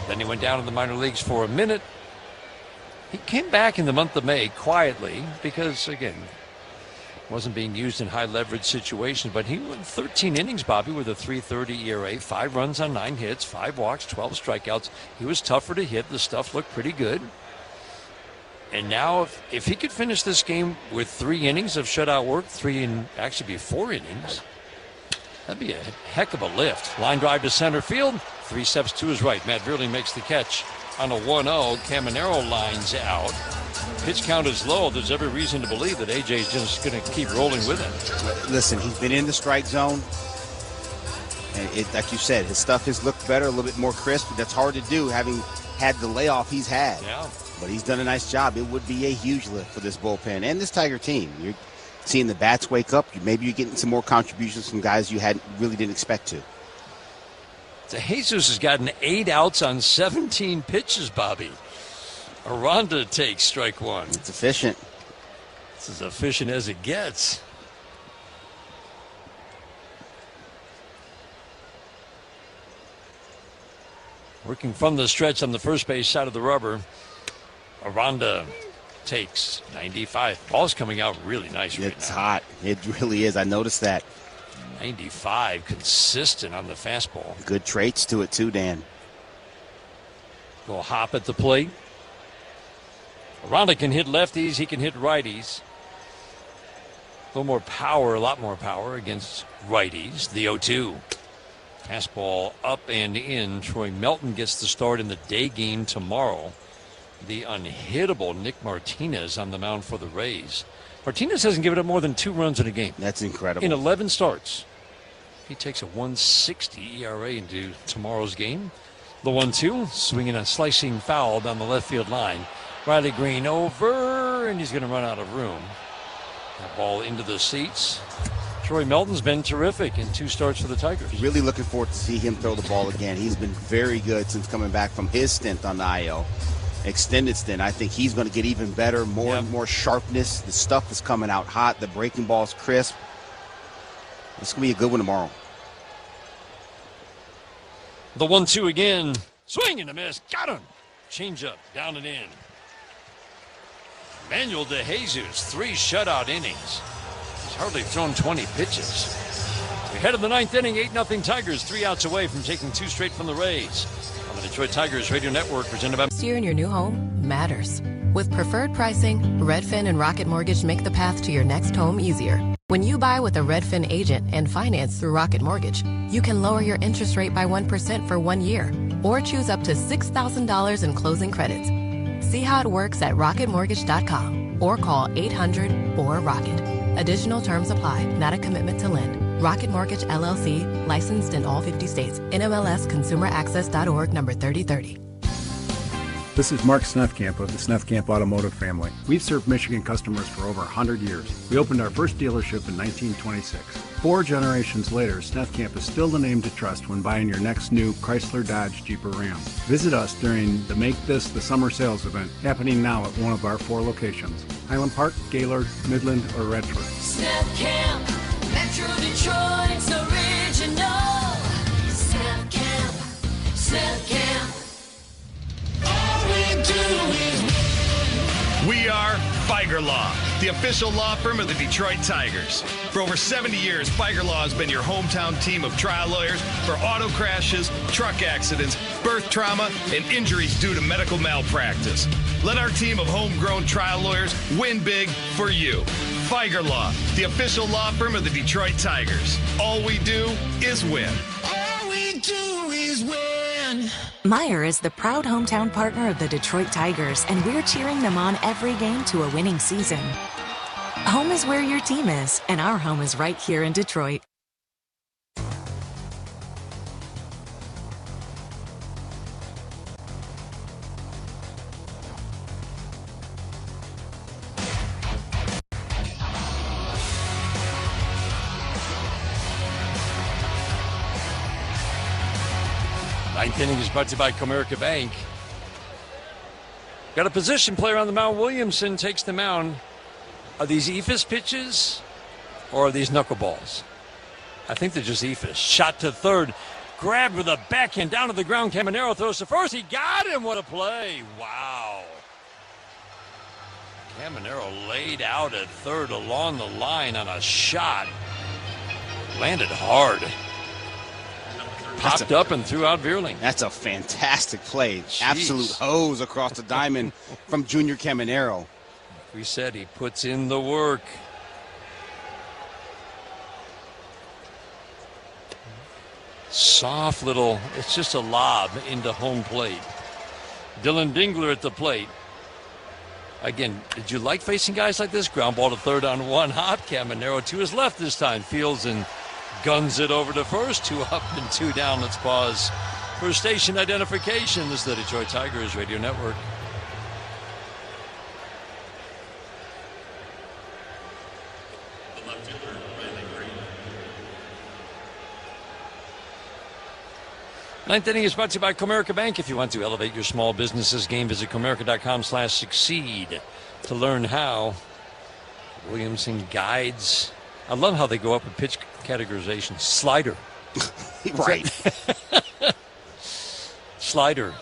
S7: Then he went down in the minor leagues for a minute. He came back in the month of May quietly because, again, wasn't being used in high leverage situations. But he went 13 innings, Bobby, with a 3.30 ERA, 5 runs on 9 hits, 5 walks, 12 strikeouts. He was tougher to hit. The stuff looked pretty good. And now, if he could finish this game with 3 innings of shutout work, 4 innings, That'd be a heck of a lift. Line drive to center field. 3 steps to his right. Matt Vierling makes the catch on a 1-0. Caminero lines out. Pitch count is low. There's every reason to believe that AJ's just going to keep rolling with him.
S2: Listen, he's been in the strike zone. And like you said, his stuff has looked better, a little bit more crisp. That's hard to do, having had the layoff he's had.
S7: Yeah.
S2: But he's done a nice job. It would be a huge lift for this bullpen and this Tiger team. You're seeing the bats wake up. Maybe you're getting some more contributions from guys you really didn't expect to.
S7: Jesus has gotten 8 outs on 17 pitches, Bobby. Aranda takes strike 1.
S2: It's efficient.
S7: It's as efficient as it gets. Working from the stretch on the first base side of the rubber. Aranda takes 95. Ball's coming out really nice right now.
S2: It's hot. It really is. I noticed that.
S7: 95, consistent on the fastball.
S2: Good traits to it too, Dan.
S7: Little hop at the plate. Aranda can hit lefties. He can hit righties. A little more power, a lot more power against righties. The 0-2. Fastball up and in. Troy Melton gets the start in the day game tomorrow. The unhittable Nick Martinez on the mound for the Rays. Martinez hasn't given up more than 2 runs in a game.
S2: That's incredible.
S7: In 11 starts. He takes a 1.60 ERA into tomorrow's game. The 1-2, swinging a slicing foul down the left field line. Riley Green over, and he's going to run out of room. That ball into the seats. Troy Melton's been terrific in 2 starts for the Tigers.
S2: Really looking forward to see him throw the ball again. He's been very good since coming back from his stint on the IL. Extended stint. I think he's going to get even better, more sharpness. The stuff is coming out hot. The breaking ball's crisp. It's going to be a good one tomorrow.
S7: The 1-2 again. Swing and a miss. Got him. Change up. Down and in. Manuel De Jesus, 3 shutout innings. He's hardly thrown 20 pitches. We head to the 9th inning. 8-0 Tigers. 3 outs away from taking 2 straight from the Rays. On the Detroit Tigers Radio Network, presented by...
S8: This year in your new home matters. With preferred pricing, Redfin and Rocket Mortgage make the path to your next home easier. When you buy with a Redfin agent and finance through Rocket Mortgage, you can lower your interest rate by 1% for 1 year, or choose up to $6,000 in closing credits. See how it works at rocketmortgage.com or call 800-4ROCKET. Additional terms apply, not a commitment to lend. Rocket Mortgage, LLC, licensed in all 50 states. NMLS ConsumerAccess.org, number 3030.
S11: This is Mark Snefkamp of the Snefkamp Automotive family. We've served Michigan customers for over 100 years. We opened our first dealership in 1926. 4 generations later, Snefkamp is still the name to trust when buying your next new Chrysler, Dodge, Jeep, or Ram. Visit us during the Make This the Summer Sales event happening now at one of our 4 locations: Highland Park, Gaylord, Midland, or Redford.
S24: Snefkamp, Metro Detroit's original. Snefkamp, Snefkamp.
S10: We are Feiger Law, the official law firm of the Detroit Tigers. For over 70 years, Feiger Law has been your hometown team of trial lawyers for auto crashes, truck accidents, birth trauma, and injuries due to medical malpractice. Let our team of homegrown trial lawyers win big for you. Feiger Law, the official law firm of the Detroit Tigers. All we do is win.
S24: All we do is win.
S16: Meijer is the proud hometown partner of the Detroit Tigers, and we're cheering them on every game to a winning season. Home is where your team is, and our home is right here in Detroit.
S7: Ninth inning is brought to you by Comerica Bank. Got a position player on the mound. Williamson takes the mound. Are these eephus pitches or are these knuckleballs? I think they're just eephus. Shot to third. Grabbed with a backhand down to the ground. Caminero throws to first. He got him. What a play. Wow. Caminero laid out at third along the line on a shot. Landed hard. Popped up and threw out Vierling.
S2: That's a fantastic play. Jeez. Absolute hose across the diamond from Junior Caminero.
S7: We said he puts in the work. Soft little, it's just a lob into home plate. Dylan Dingler at the plate. Again, did you like facing guys like this? Ground ball to third on one hop. Caminero to his left this time. Fields and guns it over to first. 2 up and 2 down. Let's pause for station identification. This is the Detroit Tigers Radio Network. Ninth inning is brought to you by Comerica Bank. If you want to elevate your small business's game, visit Comerica.com/succeed to learn how. Williamson guides. I love how they go up with pitch categorization. Slider.
S2: Right.
S7: Slider.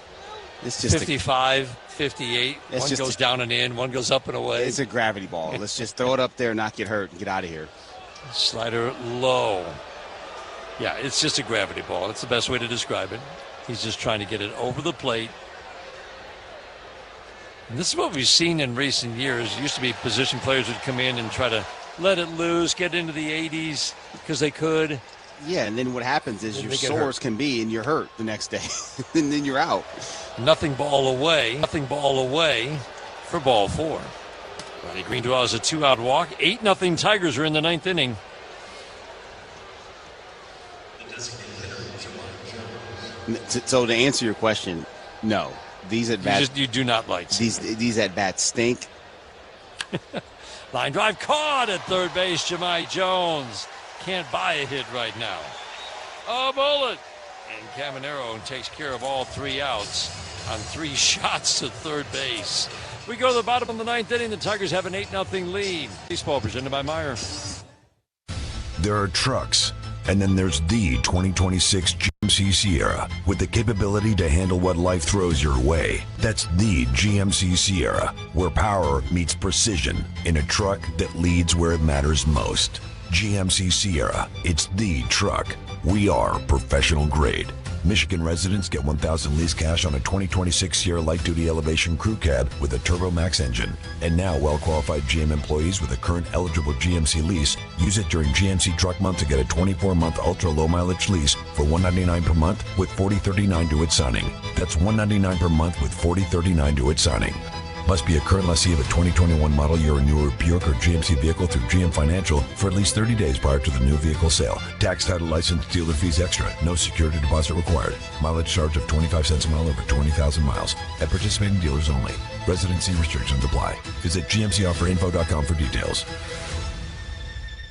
S2: It's just
S7: 55, 58. One goes down and in, one goes up and away.
S2: It's a gravity ball. Let's just throw it up there, not get hurt, and get out of here.
S7: Slider low. Yeah, it's just a gravity ball. That's the best way to describe it. He's just trying to get it over the plate. And this is what we've seen in recent years. It used to be position players would come in and try to let it loose, get into the 80s because they could.
S2: Yeah, and then what happens is you're sore as can be, and you're hurt the next day. And then you're out.
S7: Nothing ball away for ball 4. Ronnie Green draws a 2-out walk. 8-0 Tigers are in the 9th inning.
S2: So to answer your question, no. These at bats
S7: you do not like
S2: these at bats stink.
S7: Line drive caught at third base. Jahmai Jones can't buy a hit right now. A bullet, and Caminero takes care of all 3 outs on 3 shots to third base. We go to the bottom of the 9th inning. The Tigers have an 8-0 lead. Baseball presented by Meyer.
S3: There are trucks, and then there's the 2026 GMC Sierra with the capability to handle what life throws your way. That's the GMC Sierra, where power meets precision in a truck that leads where it matters most. GMC Sierra, it's the truck. We are professional grade. Michigan residents get $1,000 lease cash on a 2026 Sierra Light Duty Elevation Crew Cab with a Turbo Max engine. And now well-qualified GM employees with a current eligible GMC lease use it during GMC Truck Month to get a 24-month ultra-low mileage lease for $199 per month with $40.39 due at signing. That's $199 per month with $40.39 due at signing. Must be a current lessee of a 2021 model year or newer Buick or GMC vehicle through GM Financial for at least 30 days prior to the new vehicle sale. Tax, title, license, dealer fees extra. No security deposit required. Mileage charge of 25 cents a mile over 20,000 miles. At participating dealers only. Residency restrictions apply. Visit GMCofferinfo.com for details.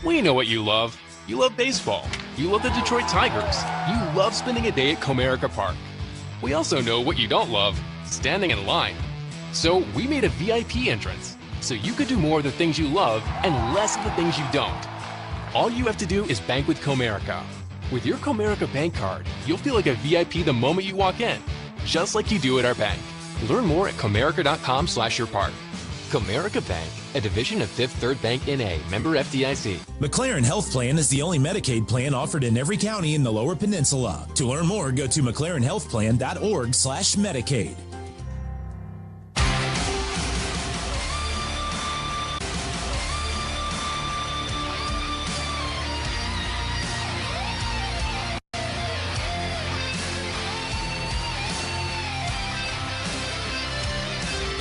S15: We know what you love. You love baseball. You love the Detroit Tigers. You love spending a day at Comerica Park. We also know what you don't love. Standing in line. So we made a VIP entrance, so you could do more of the things you love and less of the things you don't. All you have to do is bank with Comerica. With your Comerica bank card, you'll feel like a VIP the moment you walk in, just like you do at our bank. Learn more at Comerica.com/yourpark. Comerica Bank, a division of Fifth Third Bank N.A., member FDIC.
S18: McLaren Health Plan is the only Medicaid plan offered in every county in the Lower Peninsula. To learn more, go to McLarenHealthPlan.org/Medicaid.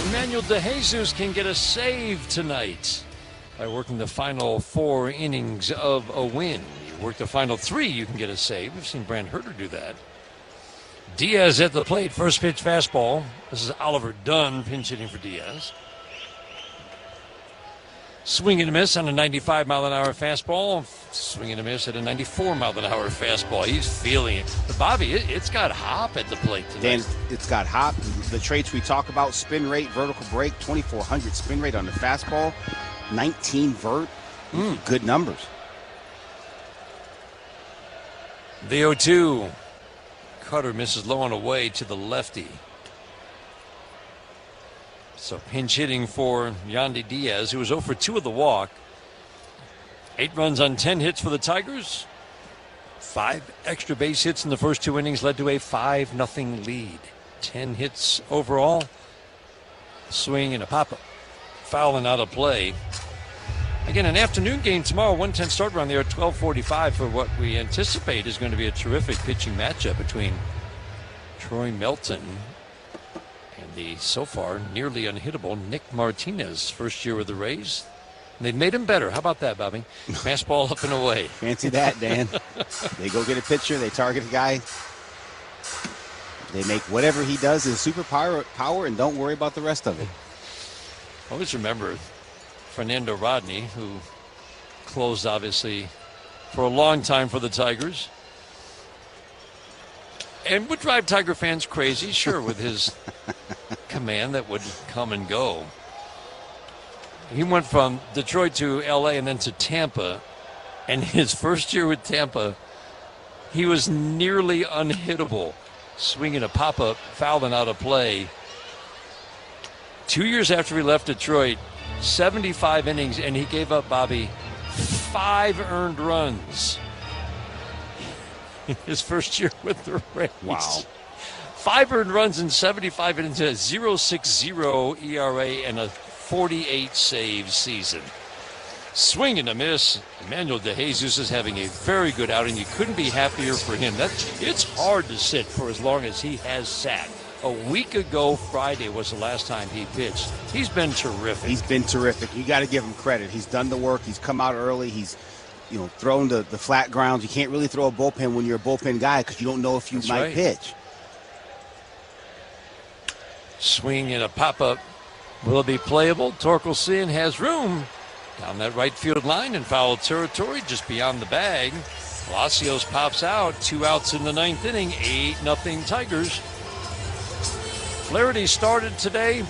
S7: Emmanuel DeJesus can get a save tonight by working the final 4 innings of a win. You work the final 3, you can get a save. We've seen Brand Herter do that. Diaz at the plate, first pitch fastball. This is Oliver Dunn pinch hitting for Diaz. Swing and a miss on a 95-mile-an-hour fastball. Swing and a miss at a 94-mile-an-hour fastball. He's feeling it. But Bobby, it's got hop at the plate tonight.
S2: Dan, it's got hop. The traits we talk about, spin rate, vertical break, 2,400 spin rate on the fastball, 19 vert. Good numbers.
S7: The 0-2. Cutter misses low on away to the lefty. So pinch hitting for Yandy Diaz, who was 0 for 2 of the walk. 8 runs on 10 hits for the Tigers. 5 extra base hits in the first 2 innings led to a 5-0 lead. 10 hits overall. Swing and a pop-up. Fouling out of play. Again, an afternoon game tomorrow, 1:10 start around there at 12:45 for what we anticipate is going to be a terrific pitching matchup between Troy Melton and the so far nearly unhittable Nick Martinez, first year with the Rays. And they've made him better. How about that, Bobby? Fastball up and away.
S2: Fancy that, Dan. They go get a pitcher, they target a guy. They make whatever he does his superpower and don't worry about the rest of it.
S7: Always remember Fernando Rodney, who closed, obviously, for a long time for the Tigers. And would drive Tiger fans crazy, sure, with his command that would come and go. He went from Detroit to L.A. and then to Tampa. And his first year with Tampa, he was nearly unhittable, swinging a pop-up, fouling out of play. 2 years after he left Detroit, 75 innings, and he gave up, Bobby, 5 earned runs. His first year with the Rays.
S2: Wow.
S7: 5 earned runs in 75 innings, a 0.60 ERA, and a 48 save season. Swing and a miss. Emmanuel De Jesus is having a very good outing. You couldn't be happier for him. It's hard to sit for as long as he has sat. A week ago Friday was the last time he pitched. He's been terrific.
S2: He's been terrific. You got to give him credit. He's done the work. He's come out early. He's thrown the flat grounds. You can't really throw a bullpen when you're a bullpen guy because you don't know if you might pitch.
S7: Swing and a pop-up. Will it be playable? Torkelson has room down that right field line in foul territory just beyond the bag. Palacios pops out. 2 outs in the 9th inning. 8-0 Tigers. Flaherty started today.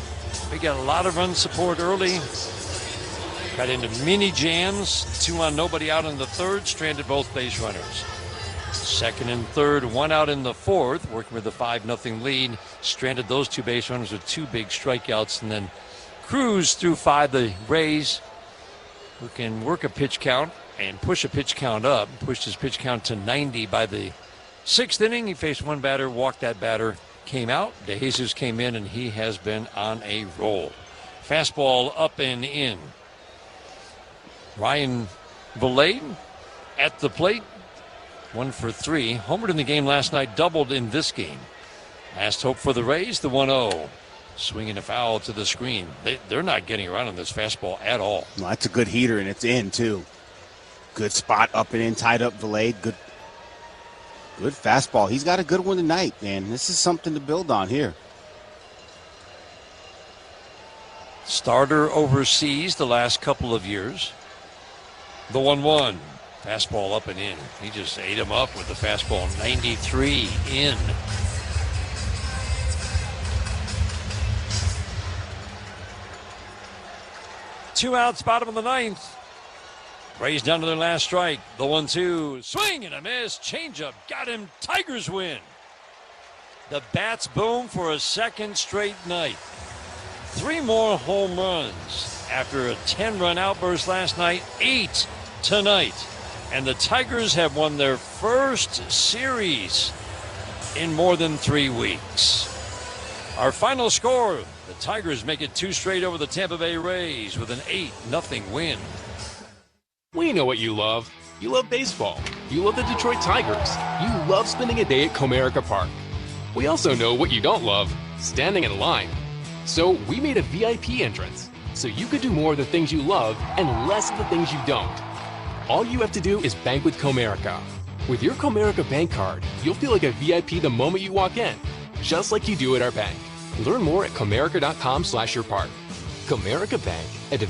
S7: We got a lot of run support early. Got into mini jams. 2 on, nobody out in the 3rd. Stranded both base runners. 2nd and 3rd, 1 out in the 4th. Working with the 5-0 lead. Stranded those 2 base runners with 2 big strikeouts. And then Cruz through 5. The Rays, who can work a pitch count and push a pitch count up. Pushed his pitch count to 90 by the 6th inning. He faced 1 batter, walked that batter. Came out, De Jesus came in, and he has been on a roll. Fastball up and in. Ryan Vilade at the plate, 1 for 3. Homered in the game last night, doubled in this game. Last hope for the Rays, the 1-0. Swinging a foul to the screen. They're not getting around on this fastball at all.
S2: No, that's a good heater, and it's in, too. Good spot up and in, tied up Vilade. Good fastball. He's got a good one tonight, man. This is something to build on here.
S7: Starter overseas the last couple of years. The 1-1. Fastball up and in. He just ate him up with the fastball. 93 in. Two outs, bottom of the 9th. Rays down to their last strike. The 1-2. Swing and a miss. Changeup. Got him. Tigers win. The bats boom for a 2nd straight night. 3 more home runs after a 10-run outburst last night. 8 tonight. And the Tigers have won their first series in more than 3 weeks. Our final score, the Tigers make it 2 straight over the Tampa Bay Rays with an 8-0 win.
S15: We know what you love. You love baseball. You love the Detroit Tigers. You love spending a day at Comerica Park. We also know what you don't love, standing in line. So we made a VIP entrance, so you could do more of the things you love and less of the things you don't. All you have to do is bank with Comerica. With your Comerica bank card, you'll feel like a VIP the moment you walk in, just like you do at our bank. Learn more at comerica.com/yourpark. Comerica Bank, a